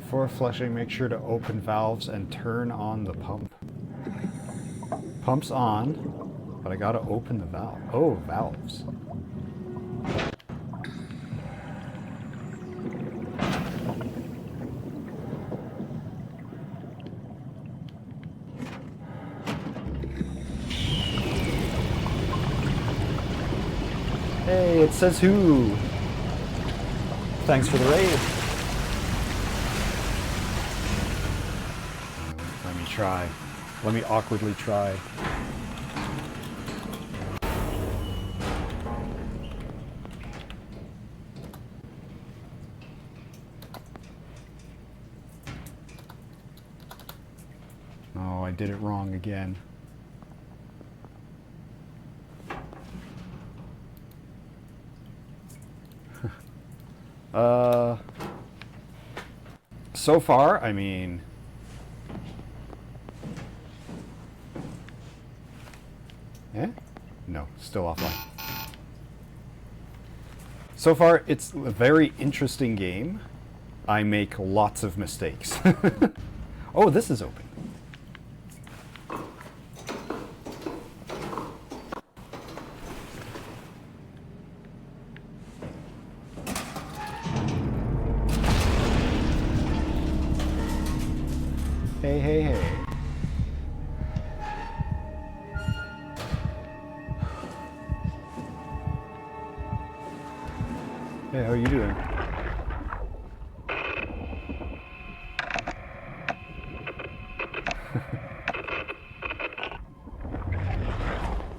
Before flushing, make sure to open valves and turn on the pump. Pump's on, but I gotta open the valve. Oh, valves. Hey, it says who? Thanks for the raid. Let me try. Let me awkwardly try. Oh, I did it wrong again. So far, I mean... Eh? No, still offline. So far, it's a very interesting game. I make lots of mistakes. Oh, this is open. Hey, hey, hey. Hey, how are you doing?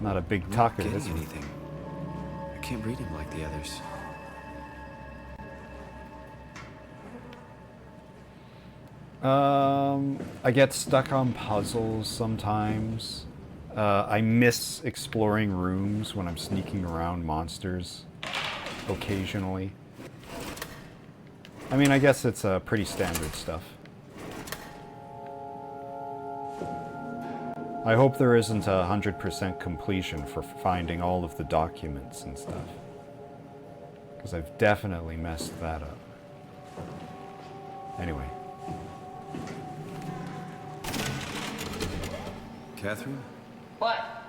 Not a big talker, Getting this one. anything. I can't read him like the others. I get stuck on puzzles sometimes. I miss exploring rooms when I'm sneaking around monsters occasionally. I mean, I guess it's pretty standard stuff. I hope there isn't 100% completion for finding all of the documents and stuff. Because I've definitely messed that up. Anyway. Catherine? What?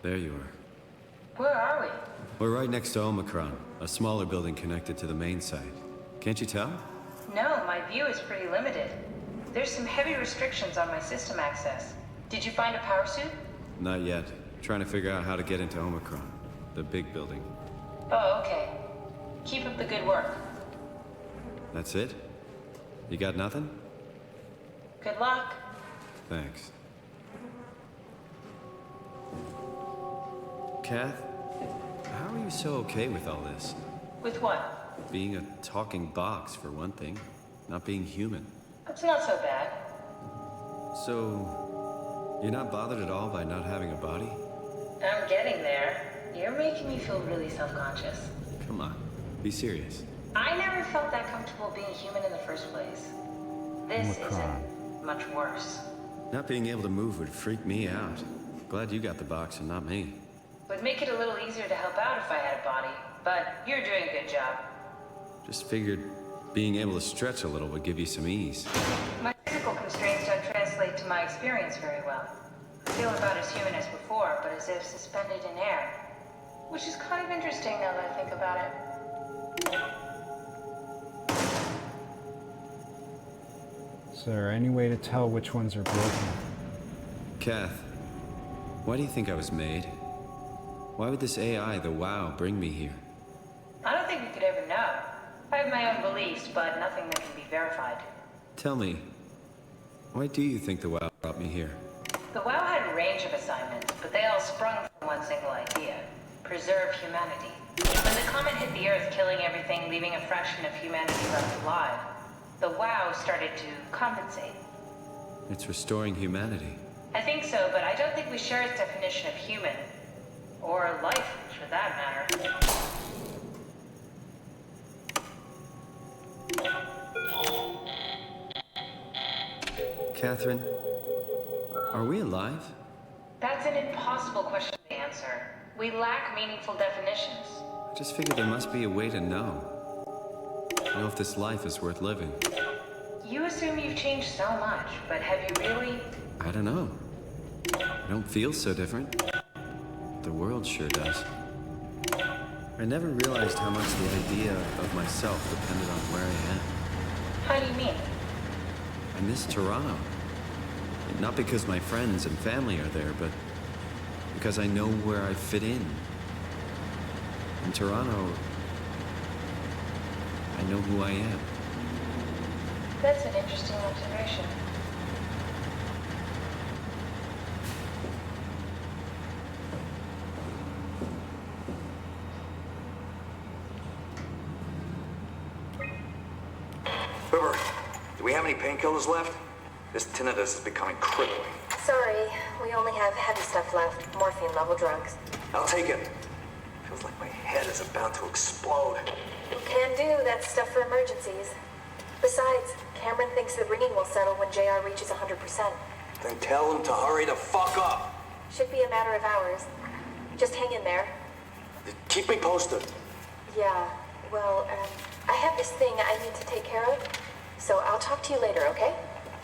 There you are. Where are we? We're right next to Omicron, a smaller building connected to the main site. Can't you tell? No, my view is pretty limited. There's some heavy restrictions on my system access. Did you find a power suit? Not yet. Trying to figure out how to get into Omicron, the big building. Oh, okay. Keep up the good work. That's it? You got nothing? Good luck. Thanks. Kath, how are you so okay with all this? With what? Being a talking box, for one thing. Not being human. It's not so bad. So, you're not bothered at all by not having a body? I'm getting there. You're making me feel really self-conscious. Come on, be serious. I never felt that comfortable being human in the first place. This isn't much worse. Not being able to move would freak me out. Glad you got the box and not me. Would make it a little easier to help out if I had a body, but you're doing a good job. Just figured being able to stretch a little would give you some ease. My physical constraints don't translate to my experience very well. I feel about as human as before, but as if suspended in air. Which is kind of interesting now that I think about it. Is there any way to tell which ones are broken? Kath, why do you think I was made? Why would this AI, the WoW, bring me here? I don't think we could ever know. I have my own beliefs, but nothing that can be verified. Tell me, why do you think the WoW brought me here? The WoW had a range of assignments, but they all sprung from one single idea. Preserve humanity. When the comet hit the Earth, killing everything, leaving a fraction of humanity left alive, the WoW started to compensate. It's restoring humanity. I think so, but I don't think we share its definition of human. Or life, for that matter. Catherine, are we alive? That's an impossible question to answer. We lack meaningful definitions. I just figured there must be a way to know. Know if this life is worth living. You assume you've changed so much, but have you really? I don't know. I don't feel so different. The world sure does. I never realized how much the idea of myself depended on where I am. How do you mean? I miss Toronto. Not because my friends and family are there, but because I know where I fit in. In Toronto, I know who I am. That's an interesting observation. River, do we have any painkillers left? This tinnitus is becoming crippling. Sorry, we only have heavy stuff left. Morphine level drugs. I'll take it. Feels like my head is about to explode. Can do. That's stuff for emergencies. Besides, Cameron thinks the ringing will settle when JR reaches 100%. Then tell him to hurry the fuck up. Should be a matter of hours. Just hang in there. Keep me posted. Yeah, well, I have this thing I need to take care of, so I'll talk to you later, okay?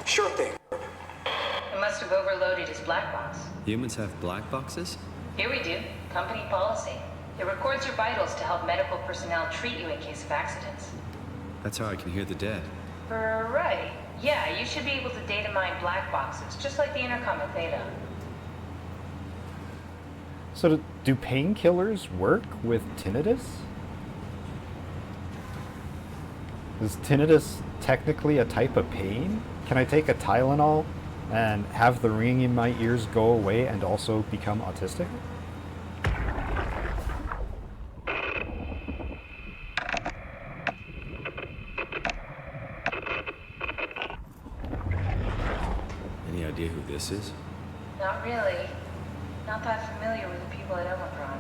Sure thing. It must have overloaded his black box. Humans have black boxes? Here we do. Company policy. It records your vitals to help medical personnel treat you in case of accidents. That's how I can hear the dead. Right. Yeah, you should be able to data mine black boxes, just like the intercom in Theta. So do painkillers work with tinnitus? Is tinnitus technically a type of pain? Can I take a Tylenol and have the ringing in my ears go away and also become autistic? Any idea who this is? Not really. Not that familiar with the people at Omicron.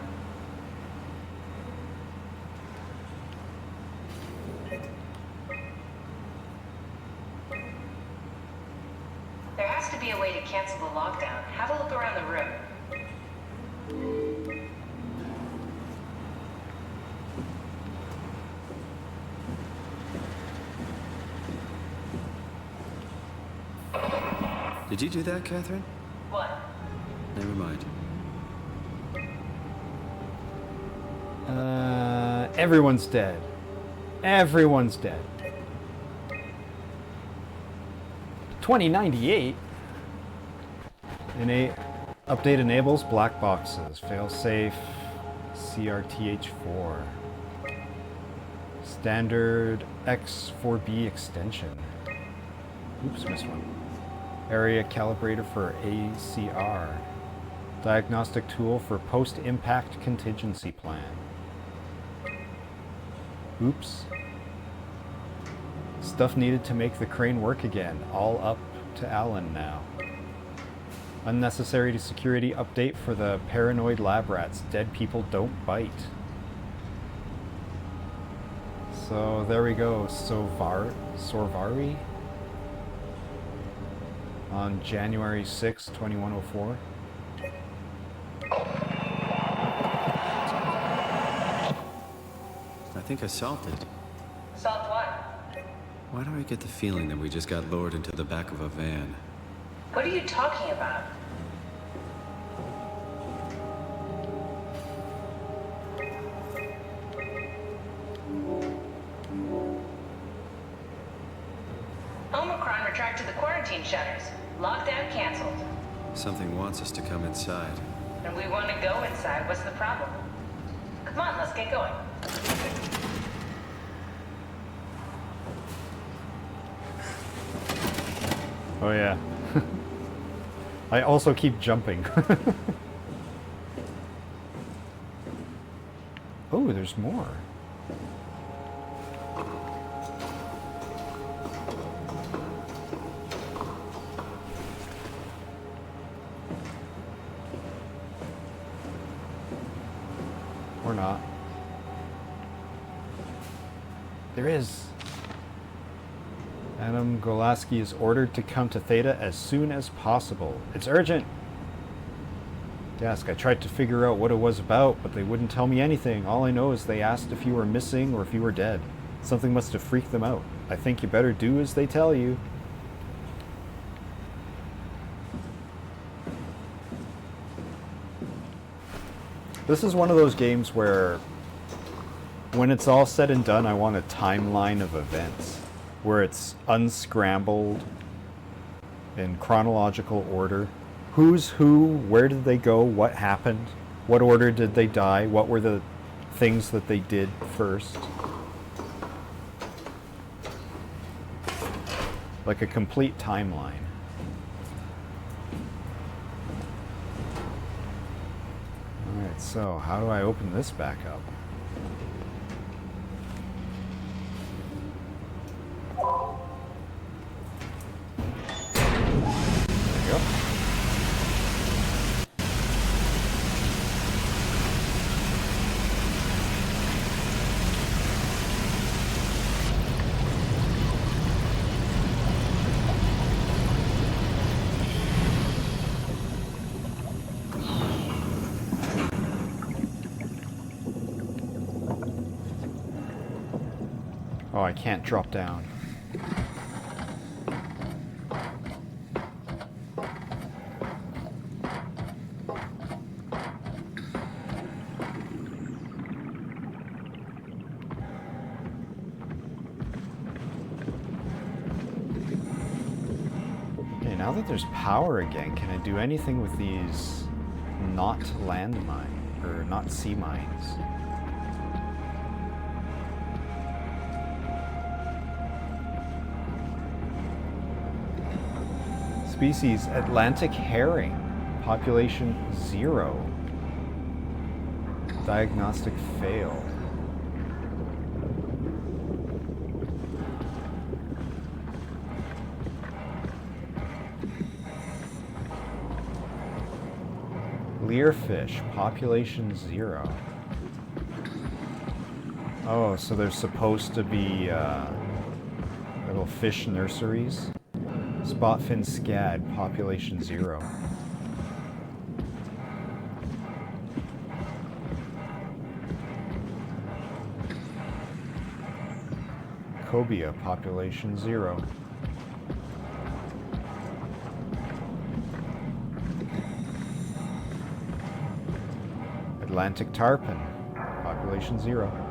There has to be a way to cancel the lockdown. Have a look around the room. Did you do that, Catherine? What? Never mind. Everyone's dead. Everyone's dead. 2098. Update enables black boxes. Failsafe. CRTH4. Standard X4B extension. Oops, missed one. Area calibrator for ACR. Diagnostic tool for post-impact contingency plan. Oops. Stuff needed to make the crane work again. All up to Alan now. Unnecessary security update for the paranoid lab rats. Dead people don't bite. So there we go. Sorvari? On January 6, 2104. I think I solved it. Solved what? Why do I get the feeling that we just got lowered into the back of a van? What are you talking about? Omicron retracted the quarantine shutters. Lockdown canceled. Something wants us to come inside. And we want to go inside. What's the problem? Come on, let's get going. Oh yeah. I also keep jumping. Oh, there's more. Or not. There is. Adam Golaski is ordered to come to Theta as soon as possible. It's urgent! Desk, I tried to figure out what it was about, but they wouldn't tell me anything. All I know is they asked if you were missing or if you were dead. Something must have freaked them out. I think you better do as they tell you. This is one of those games where, when it's all said and done, I want a timeline of events where it's unscrambled in chronological order. Who's who, where did they go, what happened, what order did they die, what were the things that they did first. Like a complete timeline. Alright, so how do I open this back up? There you go. Oh, I can't drop down. Okay, now that there's power again, can I do anything with these not landmine or not sea mines? Species Atlantic herring, population 0. Diagnostic fail. Learfish, population 0. Oh, so there's supposed to be little fish nurseries. Spotfin scad, population 0. Cobia, population 0. Atlantic tarpon, population 0.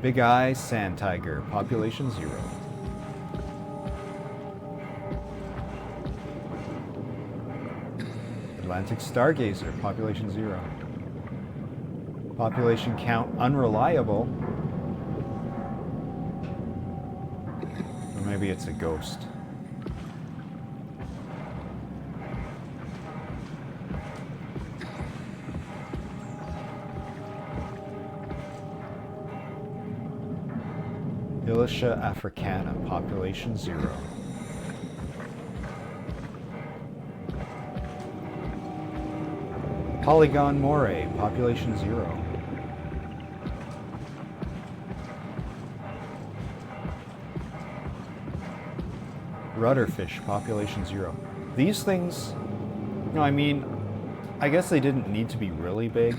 Big eye sand tiger, population 0. Atlantic stargazer, population 0. Population count unreliable. Or maybe it's a ghost. Militia africana, population 0. Polygon moray, population 0. Rudderfish, population 0. These things, no, I mean, I guess they didn't need to be really big.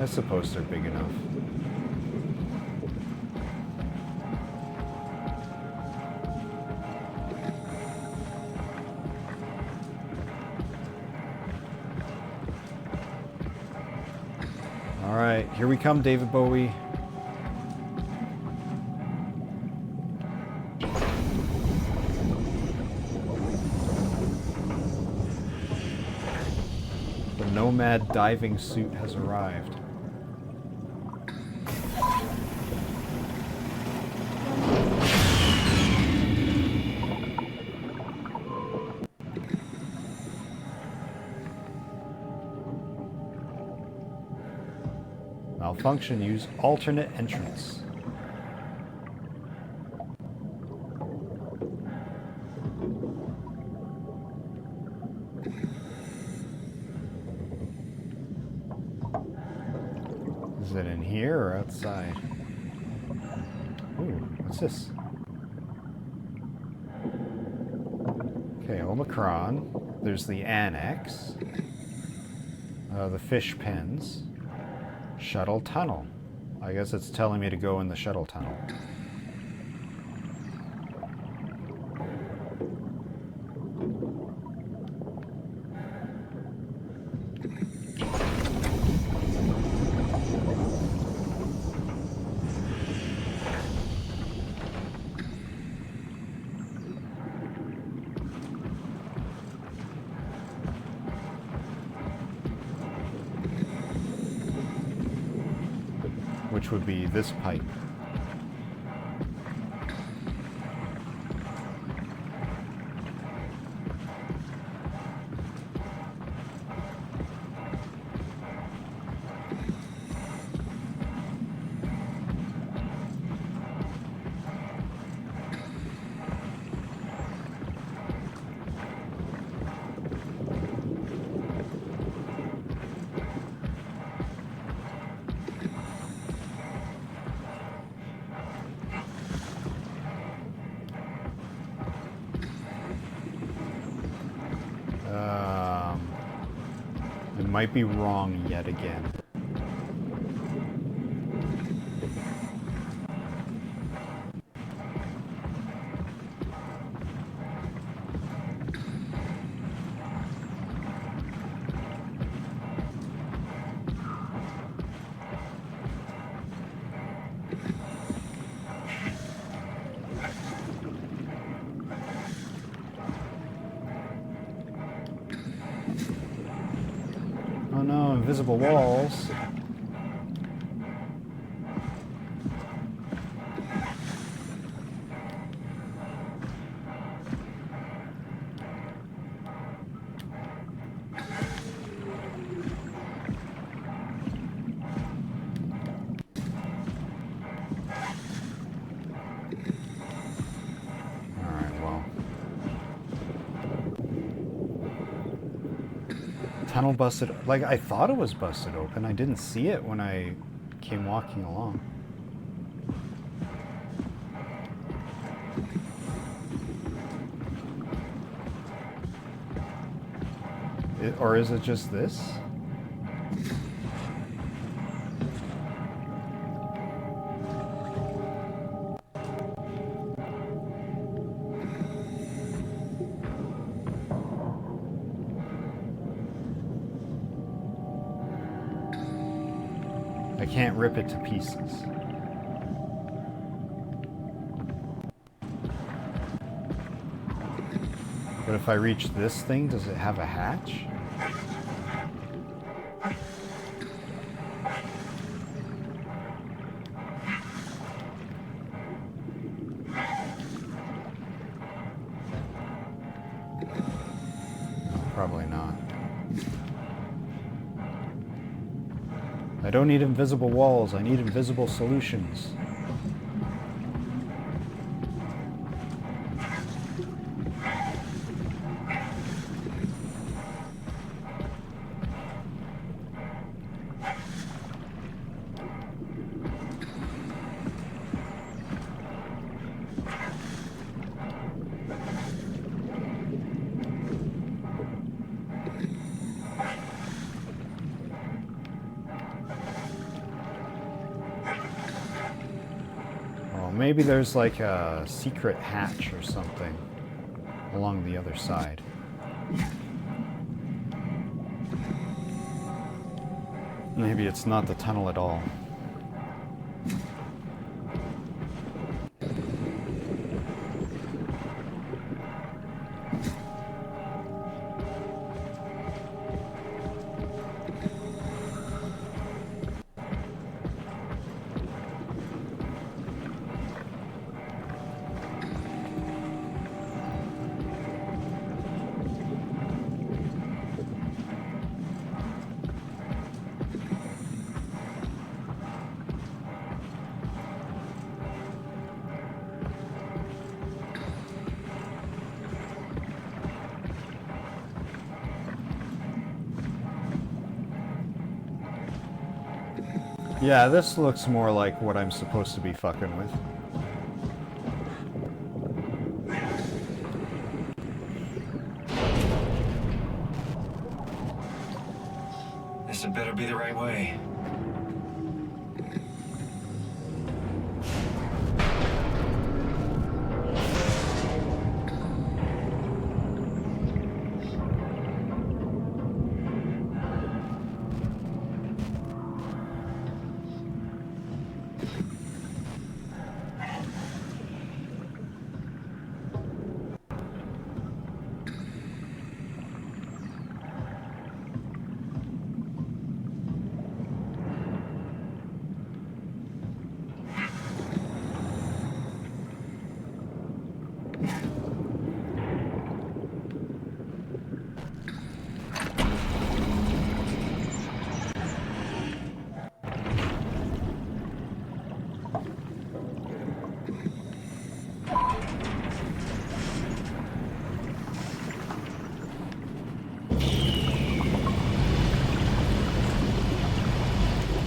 I suppose they're big enough. All right, here we come, David Bowie. The Nomad diving suit has arrived. Malfunction, use alternate entrance. Is it in here or outside? Ooh, what's this? Okay, Omicron. There's the Annex. The fish pens. Shuttle tunnel. I guess it's telling me to go in the shuttle tunnel. Which would be this pipe. I might be wrong yet again. Oh no, invisible walls. Tunnel busted, like I thought it was busted open. I didn't see it when I came walking along. Or is it just this? I can't rip it to pieces. But if I reach this thing, does it have a hatch? Probably not. I don't need invisible walls, I need invisible solutions. Maybe there's like a secret hatch or something along the other side. Maybe it's not the tunnel at all. Yeah, this looks more like what I'm supposed to be fucking with. This had better be the right way.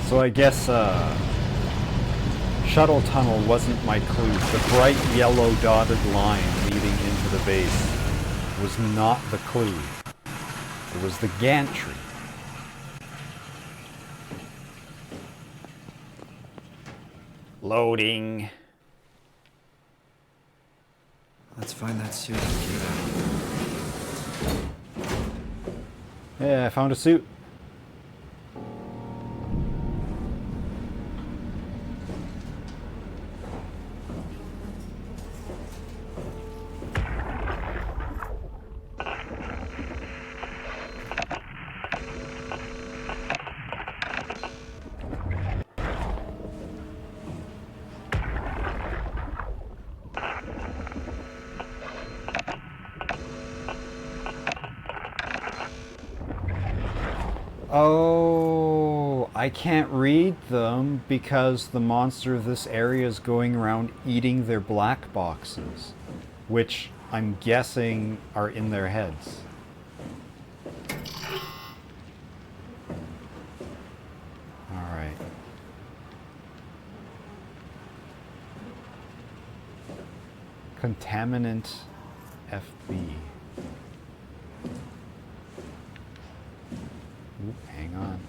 So I guess shuttle tunnel wasn't my clue. The bright yellow dotted line leading into the base was not the clue. It was the gantry. Loading. Let's find that suit and get out. Yeah, I found a suit. Oh, I can't read them because the monster of this area is going around eating their black boxes, which I'm guessing are in their heads. Alright. Contaminant FB. Oop, hang on.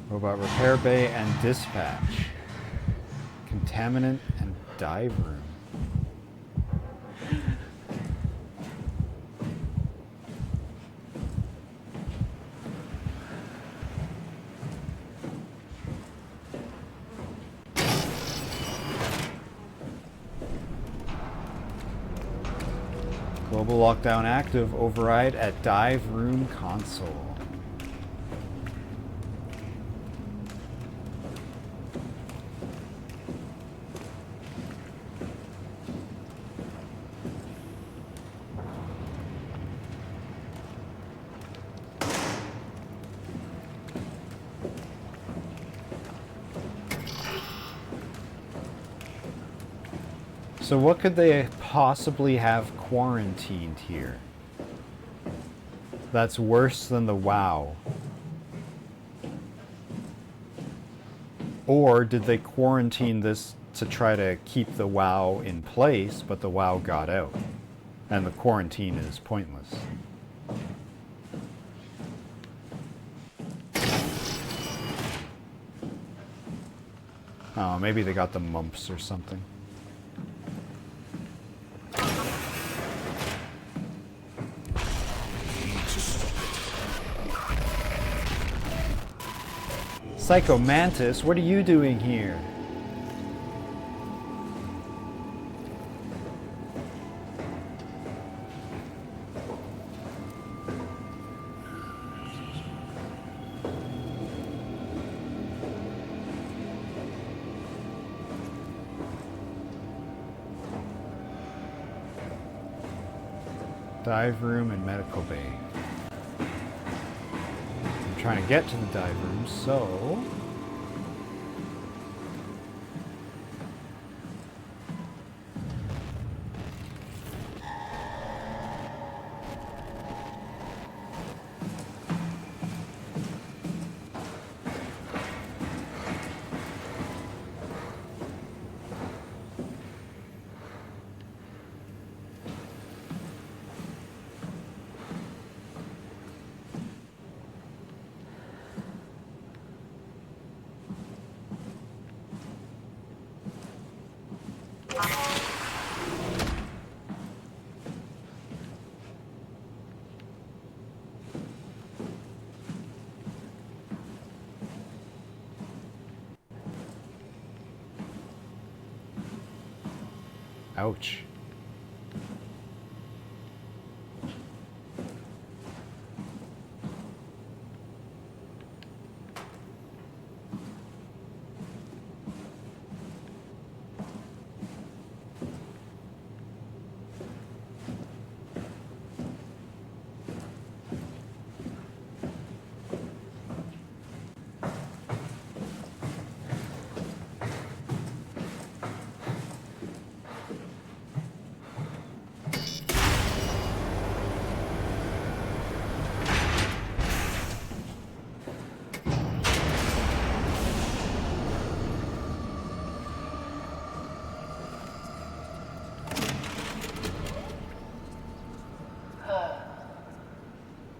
Robot repair bay and dispatch. Contaminant and dive room. Global lockdown active. Override at dive room console. So what could they possibly have quarantined here that's worse than the WoW? Or did they quarantine this to try to keep the WoW in place, but the WoW got out and the quarantine is pointless? Oh, maybe they got the mumps or something. Psycho Mantis, what are you doing here? Dive room and medical bay. trying to get to the dive room, so... Ouch.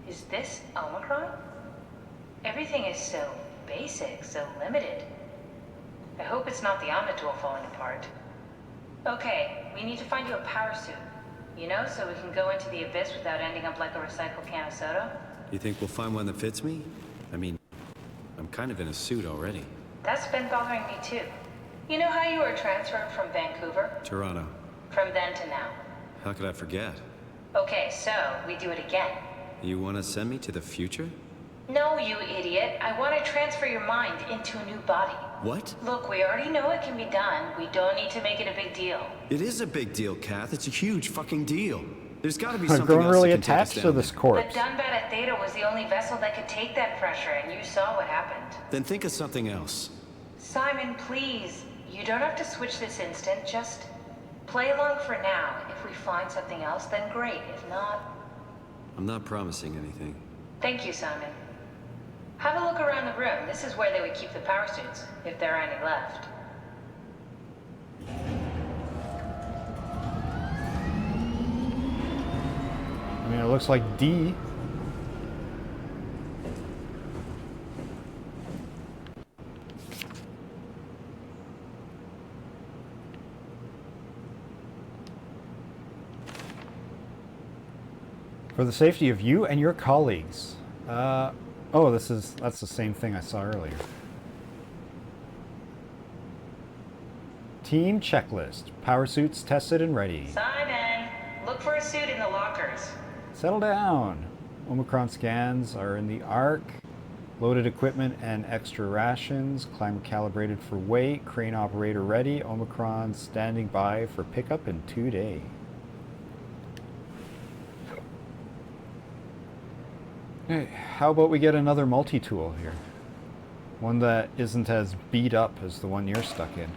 Is this Omicron? Everything is so basic, so limited. I hope it's not the Omnitool falling apart. Okay, we need to find you a power suit. You know, so we can go into the abyss without ending up like a recycled can of soda. You think we'll find one that fits me? I mean, I'm kind of in a suit already. That's been bothering me too. You know how you were transferred from Vancouver? Toronto. From then to now. How could I forget? Okay, so we do it again. You want to send me to the future? No, you idiot. I want to transfer your mind into a new body. What? Look, we already know it can be done. We don't need to make it a big deal. It is a big deal, Kath. It's a huge fucking deal. There's got to be I'm something growing else really that can take us attached to down this there. corpse. The Dunbat at Theta was the only vessel that could take that pressure, and you saw what happened. Then think of something else. Simon, please. You don't have to switch this instant. Just play along for now. If we find something else, then great. If not... I'm not promising anything. Thank you, Simon. Have a look around the room. This is where they would keep the power suits, if there are any left. I mean, it looks like D. For the safety of you and your colleagues. Oh, that's the same thing I saw earlier. Team checklist. Power suits tested and ready. Simon, look for a suit in the lockers. Settle down. Omicron scans are in the Ark. Loaded equipment and extra rations. Climber calibrated for weight. Crane operator ready. Omicron standing by for pickup in 2 days. Hey, how about we get another multi-tool here? One that isn't as beat up as the one you're stuck in.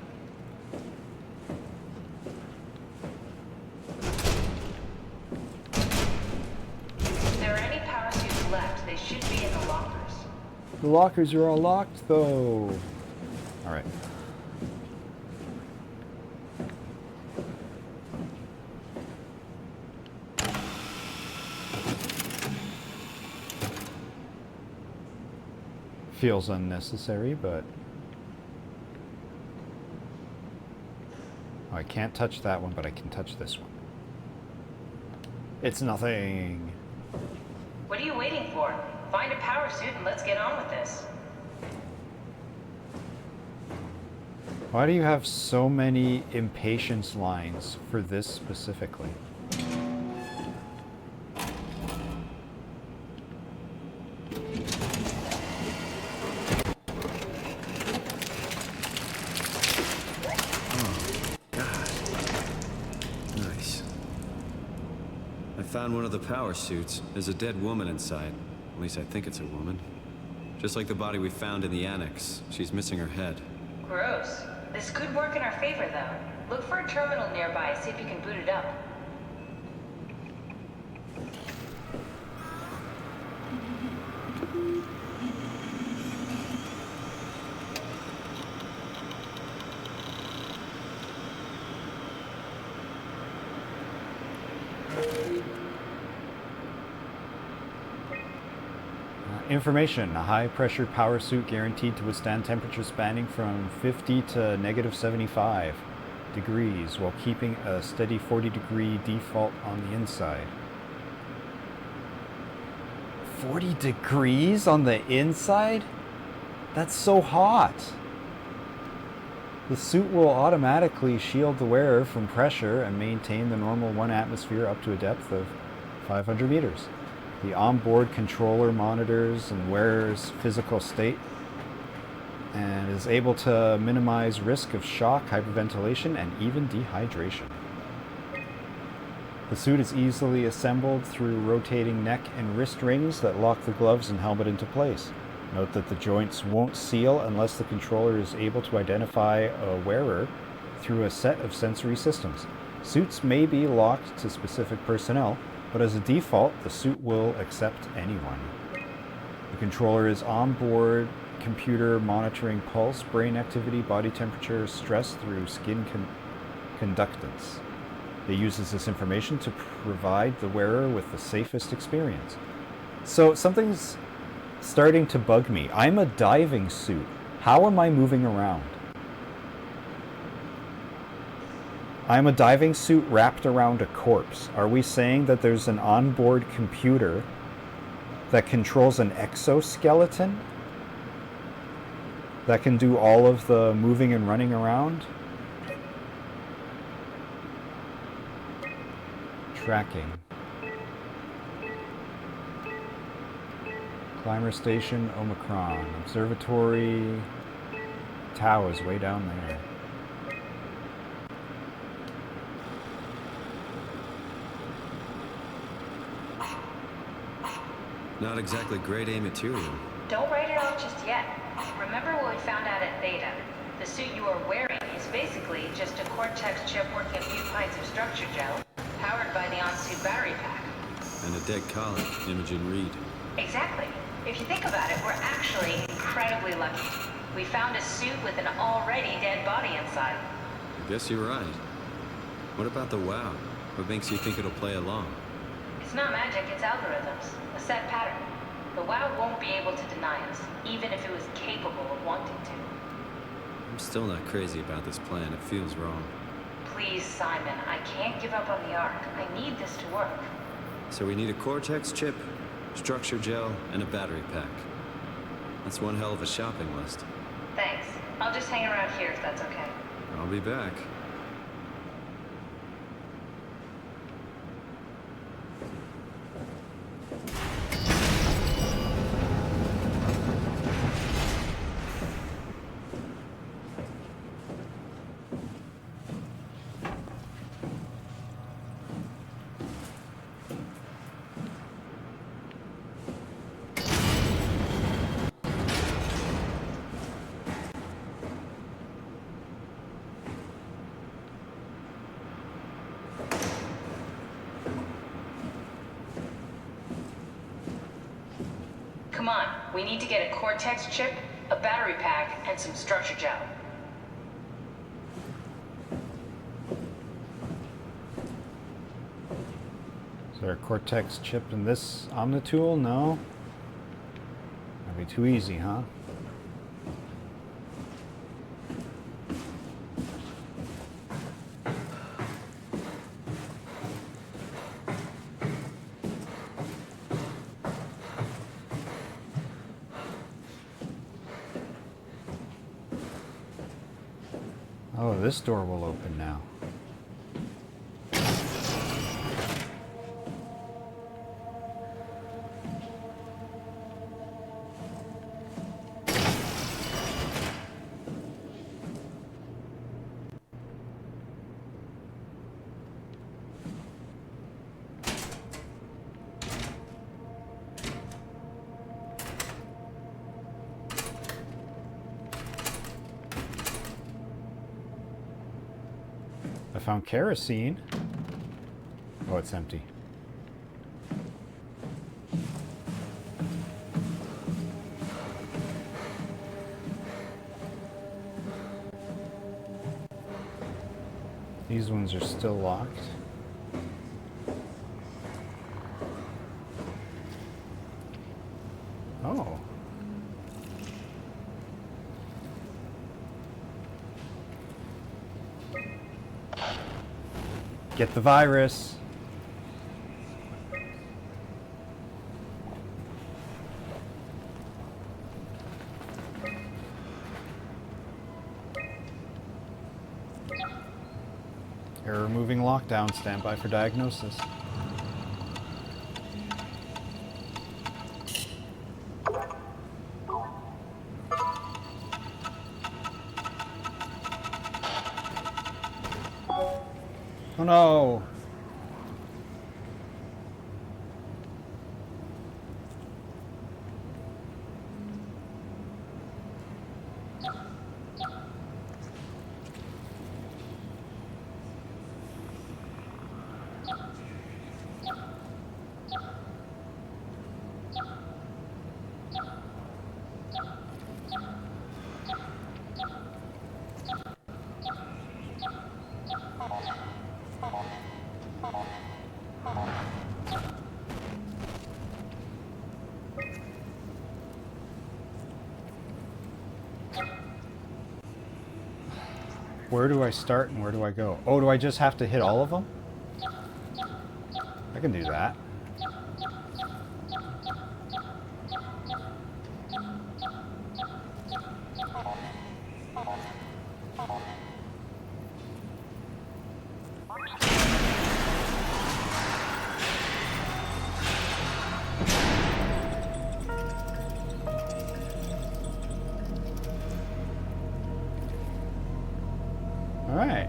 If there are any power suits left, they should be in the lockers. The lockers are all locked, though. All right. Feels unnecessary, but... Oh, I can't touch that one, but I can touch this one. It's nothing. What are you waiting for? Find a power suit and let's get on with this. Why do you have so many impatience lines for this specifically? Found one of the power suits. There's a dead woman inside. At least I think it's a woman. Just like the body we found in the annex. She's missing her head. Gross. This could work in our favor, though. Look for a terminal nearby, see if you can boot it up. Information. A high-pressure power suit guaranteed to withstand temperatures spanning from 50 to negative 75 degrees while keeping a steady 40-degree default on the inside. 40 degrees on the inside? That's so hot! The suit will automatically shield the wearer from pressure and maintain the normal 1 atmosphere up to a depth of 500 meters. The onboard controller monitors and wearer's physical state and is able to minimize risk of shock, hyperventilation, and even dehydration. The suit is easily assembled through rotating neck and wrist rings that lock the gloves and helmet into place. Note that the joints won't seal unless the controller is able to identify a wearer through a set of sensory systems. Suits may be locked to specific personnel, but as a default, the suit will accept anyone. The controller is onboard computer monitoring pulse, brain activity, body temperature, stress through skin conductance. It uses this information to provide the wearer with the safest experience. So something's starting to bug me. I'm a diving suit. How am I moving around? I'm a diving suit wrapped around a corpse. Are we saying that there's an onboard computer that controls an exoskeleton that can do all of the moving and running around? Tracking. Climber station, Omicron. Observatory. Tau is way down there. Not exactly grade A material. Don't write it off just yet. Remember what we found out at Theta? The suit you are wearing is basically just a Cortex chip working a few pints of structure gel, powered by the on-suit battery pack. And a dead collie, Imogen Reed. Exactly. If you think about it, we're actually incredibly lucky. We found a suit with an already dead body inside. I guess you're right. What about the WoW? What makes you think it'll play along? It's not magic, it's algorithms. A set pattern. The WoW won't be able to deny us, even if it was capable of wanting to. I'm still not crazy about this plan. It feels wrong. Please, Simon, I can't give up on the Ark. I need this to work. So we need a Cortex chip, structure gel, and a battery pack. That's one hell of a shopping list. Thanks. I'll just hang around here if that's okay. I'll be back. Come on, we need to get a Cortex chip, a battery pack, and some structure gel. Is there a Cortex chip in this Omnitool? No? That'd be too easy, huh? Oh, this door will open now. found kerosene. Oh, it's empty. These ones are still locked. Oh. Get the virus. Error moving lockdown. Stand by for diagnosis. Oh no! Where do I start and where do I go? Oh, do I just have to hit all of them? I can do that. All right.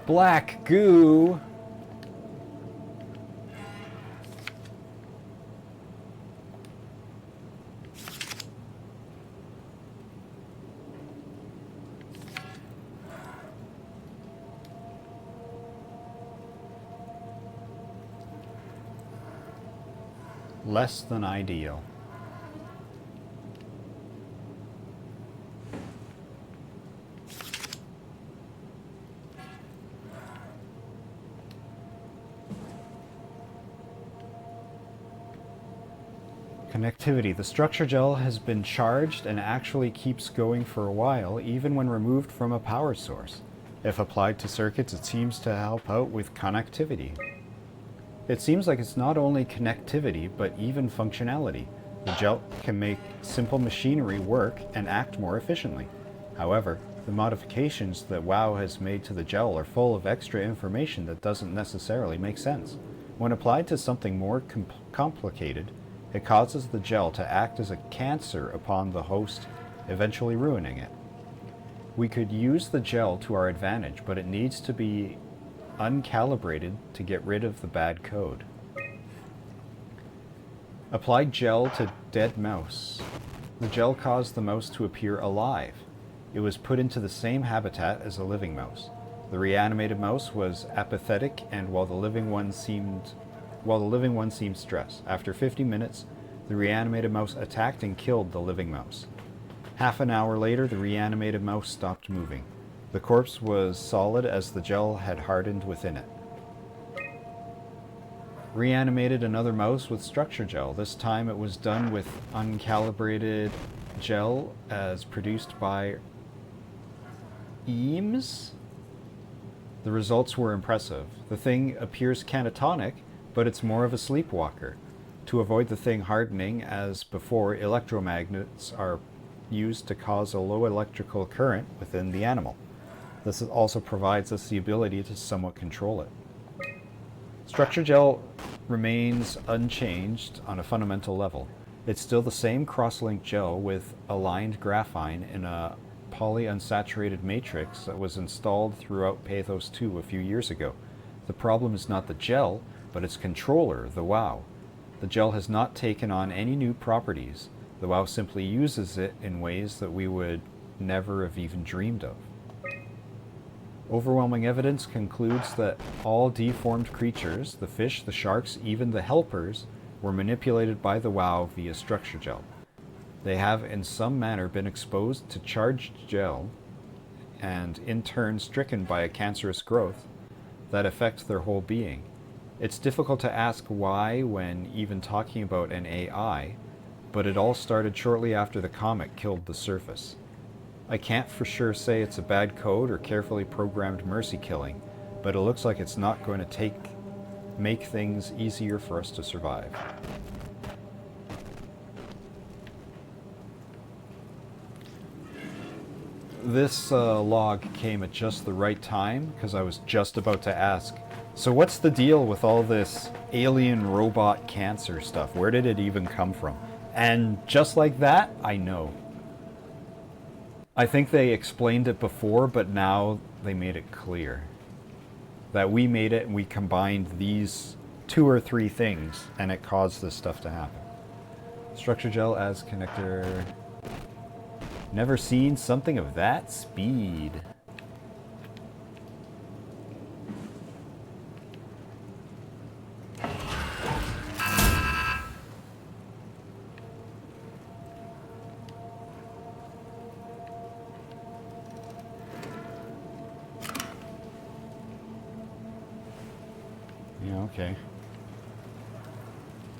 Black goo. Less than ideal. Connectivity. The structure gel has been charged and actually keeps going for a while, even when removed from a power source. If applied to circuits, it seems to help out with connectivity. It seems like it's not only connectivity, but even functionality. The gel can make simple machinery work and act more efficiently. However, the modifications that WoW has made to the gel are full of extra information that doesn't necessarily make sense. When applied to something more complicated, it causes the gel to act as a cancer upon the host, eventually ruining it. We could use the gel to our advantage, but it needs to be uncalibrated to get rid of the bad code. Applied gel to dead mouse. The gel caused the mouse to appear alive. It was put into the same habitat as a living mouse. The reanimated mouse was apathetic, and while the living one seemed stressed. After 50 minutes, the reanimated mouse attacked and killed the living mouse. Half an hour later, the reanimated mouse stopped moving. The corpse was solid as the gel had hardened within it. Reanimated another mouse with structure gel. This time it was done with uncalibrated gel as produced by Eames? The results were impressive. The thing appears catatonic, but it's more of a sleepwalker. To avoid the thing hardening, as before, electromagnets are used to cause a low electrical current within the animal. This also provides us the ability to somewhat control it. Structure gel remains unchanged on a fundamental level. It's still the same cross-linked gel with aligned graphene in a polyunsaturated matrix that was installed throughout Pathos 2 a few years ago. The problem is not the gel, but its controller, the WoW. The gel has not taken on any new properties. The WoW simply uses it in ways that we would never have even dreamed of. Overwhelming evidence concludes that all deformed creatures, the fish, the sharks, even the helpers, were manipulated by the WoW via structure gel. They have in some manner been exposed to charged gel and in turn stricken by a cancerous growth that affects their whole being. It's difficult to ask why when even talking about an AI, but it all started shortly after the comet killed the surface. I can't for sure say it's a bad code or carefully programmed mercy killing, but it looks like it's not going to make things easier for us to survive. This log came at just the right time because I was just about to ask, so what's the deal with all this alien robot cancer stuff? Where did it even come from? And just like that, I know. I think they explained it before, but now they made it clear. That we made it and we combined these 2 or 3 things and it caused this stuff to happen. Structure gel as connector. Never seen something of that speed. Yeah, okay.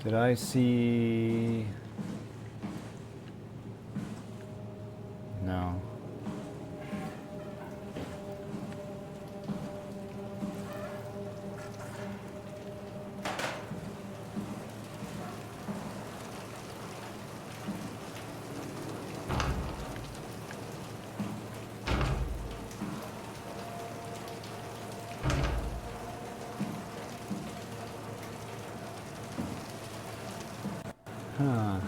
Did I see... No. Huh.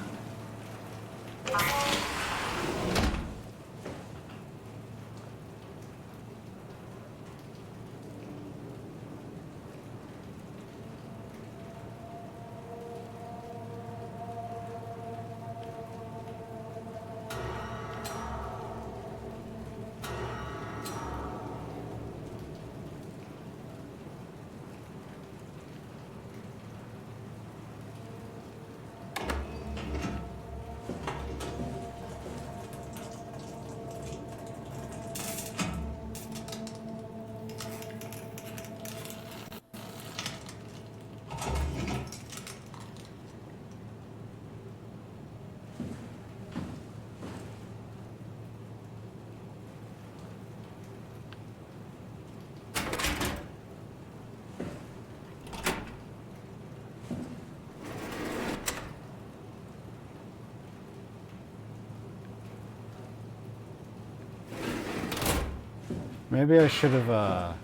Maybe I should have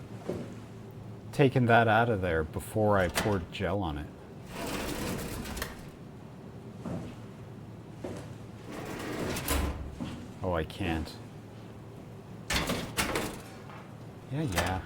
taken that out of there before I poured gel on it. Oh, I can't. Yeah.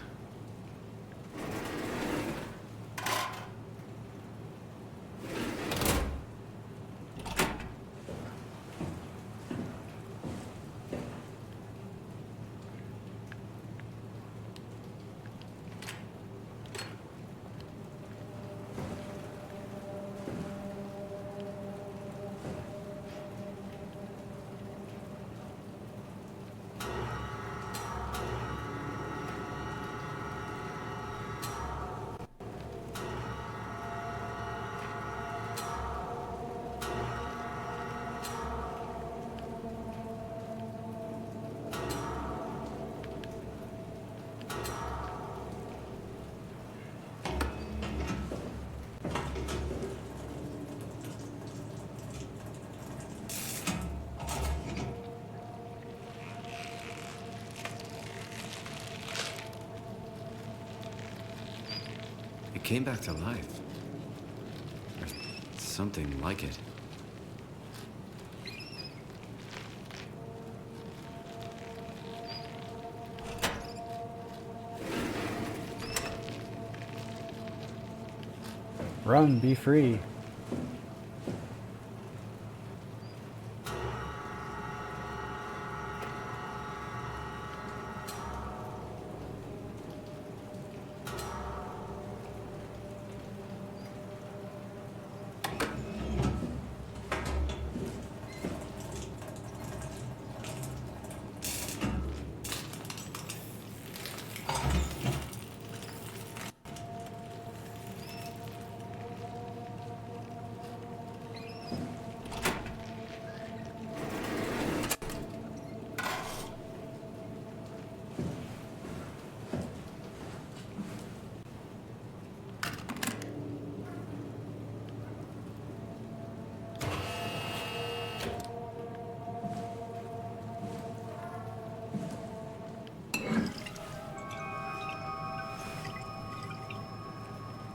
It came back to life. Or something like it. Run, be free.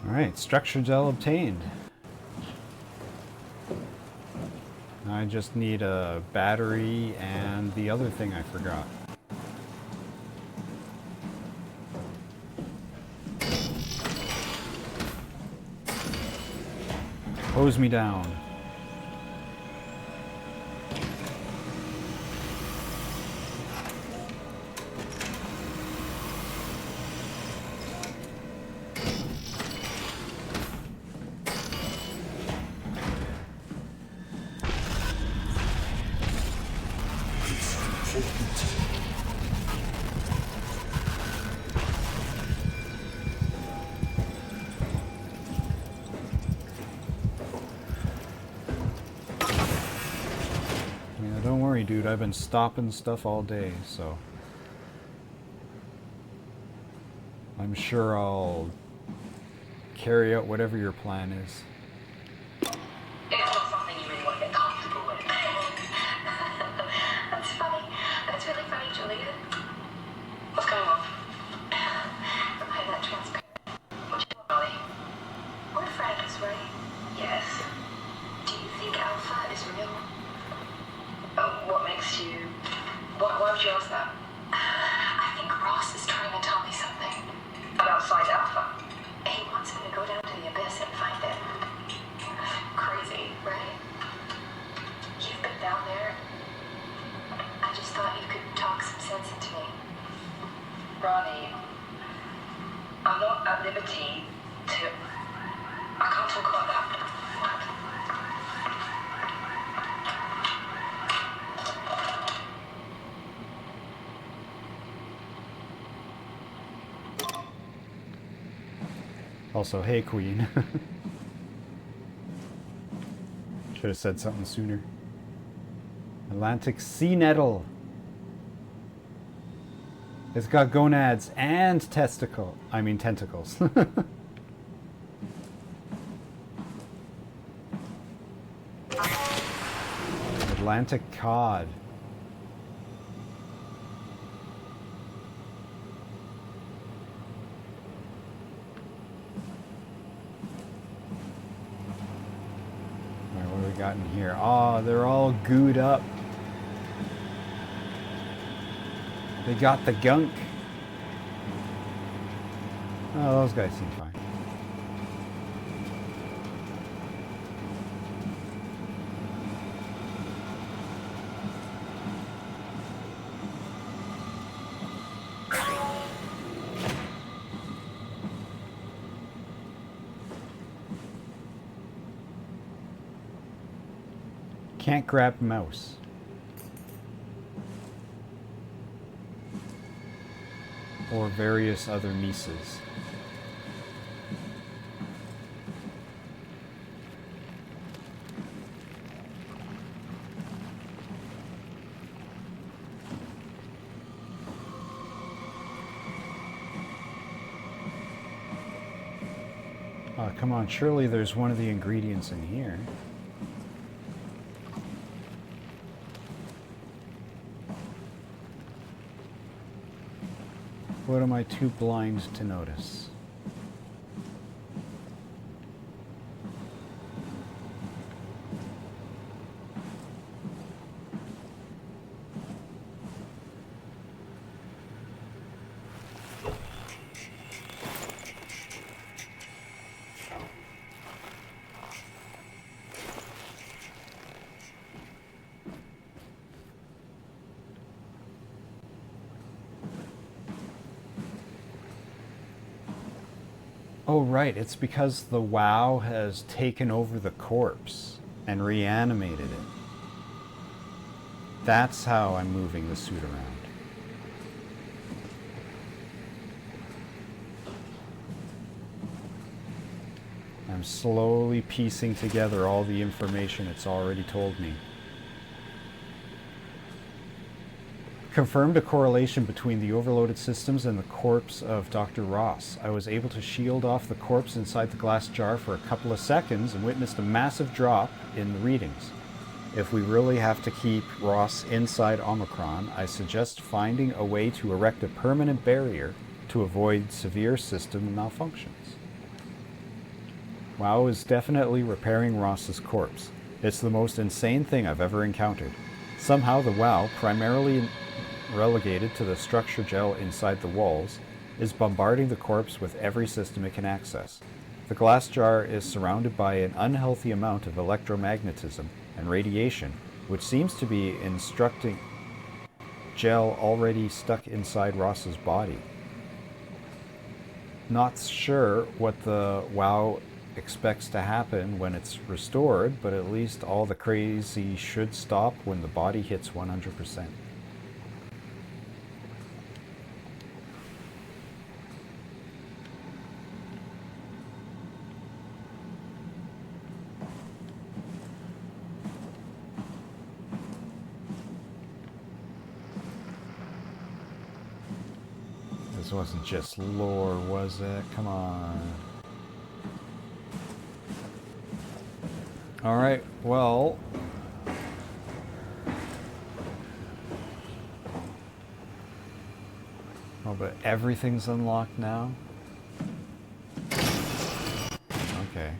Alright, structure gel obtained. I just need a battery and the other thing I forgot. Hose me down. Don't worry, dude, I've been stopping stuff all day, so I'm sure I'll carry out whatever your plan is. It's not something you really want to get comfortable with. That's funny. That's really funny, Julia. What's going on? Am I that transparent? What you want, Ollie? We're friends, right? Yes. Do you think Alpha is real? What makes you... Why would you ask that? I think Ross is trying to tell me something. About Site Alpha? He wants me to go down to the abyss and find it. Crazy, right? You've been down there. I just thought you could talk some sense into me. Ronnie, I'm not at liberty to... I can't talk about that. Also, hey, Queen. Should have said something sooner. Atlantic sea nettle. It's got gonads and tentacles. Atlantic cod. Alright, what do we got in here? Oh, they're all gooed up. They got the gunk. Oh, those guys seem fine. Can't grab mouse. Or various other nieces. Oh, come on, surely there's one of the ingredients in here. What am I too blind to notice? Oh, right. It's because the WoW has taken over the corpse and reanimated it. That's how I'm moving the suit around. I'm slowly piecing together all the information it's already told me. Confirmed a correlation between the overloaded systems and the corpse of Dr. Ross. I was able to shield off the corpse inside the glass jar for a couple of seconds and witnessed a massive drop in the readings. If we really have to keep Ross inside Omicron, I suggest finding a way to erect a permanent barrier to avoid severe system malfunctions. WoW is definitely repairing Ross's corpse. It's the most insane thing I've ever encountered. Somehow the WoW, primarily relegated to the structure gel inside the walls, is bombarding the corpse with every system it can access. The glass jar is surrounded by an unhealthy amount of electromagnetism and radiation, which seems to be instructing gel already stuck inside Ross's body. Not sure what the WoW expects to happen when it's restored, but at least all the crazy should stop when the body hits 100%. This wasn't just lore, was it? Come on. Alright, well... Oh, but everything's unlocked now? Okay.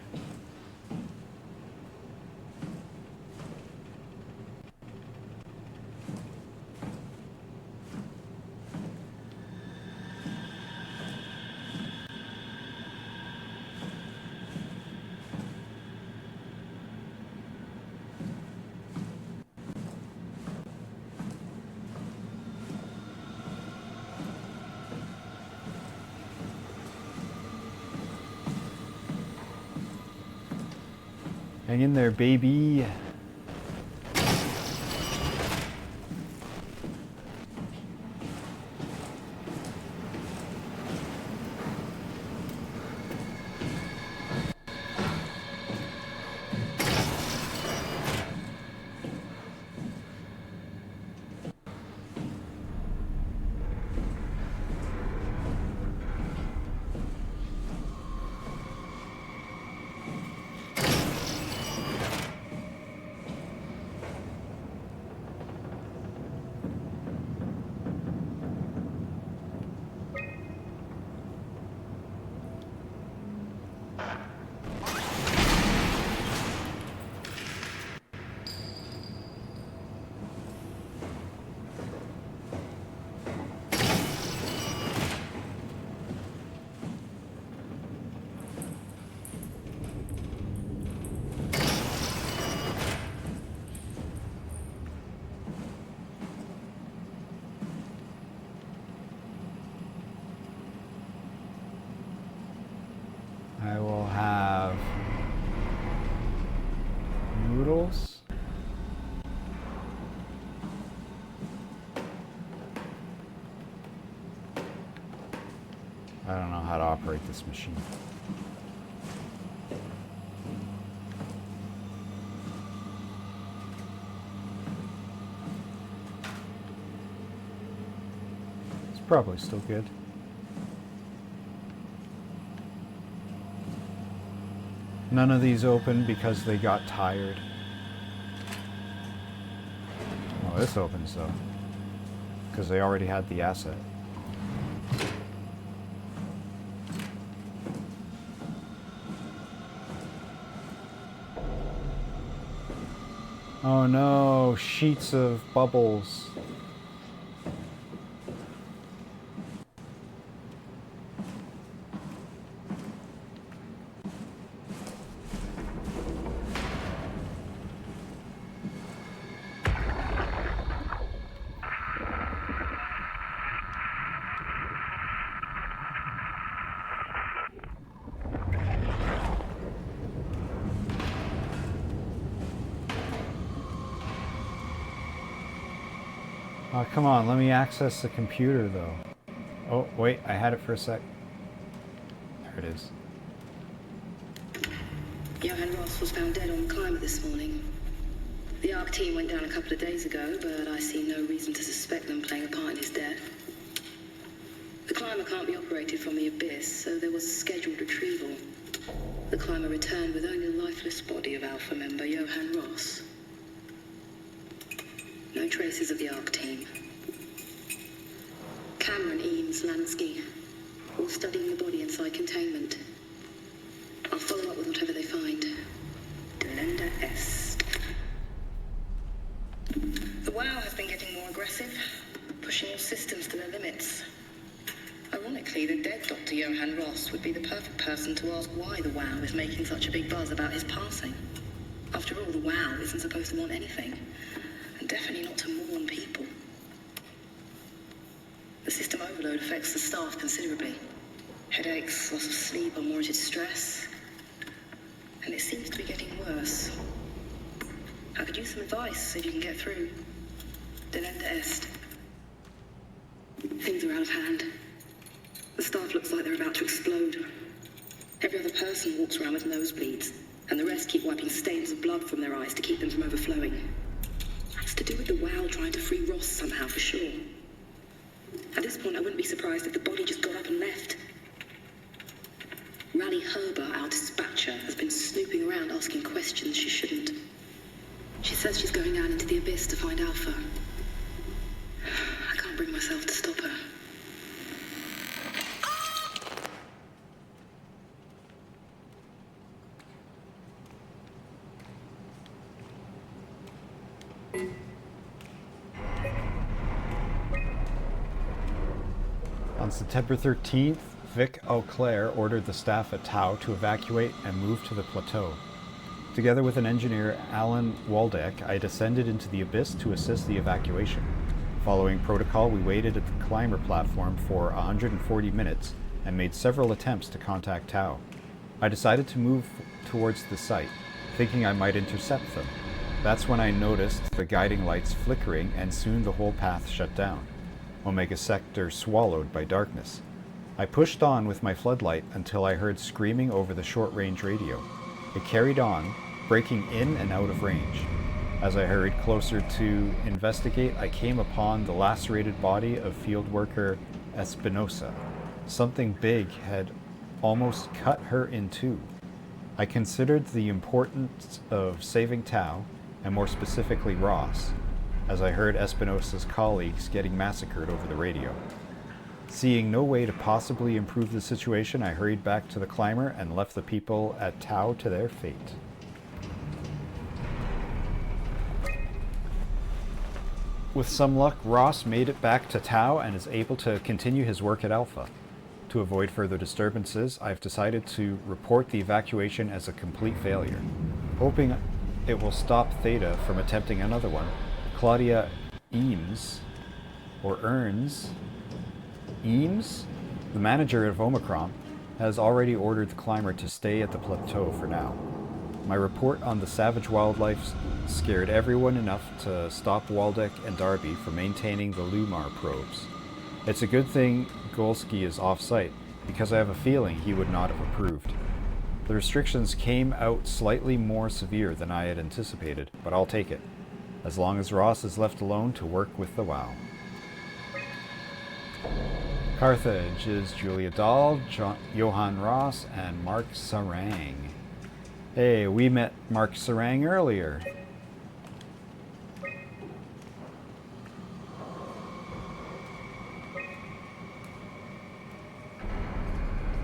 Hang in there, baby. I will have noodles. I don't know how to operate this machine. It's probably still good. None of these open because they got tired. Oh, this opens though, because they already had the asset. Oh no, sheets of bubbles. Oh, come on, let me access the computer, though. Oh, wait, I had it for a sec. There it is. Johan Ross was found dead on the climber this morning. The ARC team went down a couple of days ago, but I see no reason to suspect them playing a part in his death. The climber can't be operated from the abyss, so there was a scheduled retrieval. The climber returned with only the lifeless body of Alpha member Johan Ross. No traces of the ARC team. Cameron, Eames, Lansky, all studying the body inside containment. I'll follow up with whatever they find. Delenda Est. The WoW has been getting more aggressive, pushing your systems to their limits. Ironically, the dead Dr. Johan Ross would be the perfect person to ask why the WoW is making such a big buzz about his passing. After all, the WoW isn't supposed to want anything, and definitely not to mourn people. The system overload affects the staff considerably. Headaches, loss of sleep, unwarranted stress. And it seems to be getting worse. I could use some advice if you can get through. Delenda Est. Things are out of hand. The staff looks like they're about to explode. Every other person walks around with nosebleeds, and the rest keep wiping stains of blood from their eyes to keep them from overflowing. It's to do with the WoW trying to free Ross somehow, for sure. At this point, I wouldn't be surprised if the body just got up and left. Rally Herber, our dispatcher, has been snooping around asking questions she shouldn't. She says she's going down into the abyss to find Alpha. I can't bring myself to stop her. On September 13th, Vic Auclair ordered the staff at Tau to evacuate and move to the plateau. Together with an engineer, Alan Waldeck, I descended into the abyss to assist the evacuation. Following protocol, we waited at the climber platform for 140 minutes and made several attempts to contact Tau. I decided to move towards the site, thinking I might intercept them. That's when I noticed the guiding lights flickering, and soon the whole path shut down. Omega Sector swallowed by darkness. I pushed on with my floodlight until I heard screaming over the short-range radio. It carried on, breaking in and out of range. As I hurried closer to investigate, I came upon the lacerated body of field worker Espinosa. Something big had almost cut her in two. I considered the importance of saving Tau, and more specifically Ross, as I heard Espinosa's colleagues getting massacred over the radio. Seeing no way to possibly improve the situation, I hurried back to the climber and left the people at Tau to their fate. With some luck, Ross made it back to Tau and is able to continue his work at Alpha. To avoid further disturbances, I've decided to report the evacuation as a complete failure. Hoping it will stop Theta from attempting another one, Claudia Eames, Eames, the manager of Omicron, has already ordered the climber to stay at the plateau for now. My report on the savage wildlife scared everyone enough to stop Waldeck and Darby from maintaining the Lumar probes. It's a good thing Golsky is off-site, because I have a feeling he would not have approved. The restrictions came out slightly more severe than I had anticipated, but I'll take it, as long as Ross is left alone to work with the WoW. Carthage is Julia Dahl, Johan Ross, and Mark Sarang. Hey, we met Mark Sarang earlier.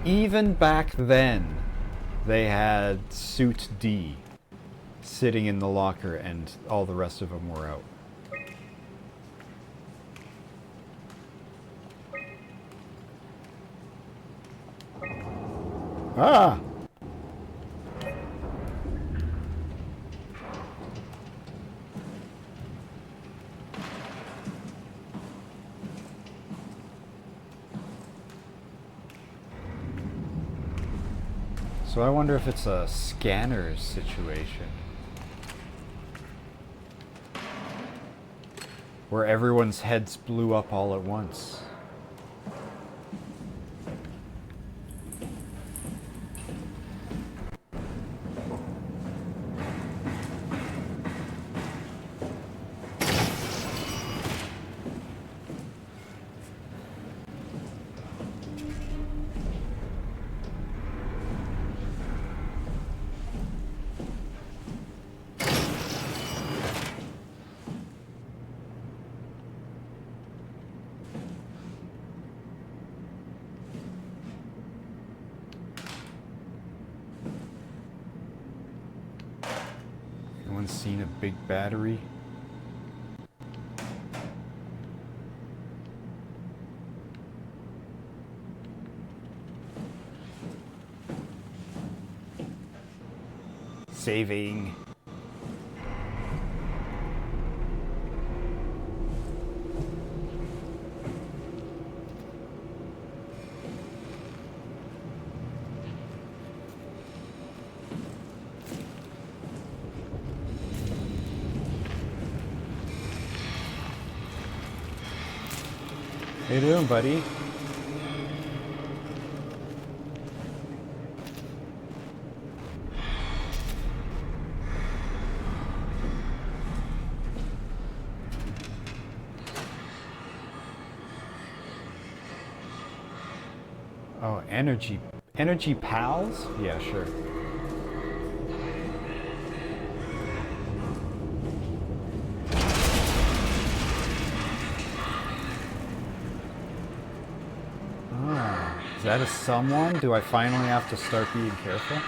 Even back then, they had Suit D sitting in the locker and all the rest of them were out. Ah! So I wonder if it's a scanners situation. where everyone's heads blew up all at once. Anyone seen a big battery? Saving. How you doing, buddy? Oh, energy pals? Yeah, sure. Is that a someone? Do I finally have to start being careful?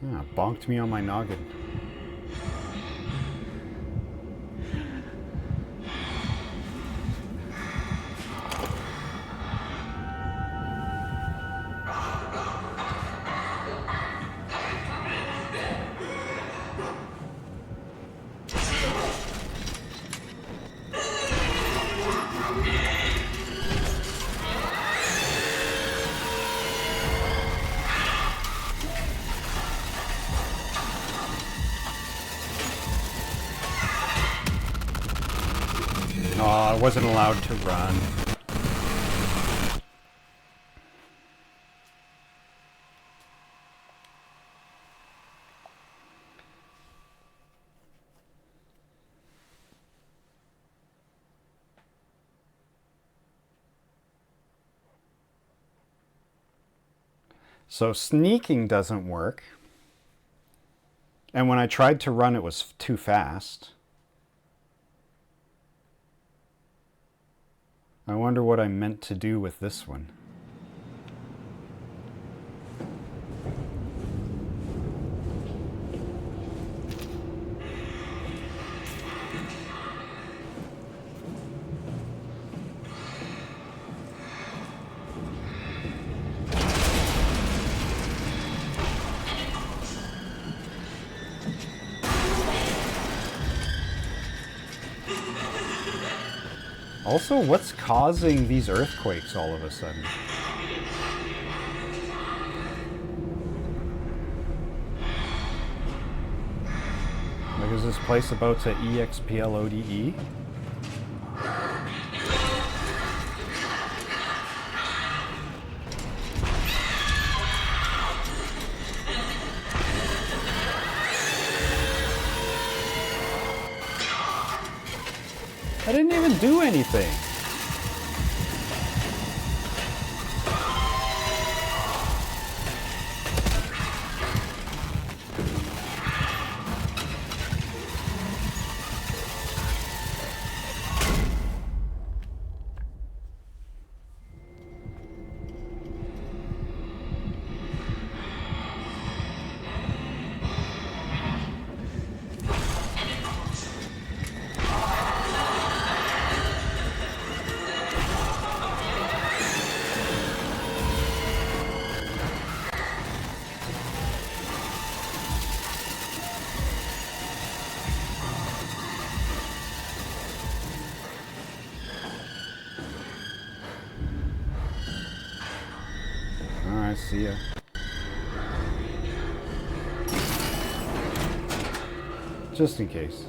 Yeah, bonked me on my noggin. Oh, I wasn't allowed to run. So sneaking doesn't work. And when I tried to run, it was too fast. I wonder what I meant to do with this one. Also, what's causing these earthquakes all of a sudden? Like, is this place about to EXPLODE? I didn't even do anything. Alright, see ya. Just in case.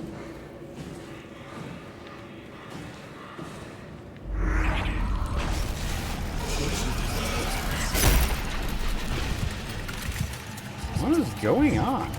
What is going on?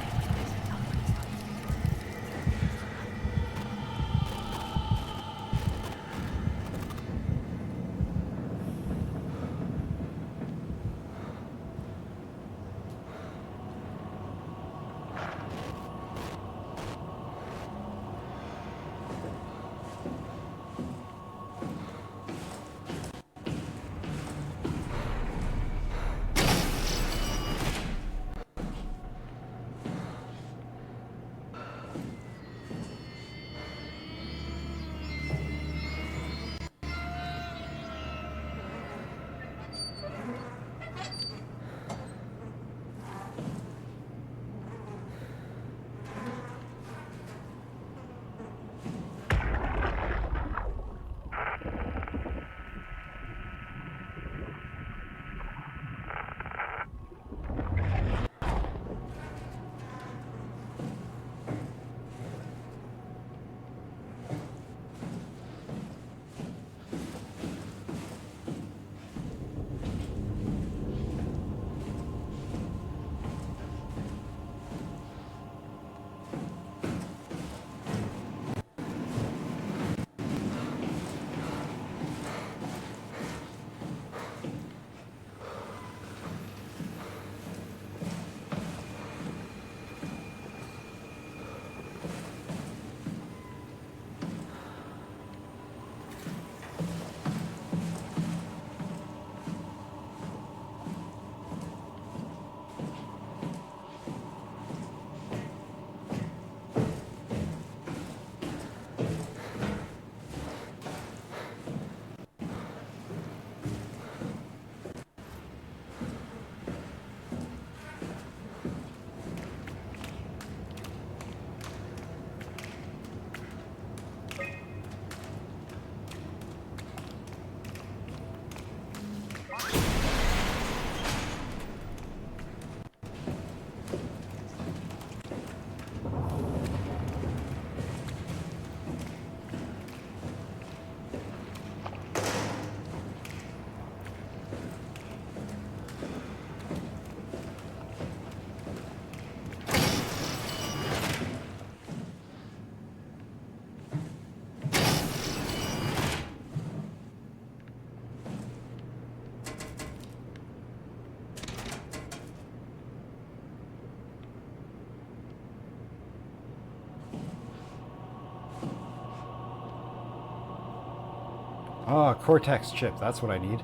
Oh, Cortex chip. That's what I need.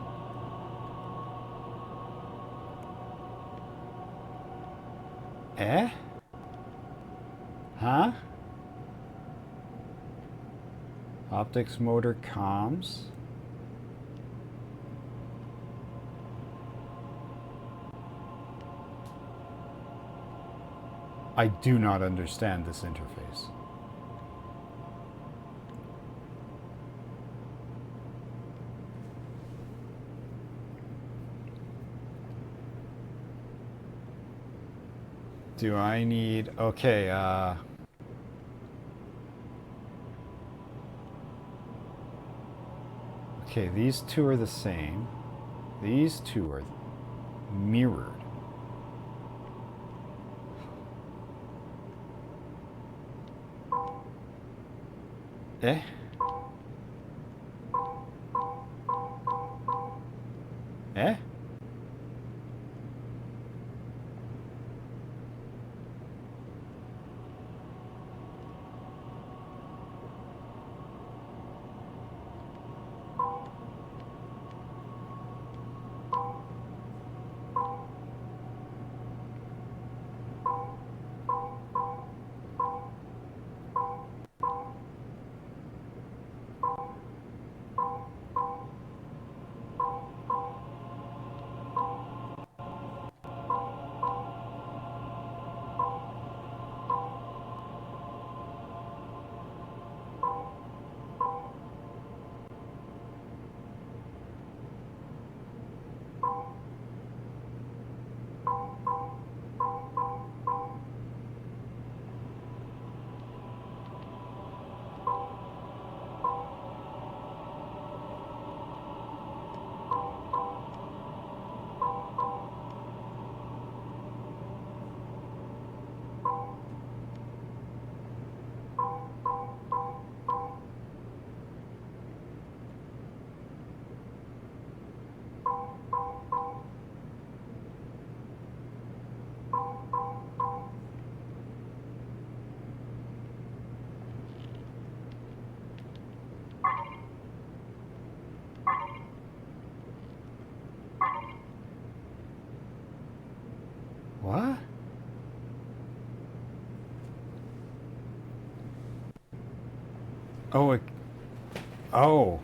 Eh? Huh? Optics, motor, comms. I do not understand this interface. Do I need... Okay, okay, these two are the same. These two are mirrored. Eh? Eh? What? Oh, oh.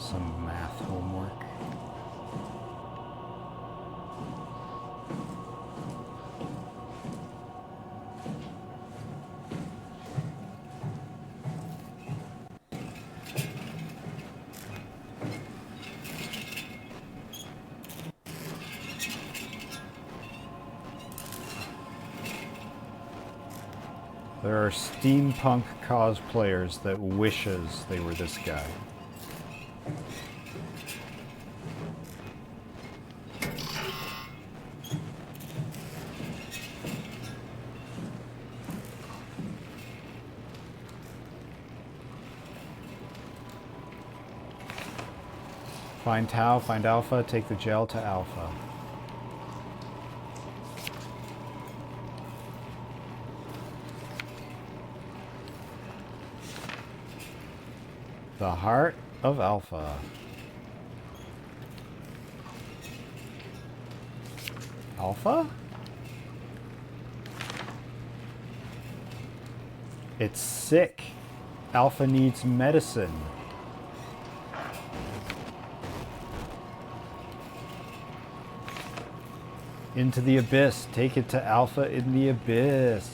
Some math homework. There are steampunk cosplayers that wishes they were this guy. Find Tau, find Alpha, take the gel to Alpha. The heart of Alpha. Alpha? It's sick. Alpha needs medicine. Into the abyss. Take it to Alpha in the abyss.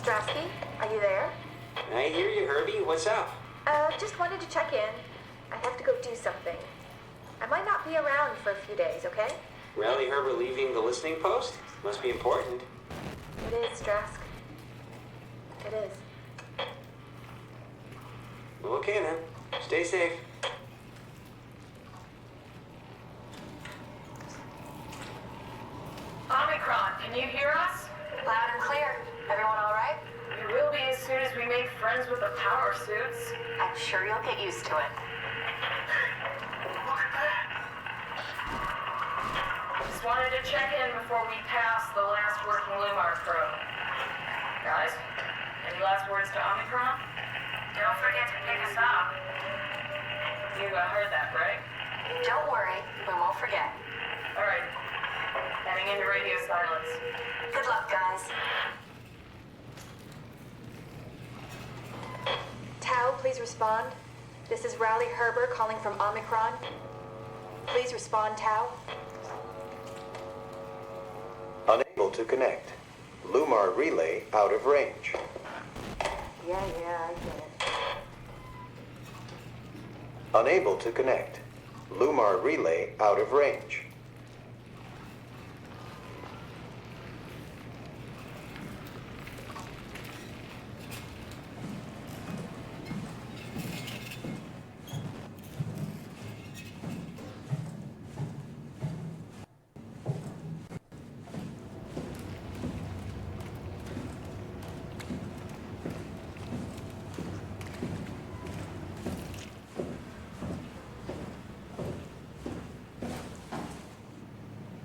Strasky, are you there? I hear you, Herbie. What's up? Just wanted to check in. I have to go do something. I might not be around for a few days, okay? Rally Herbert leaving the listening post? Must be important. It is, Drask. It is. Well, okay then. Stay safe. Omicron, can you hear us? Loud and clear. Everyone all right? We will be as soon as we make friends with the power suits. I'm sure you'll get used to it. Look at that. Just wanted to check in before we pass the last working Lumar probe. Guys, any last words to Omicron? Don't forget to pick us up. You heard that, right? Don't worry, we won't forget. All right. Heading into radio silence. Good luck, guys. Tau, please respond. This is Rally Herbert calling from Omicron. Please respond, Tau. Unable to connect. Lumar relay out of range. Yeah, I get it. Unable to connect. Lumar relay out of range.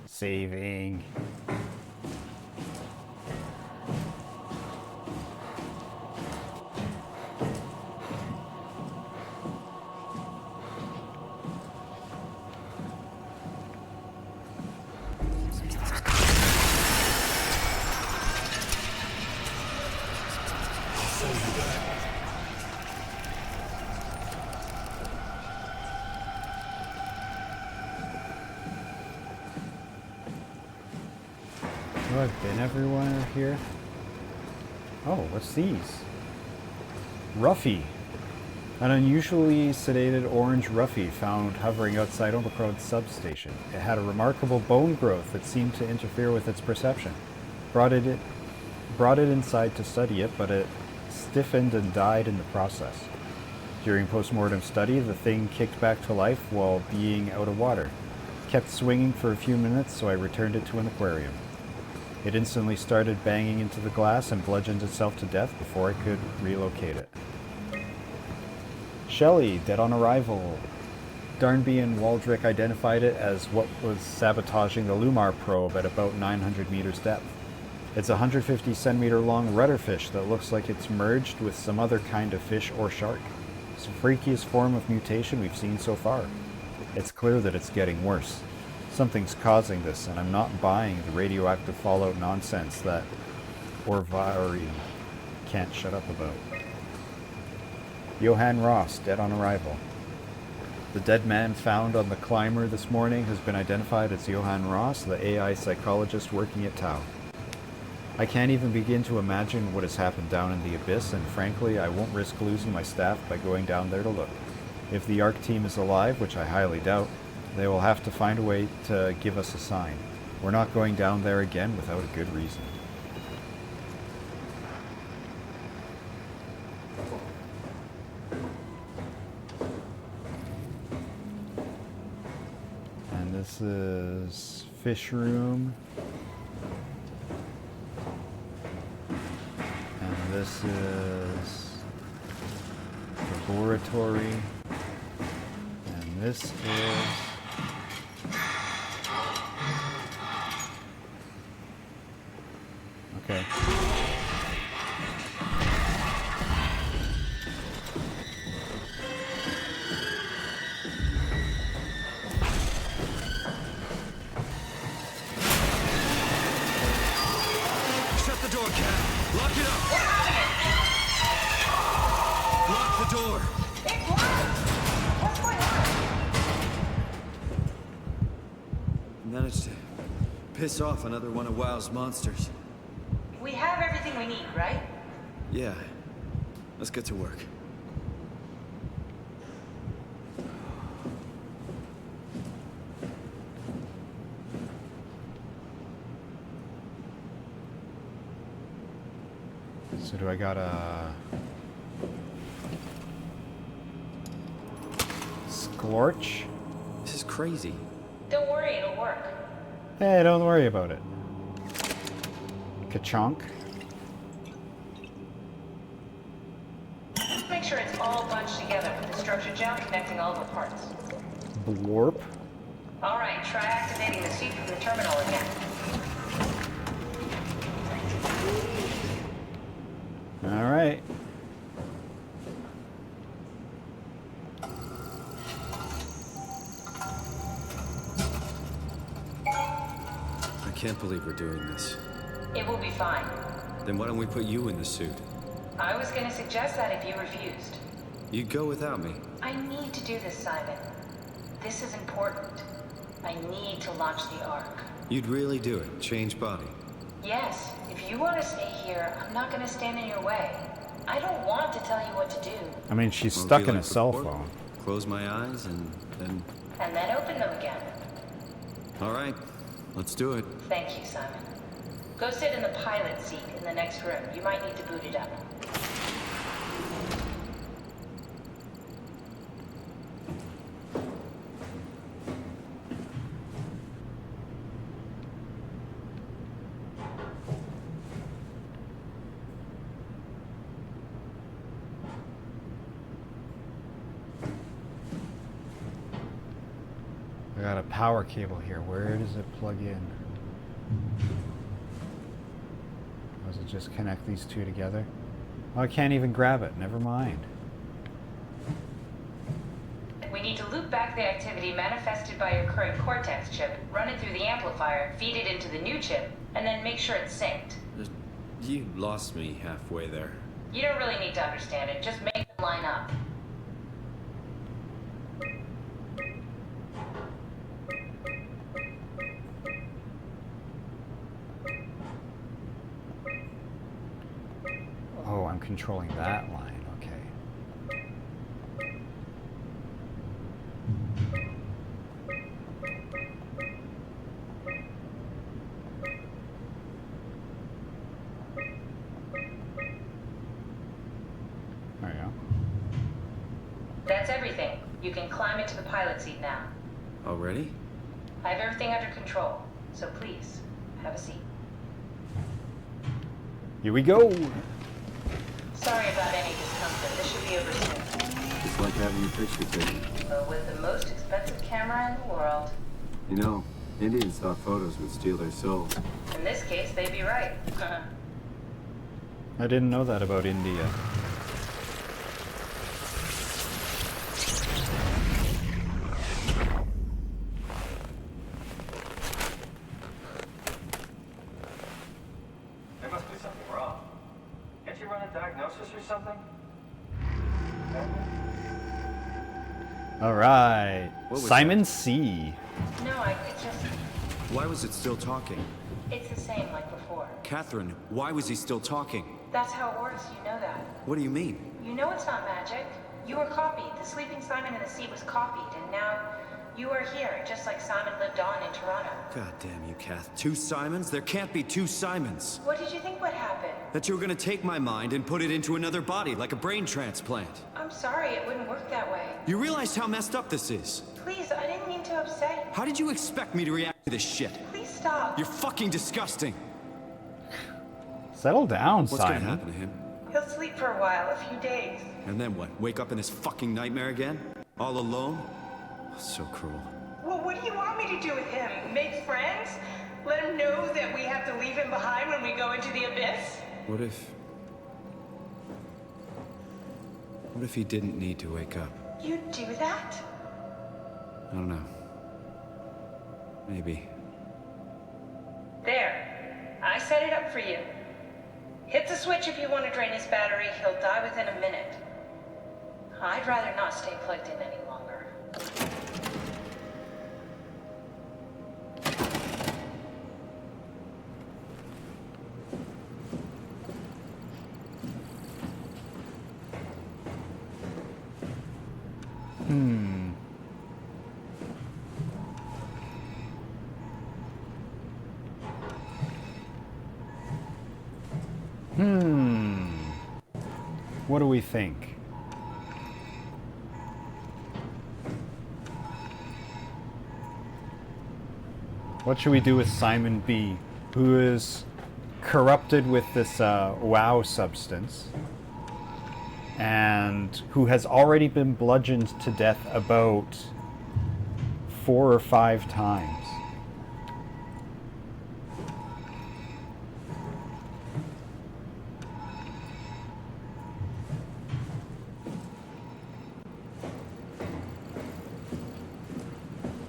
Saving. Oh, I've been everywhere here. Oh, what's these? Ruffy. An unusually sedated orange Ruffy found hovering outside Omicron's substation. It had a remarkable bone growth that seemed to interfere with its perception. Brought it inside to study it, but it stiffened and died in the process. During post-mortem study, the thing kicked back to life while being out of water. Kept swinging for a few minutes, so I returned it to an aquarium. It instantly started banging into the glass and bludgeoned itself to death before I could relocate it. Shelley, dead on arrival. Darnby and Waldrick identified it as what was sabotaging the Lumar probe at about 900 meters depth. It's a 150 centimeter long rudderfish that looks like it's merged with some other kind of fish or shark. It's the freakiest form of mutation we've seen so far. It's clear that it's getting worse. Something's causing this, and I'm not buying the radioactive fallout nonsense that Orvari can't shut up about. Johann Ross, dead on arrival. The dead man found on the climber this morning has been identified as Johann Ross, the AI psychologist working at Tau. I can't even begin to imagine what has happened down in the abyss, and frankly, I won't risk losing my staff by going down there to look. If the ARC team is alive, which I highly doubt, they will have to find a way to give us a sign. We're not going down there again without a good reason. And this is fish room. And this is laboratory. And this is... Okay. Shut the door, Cat. Lock it up. Lock the door. It's locked! What's going on? Managed to piss off another one of WoW's monsters. We have everything we need, right? Yeah. Let's get to work. do I gotta... Scorch? This is crazy. Don't worry, it'll work. Hey, don't worry about it. Ka-chonk. Make sure it's all bunched together with the structure gel connecting all the parts. Blorp. Alright, try activating the suit from the terminal again. Alright. I can't believe we're doing this. It will be fine. Then why don't we put you in the suit? I was gonna suggest that if you refused. You'd go without me. I need to do this, Simon. This is important. I need to launch the Ark. You'd really do it? Change body? Yes, if you want to stay here, I'm not gonna stand in your way. I don't want to tell you what to do. I mean, she's Won't stuck be in a like cell before. phone. Close my eyes and then... And then open them again. All right, let's do it. Thank you, Simon. Go sit in the pilot seat in the next room. You might need to boot it up. I got a power cable here. Where does it plug in? Does it just connect these two together? Oh, I can't even grab it. Never mind. We need to loop back the activity manifested by your current Cortex chip, run it through the amplifier, feed it into the new chip, and then make sure it's synced. You lost me halfway there. You don't really need to understand it. Just make them line up. Oh, I'm controlling that line. Okay. There you go. That's everything. You can climb into the pilot seat now. Already? I have everything under control, so please, have a seat. Here we go. Sorry about any discomfort. This should be over soon. It's like having your picture taken. But with the most expensive camera in the world. You know, Indian stock photos would steal their souls. In this case, they'd be right. I didn't know that about India. There must be something wrong. Can't you run a diagnosis or something? All right. What was Simon C. No, it's just, Why was it still talking? it's the same like before. Catherine, why was he still talking? That's how it works, you know that. What do you mean? You know it's not magic. You were copied. The sleeping Simon in the seat was copied, and now you are here, just like Simon lived on in Toronto. God damn you, Kath. 2 Simons? There can't be 2 Simons. What did you think would happen? That you were gonna take my mind and put it into another body, like a brain transplant. I'm sorry, it wouldn't work that way. You realize how messed up this is? Please, I didn't mean to upset you. How did you expect me to react to this shit? Please stop. You're fucking disgusting. Settle down, What's Simon. gonna happen to him? He'll sleep for a while, a few days. And then what? Wake up in this fucking nightmare again? All alone? So cruel. Well, what do you want me to do with him? Make friends? Let him know that we have to leave him behind when we go into the abyss? What if... What if he didn't need to wake up? You'd do that? I don't know. Maybe. There. I set it up for you. Hit the switch if you want to drain his battery. He'll die within a minute. I'd rather not stay plugged in any longer. What do we think? What should we do with Simon B, who is corrupted with this WoW substance and who has already been bludgeoned to death about 4 or 5 times?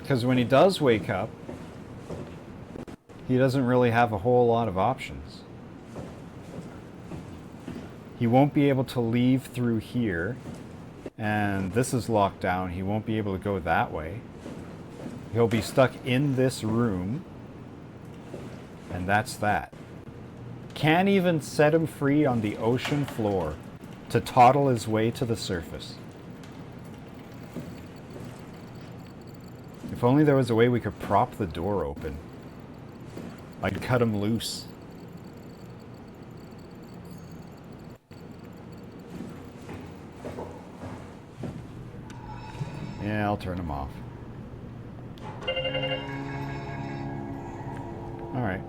Because when he does wake up, he doesn't really have a whole lot of options. He won't be able to leave through here, and this is locked down. He won't be able to go that way. He'll be stuck in this room, and that's that. Can't even set him free on the ocean floor to toddle his way to the surface. If only there was a way we could prop the door open. I'd cut him loose. Yeah, I'll turn him off. Alright.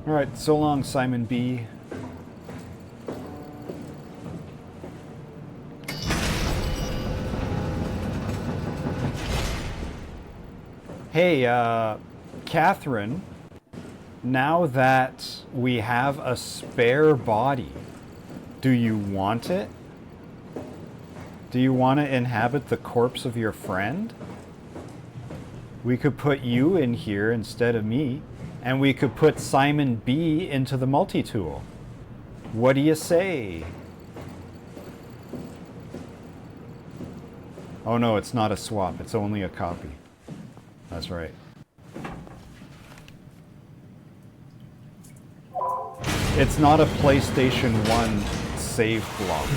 Alright, so long, Simon B. Hey, Catherine, now that we have a spare body, do you want it? Do you want to inhabit the corpse of your friend? We could put you in here instead of me, and we could put Simon B into the multi-tool. What do you say? Oh no, it's not a swap, it's only a copy. That's right. It's not a PlayStation 1 save block.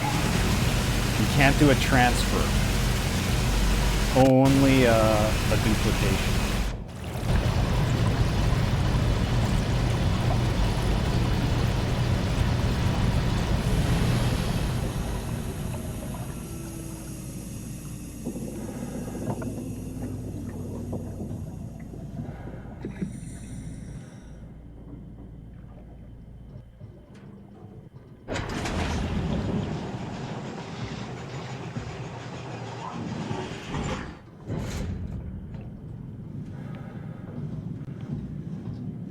You can't do a transfer. Only a duplication.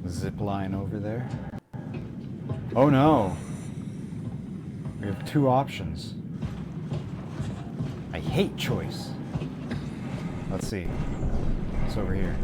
Zip line over there. Oh no! We have 2 options. I hate choice. Let's see. It's over here.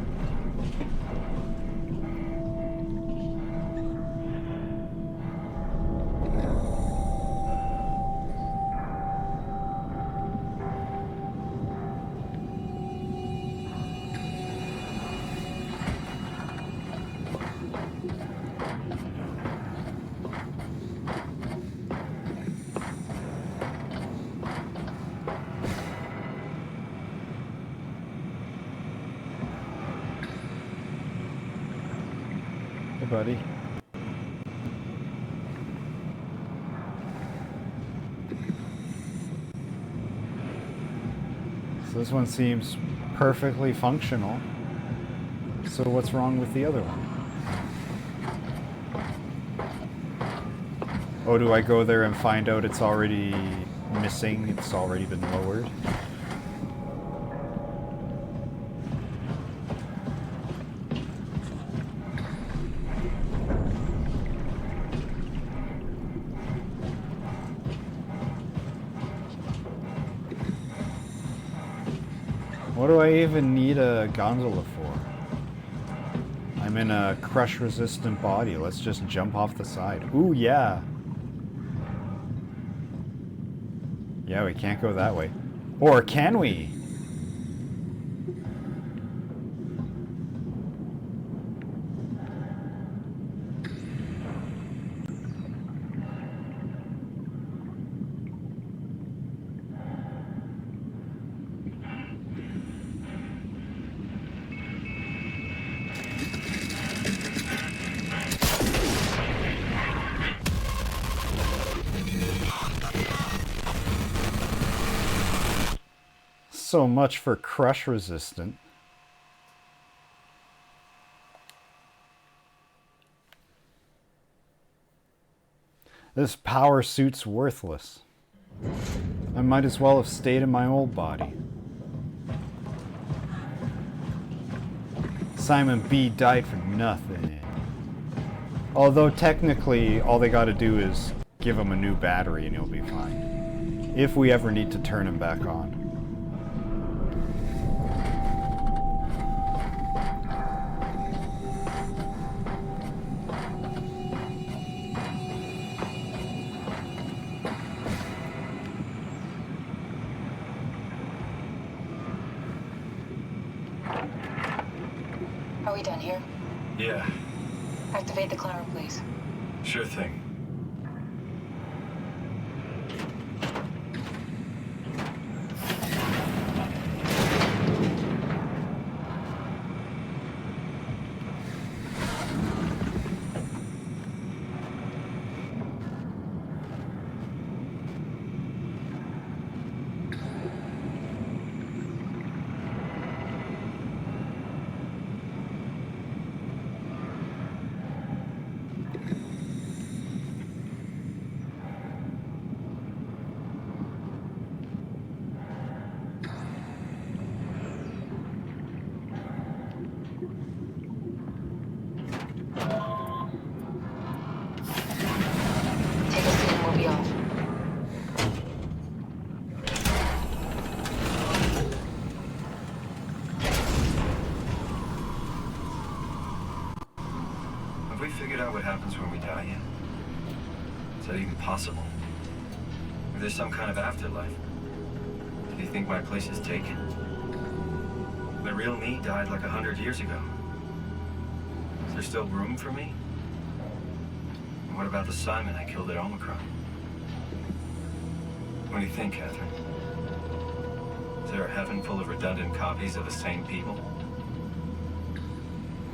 Buddy. So this one seems perfectly functional. So what's wrong with the other one? Oh, do I go there and find out it's already missing? It's already been lowered? What do I even need a gondola for? I'm in a crush-resistant body. Let's just jump off the side. Ooh, yeah. Yeah, we can't go that way. Or can we? So much for crush resistant. This power suit's worthless. I might as well have stayed in my old body. Simon B died for nothing. Although technically, all they gotta do is give him a new battery and he'll be fine. If we ever need to turn him back on. Are we done here? Yeah, Activate the climber, please. sure thing. Take a seat and we'll be off. Have we figured out what happens when we die yet? Is that even possible? Or there's some kind of afterlife? Do you think my place is taken? The real me died like 100 years ago. Is there still room for me? And what about the Simon I killed at Omicron? What do you think, Catherine? Is there a heaven full of redundant copies of the same people?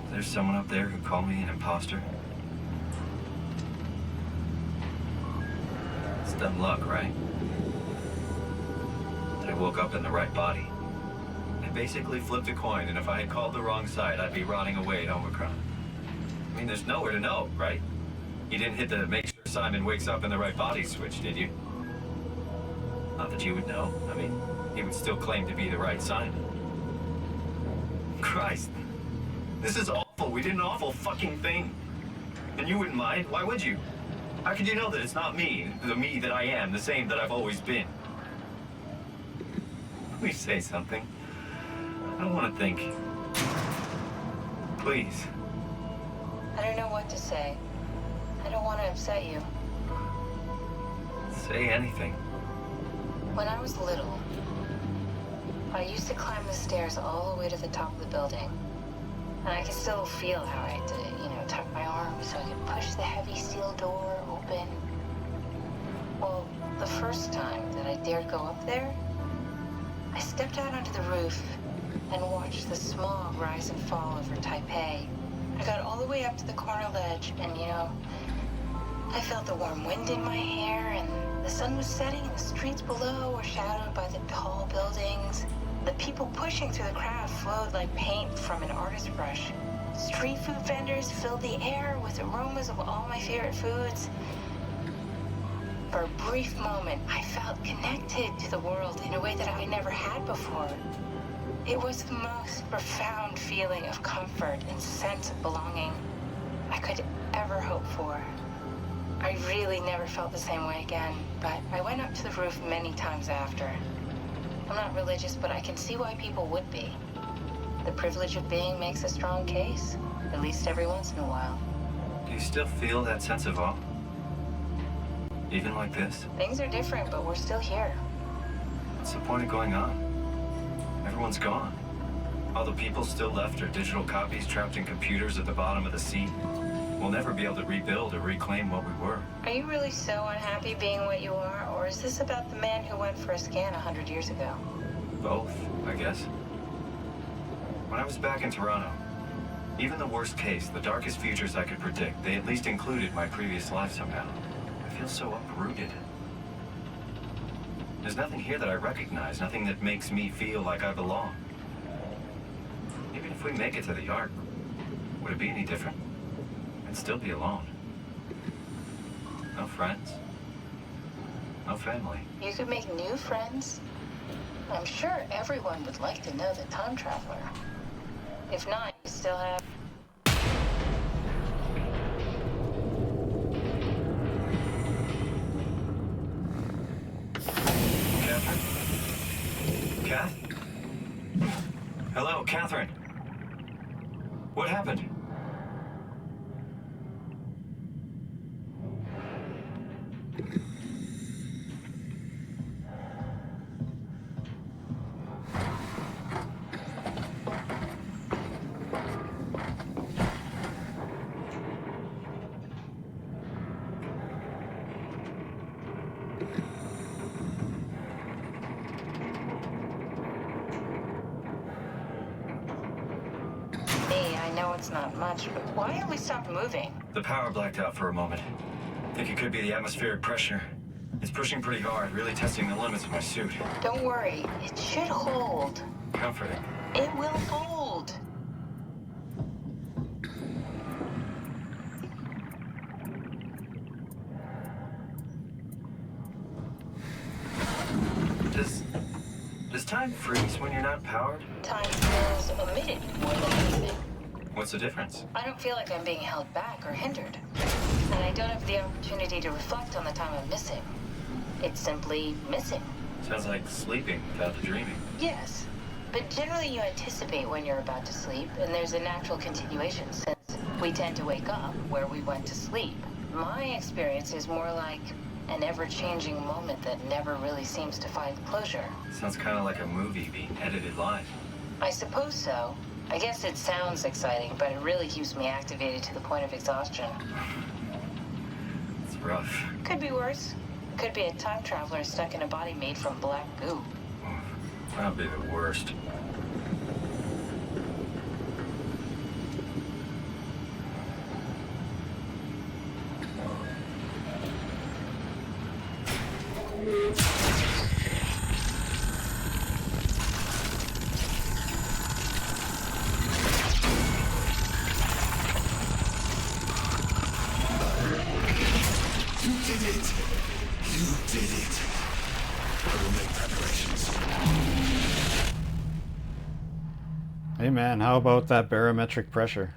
Is there someone up there who called me an imposter? It's dumb luck, right? I woke up in the right body. I basically flipped a coin, and if I had called the wrong side, I'd be rotting away at Omicron. I mean, there's nowhere to know, right? You didn't hit the make sure Simon wakes up in the right body switch, did you? Not that you would know. I mean, he would still claim to be the right Simon. Christ. This is awful. We did an awful fucking thing. And you wouldn't mind? Why would you? How could you know that it's not me, the me that I am, the same that I've always been? Please say something. I don't want to think. Please. I don't know what to say. I don't want to upset you. Say anything. When I was little, I used to climb the stairs all the way to the top of the building. And I could still feel how I had to, tuck my arms so I could push the heavy steel door open. Well, the first time that I dared go up there, I stepped out onto the roof and watched the smog rise and fall over Taipei. I got all the way up to the corner ledge and, I felt the warm wind in my hair and the sun was setting and the streets below were shadowed by the tall buildings. The people pushing through the crowd flowed like paint from an artist's brush. Street food vendors filled the air with aromas of all my favorite foods. For a brief moment, I felt connected to the world in a way that I never had before. It was the most profound feeling of comfort and sense of belonging I could ever hope for. I really never felt the same way again, but I went up to the roof many times after. I'm not religious, but I can see why people would be. The privilege of being makes a strong case, at least every once in a while. Do you still feel that sense of awe? Even like this? Things are different, but we're still here. What's the point of going on? Everyone's gone. All the people still left are digital copies trapped in computers at the bottom of the sea. We'll never be able to rebuild or reclaim what we were. Are you really so unhappy being what you are, or is this about the man who went for a scan 100 years ago? Both, I guess. When I was back in Toronto, even the worst case, the darkest futures I could predict, they at least included my previous life somehow. I feel so uprooted. There's nothing here that I recognize, nothing that makes me feel like I belong. Even if we make it to the Ark, would it be any different? I'd still be alone. No friends. No family. You could make new friends. I'm sure everyone would like to know the time traveler. If not, you still have... Catherine? Kath? Hello, Catherine. What happened? It's not much, but why have we stopped moving? The power blacked out for a moment. Think it could be the atmospheric pressure. It's pushing pretty hard, really testing the limits of my suit. Don't worry, it should hold. Comforting. It will hold. Does time freeze when you're not powered? Time feels omitted more than anything. What's the difference? I don't feel like I'm being held back or hindered. And I don't have the opportunity to reflect on the time I'm missing. It's simply missing. Sounds like sleeping without the dreaming. Yes. But generally you anticipate when you're about to sleep, and there's a natural continuation since we tend to wake up where we went to sleep. My experience is more like an ever-changing moment that never really seems to find closure. Sounds kind of like a movie being edited live. I suppose so. I guess it sounds exciting, but it really keeps me activated to the point of exhaustion. It's rough. Could be worse. Could be a time traveler stuck in a body made from black goo. That'd be the worst. Hey man, how about that barometric pressure?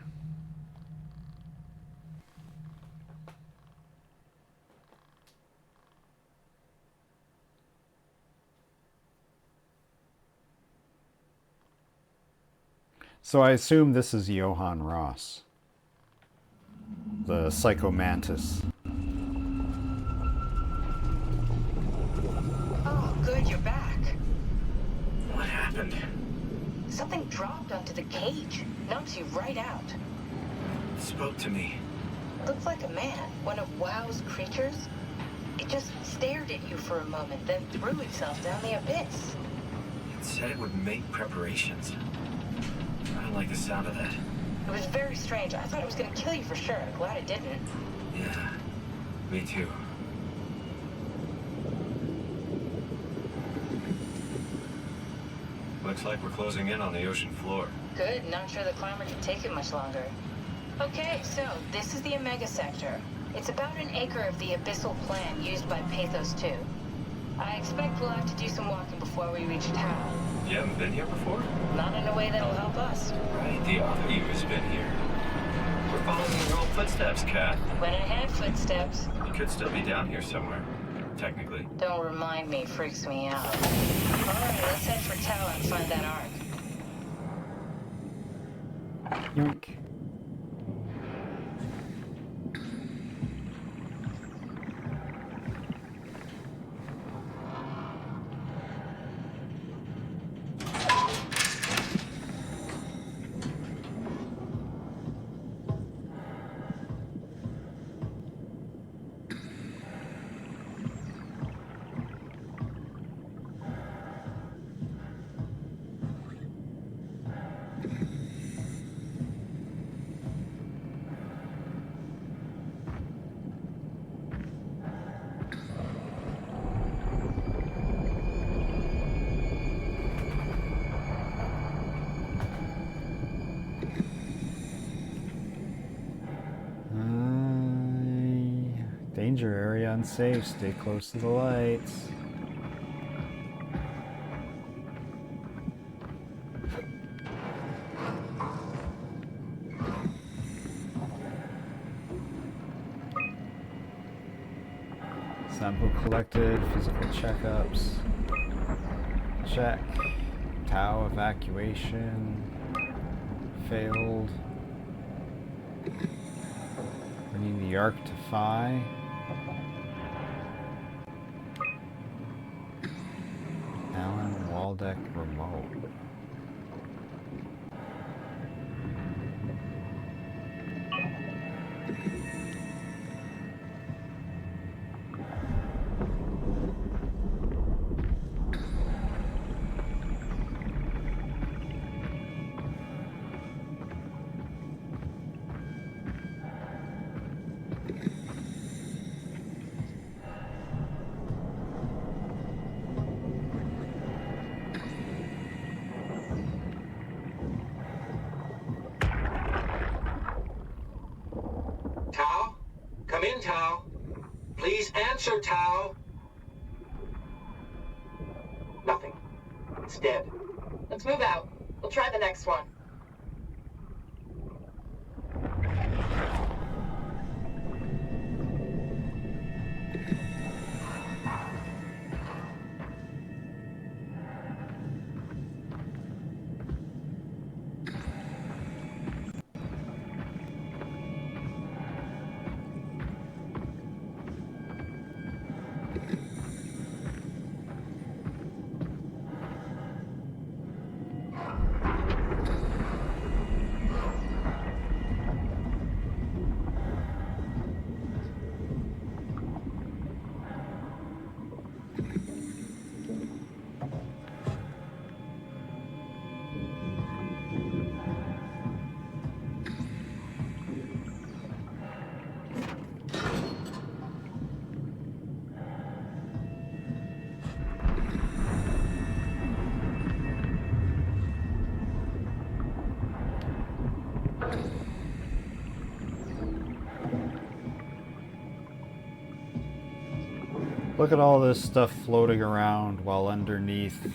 So I assume this is Johann Ross, the Psycho Mantis. Oh, good, you're back. What happened? Something dropped onto the cage. Knocks you right out. It spoke to me. Looked like a man, one of WoW's creatures. It just stared at you for a moment, then threw itself down the abyss. It said it would make preparations. I don't like the sound of that. It was very strange. I thought it was going to kill you for sure. I'm glad it didn't. Yeah, me too. Looks like we're closing in on the ocean floor. Good. Not sure the climber can take it much longer. Okay, so this is the Omega Sector. It's about an acre of the abyssal plan used by Pathos 2. I expect we'll have to do some walking before we reach town. You haven't been here before? Not in a way that'll help us. Right, the other you has been here. We're following your old footsteps, Kat. When I had footsteps. You could still be down here somewhere, technically. Don't remind me, freaks me out. Alright, let's head for town and find that arc. Yoink. Danger area unsafe. Stay close to the lights. Sample collected. Physical checkups. Check. Tau evacuation. Failed. Bringing the Ark to Phi. Allen Waldeck remote. Tau? Come in, Tau. Please answer, Tau. Nothing. It's dead. Let's move out. We'll try the next one. Look at all this stuff floating around while underneath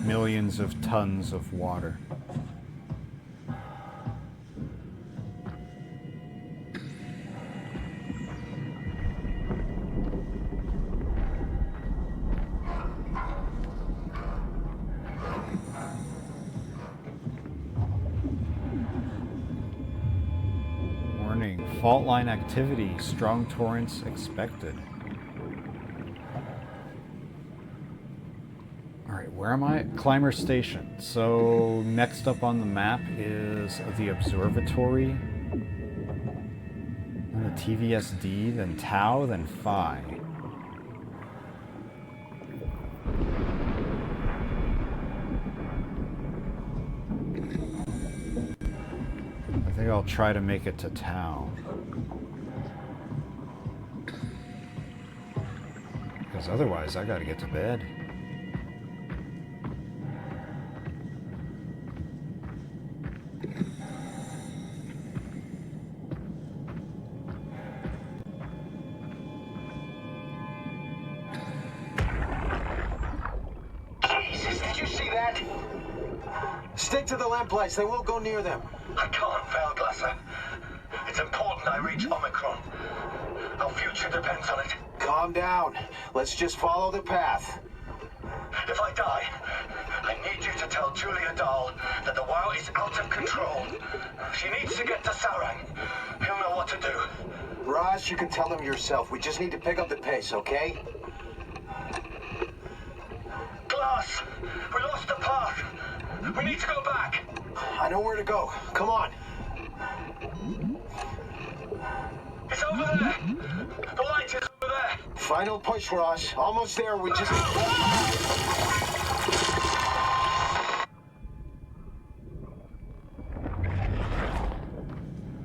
millions of tons of water. Warning, fault line activity, strong torrents expected. Where am I? Climber Station. So next up on the map is the observatory, then the TVSD, then Tau, then Phi. I think I'll try to make it to Tau. Because otherwise I gotta get to bed. Stick to the lamplights. They won't go near them. I can't, Valglasser. It's important I reach Omicron. Our future depends on it. Calm down. Let's just follow the path. If I die, I need you to tell Julia Dahl that the WoW is out of control. She needs to get to Sarang. He'll know what to do. Raj, you can tell him yourself. We just need to pick up the pace, okay? Glass! We lost the path! We need to go back! I know where to go. Come on. It's over there! The light is over there! Final push, Raj. Almost there. We just...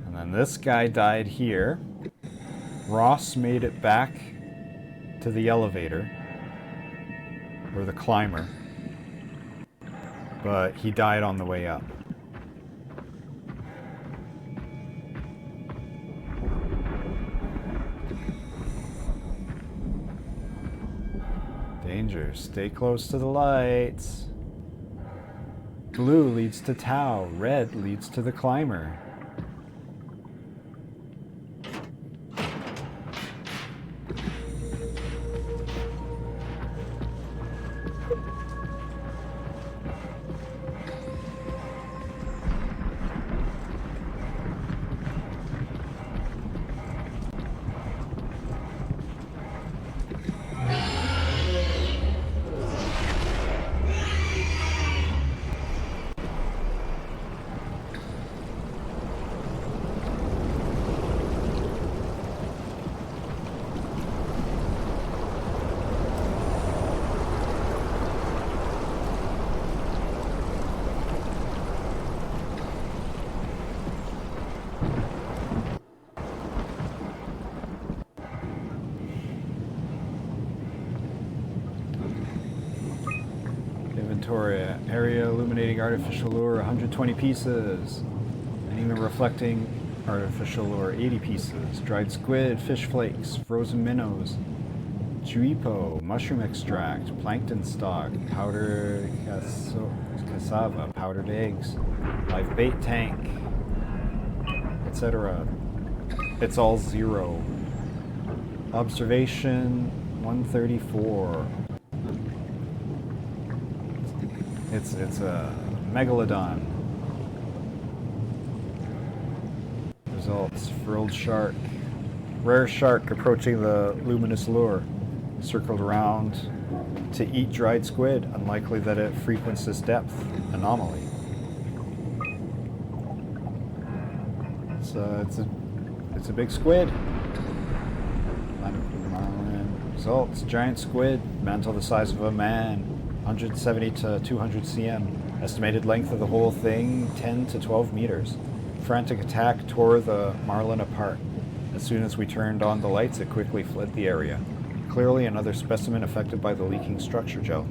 And then this guy died here. Ross made it back to the elevator. Or the climber. But he died on the way up. danger. Stay close to the lights. Blue leads to Tau. Red leads to the climber. Area illuminating artificial lure 120 pieces. And even reflecting artificial lure 80 pieces. Dried squid, fish flakes, frozen minnows, chuipo, mushroom extract, plankton stock, powdered cassava, powdered eggs, live bait tank, etc. It's all 0. Observation 134. It's a megalodon. Results: frilled shark. Rare shark approaching the luminous lure. Circled around to eat dried squid. Unlikely that it frequents this depth. Anomaly. So it's a big squid. Results: giant squid, mantle the size of a man. 170 to 200 cm. Estimated length of the whole thing, 10 to 12 meters. Frantic attack tore the marlin apart. As soon as we turned on the lights, it quickly fled the area. Clearly another specimen affected by the leaking structure gel.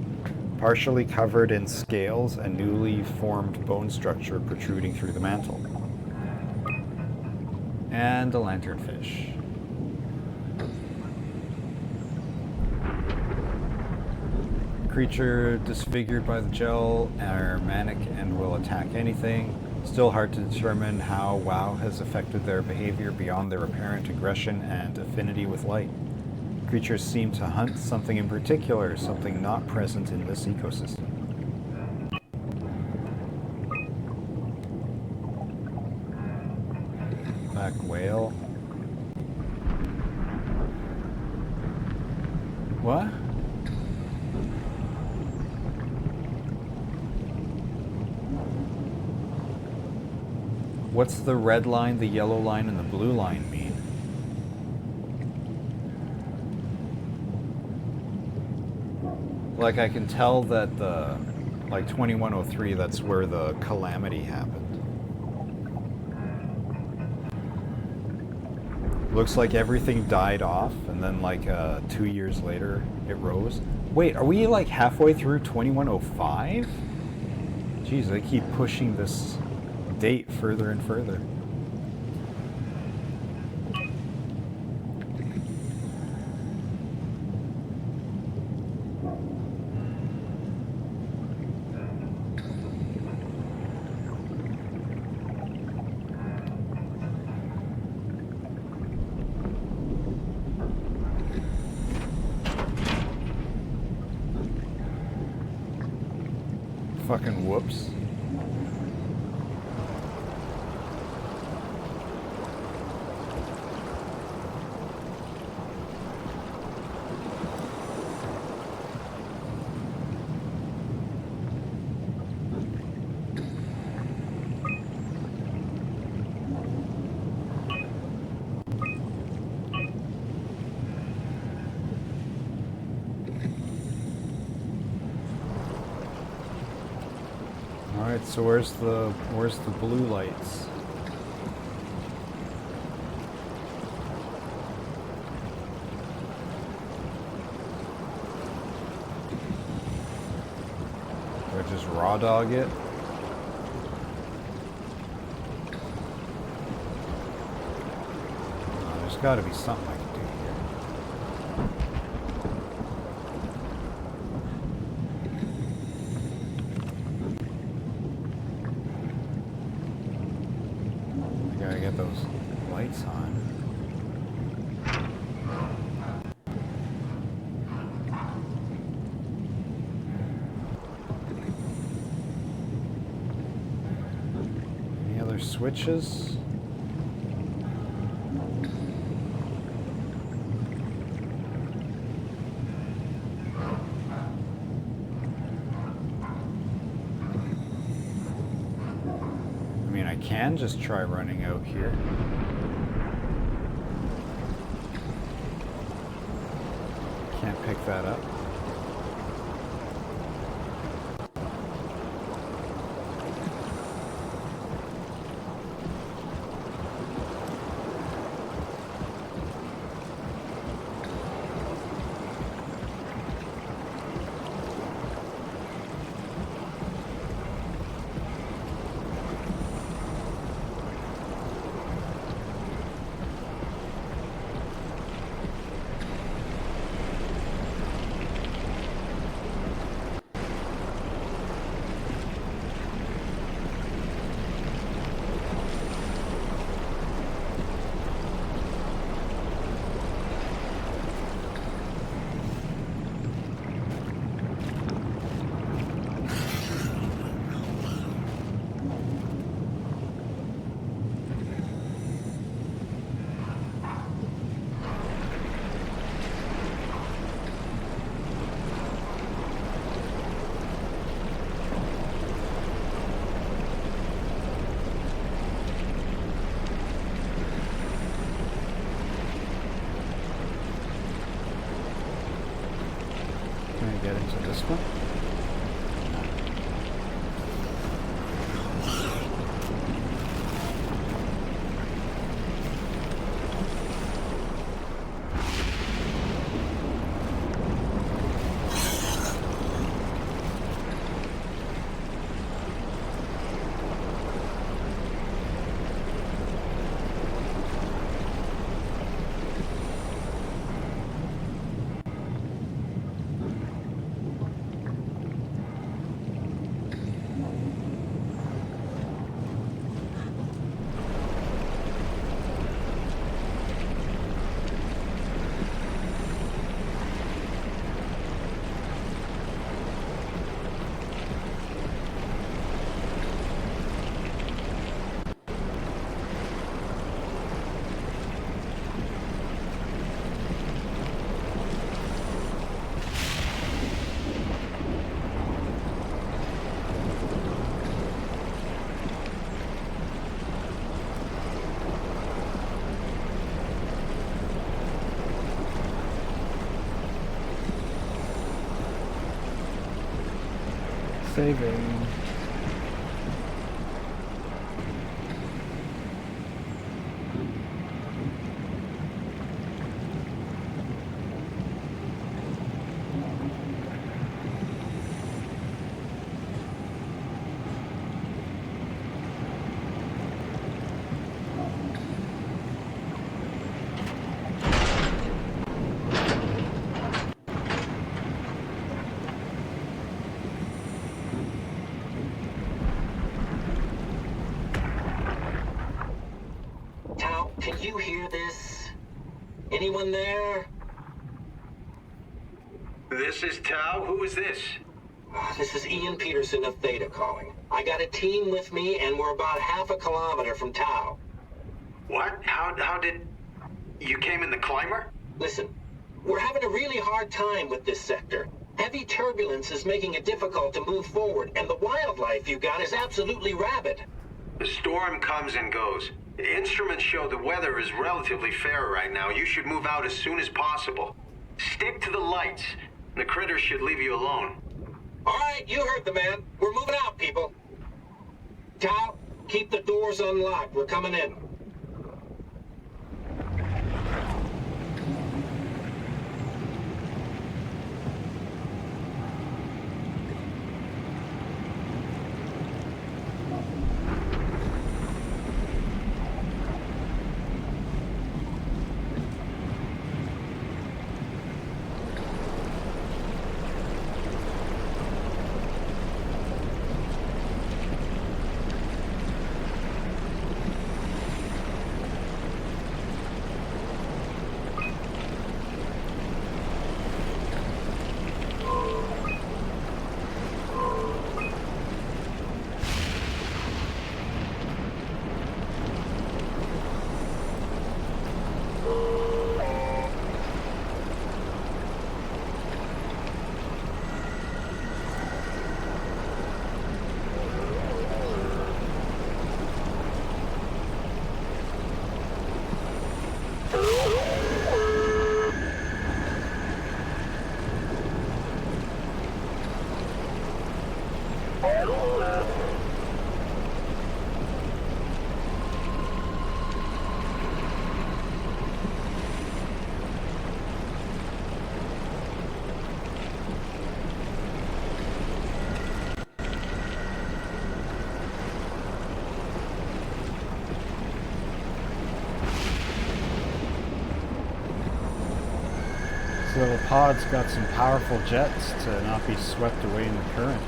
Partially covered in scales and newly formed bone structure protruding through the mantle. And a lanternfish. Creature disfigured by the gel are manic and will attack anything. Still hard to determine how WoW has affected their behavior beyond their apparent aggression and affinity with light. Creatures seem to hunt something in particular, something not present in this ecosystem. Black whale. What? What's the red line, the yellow line, and the blue line mean? Like, I can tell that the, like 2103, that's where the calamity happened. Looks like everything died off, and then like 2 years later, it rose. Wait, are we like halfway through 2105? Jeez, they keep pushing this date further and further. Fucking whoops. Alright, so where's the blue lights? Do I just raw dog it? Oh, there's gotta be something I can do here. lights on. Any other switches? I can just try running out here. Can't pick that up. Get into this one. Saving. Can you hear this? Anyone there? This is Tau. Who is this? This is Ian Peterson of Theta calling. I got a team with me, and we're about half a kilometer from Tau. What? How did... You came in the climber? Listen, we're having a really hard time with this sector. Heavy turbulence is making it difficult to move forward, and the wildlife you got is absolutely rabid. The storm comes and goes. The instruments show the weather is relatively fair right now. You should move out as soon as possible. Stick to the lights. The critters should leave you alone. All right, you heard the man. We're moving out, people. Tau, keep the doors unlocked. We're coming in. This little pod's got some powerful jets to not be swept away in the current.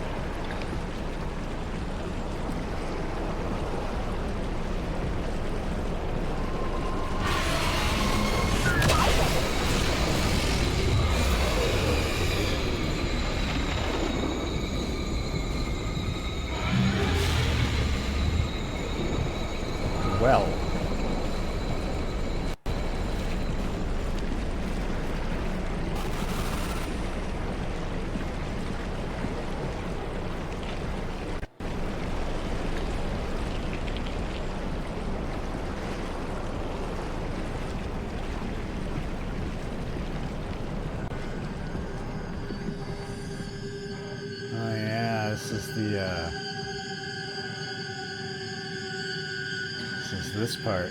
Well. Oh yeah, this is this part.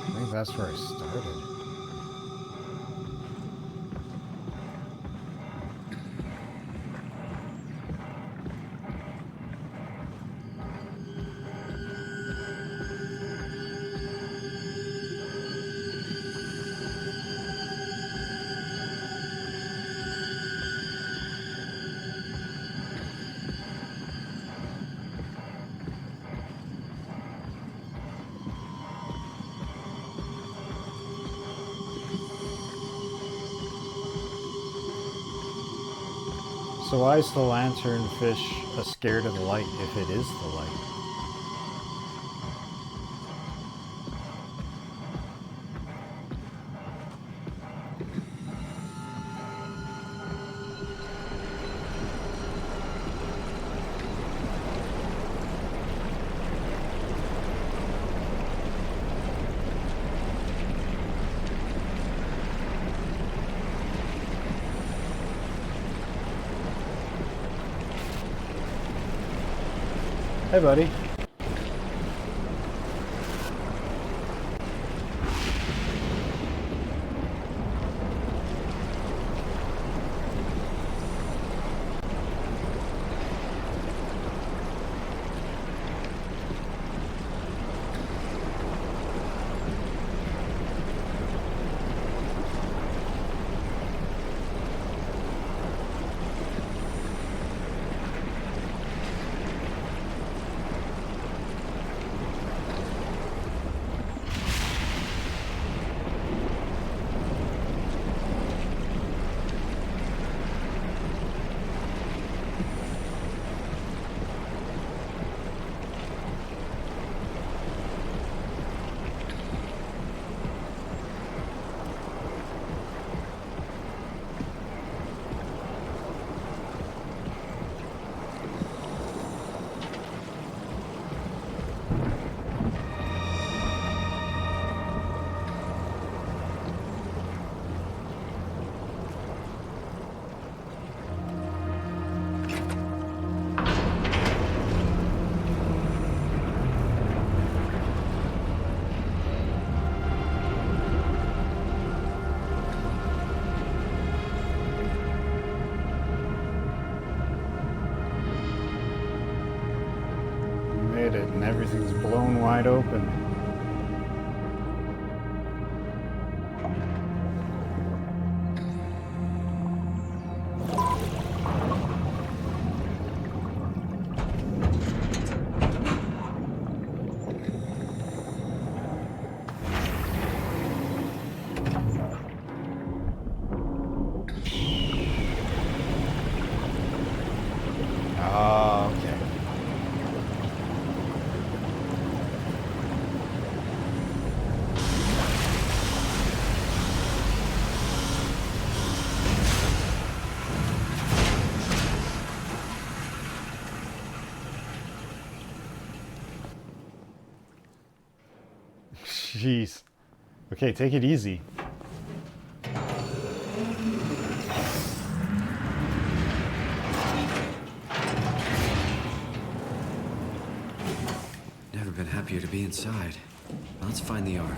I think that's where I started. So why is the lanternfish scared of the light if it is the light? Hey, buddy. everything's blown wide open. Oh, okay. Jeez. Okay, take it easy. Never been happier to be inside. Let's find the Ark.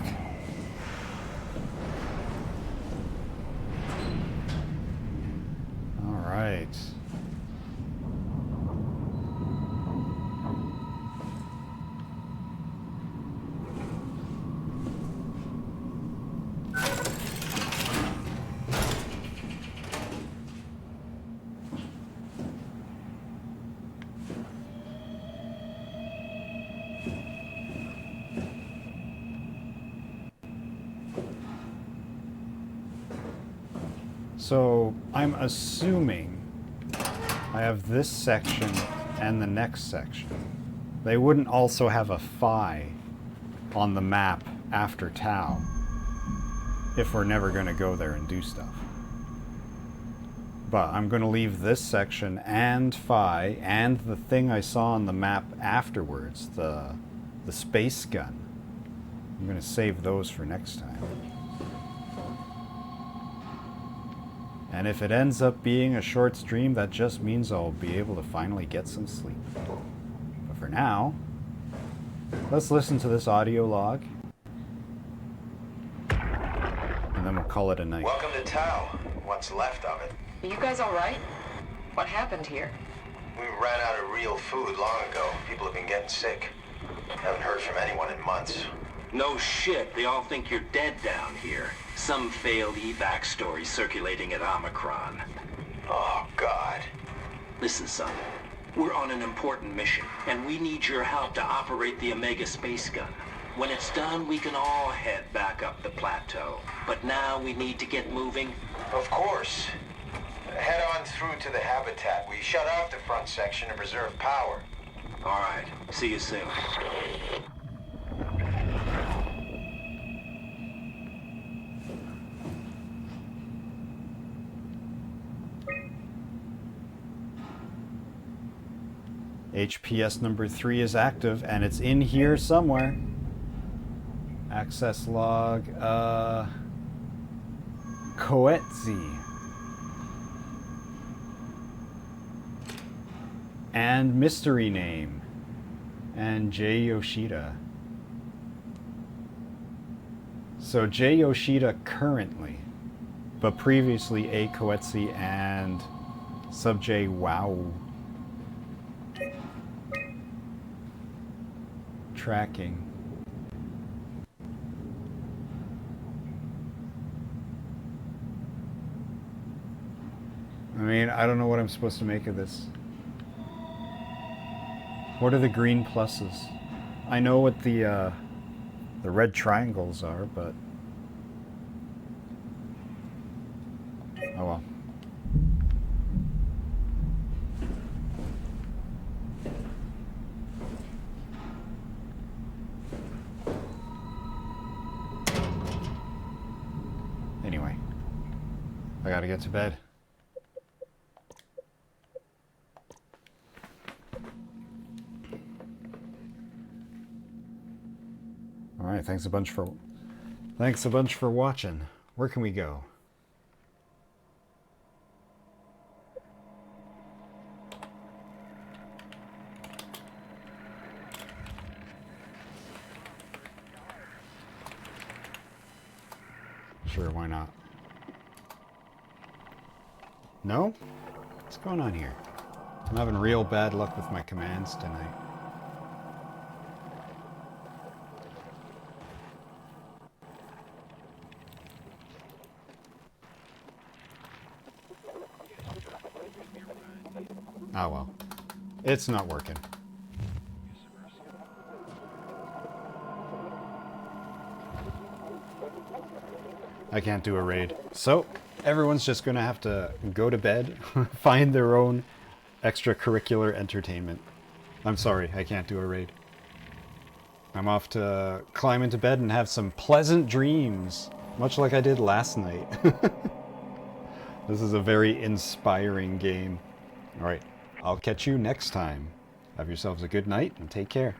All right. So I'm assuming I have this section and the next section. They wouldn't also have a phi on the map after Tau if we're never going to go there and do stuff. But I'm going to leave this section and phi and the thing I saw on the map afterwards, the space gun. I'm going to save those for next time. And if it ends up being a short stream, that just means I'll be able to finally get some sleep. But for now, let's listen to this audio log. And then we'll call it a night. Welcome to Tau. What's left of it. Are you guys all right? What happened here? We ran out of real food long ago. People have been getting sick. Haven't heard from anyone in months. No shit, they all think you're dead down here. Some failed evac story circulating at Omicron. Oh, God. Listen, son. We're on an important mission, and we need your help to operate the Omega space gun. When it's done, we can all head back up the plateau. But now we need to get moving. Of course. Head on through to the habitat. We shut off the front section to preserve power. All right. See you soon. HPS number 3 is active, and it's in here somewhere. Access log, Koetzi. And mystery name. And J. Yoshida. So J. Yoshida currently, but previously A. Koetzi and Sub J. Wow. Tracking. I mean, I don't know what I'm supposed to make of this. What are the green pluses? I know what the red triangles are, but oh well. Anyway, I gotta get to bed. All right, thanks a bunch for watching. Where can we go? Sure, why not? No? What's going on here? I'm having real bad luck with my commands tonight. Ah, well. It's not working. I can't do a raid. So, everyone's just gonna have to go to bed, find their own extracurricular entertainment. I'm sorry, I can't do a raid. I'm off to climb into bed and have some pleasant dreams, much like I did last night. This is a very inspiring game. Alright, I'll catch you next time. Have yourselves a good night and take care.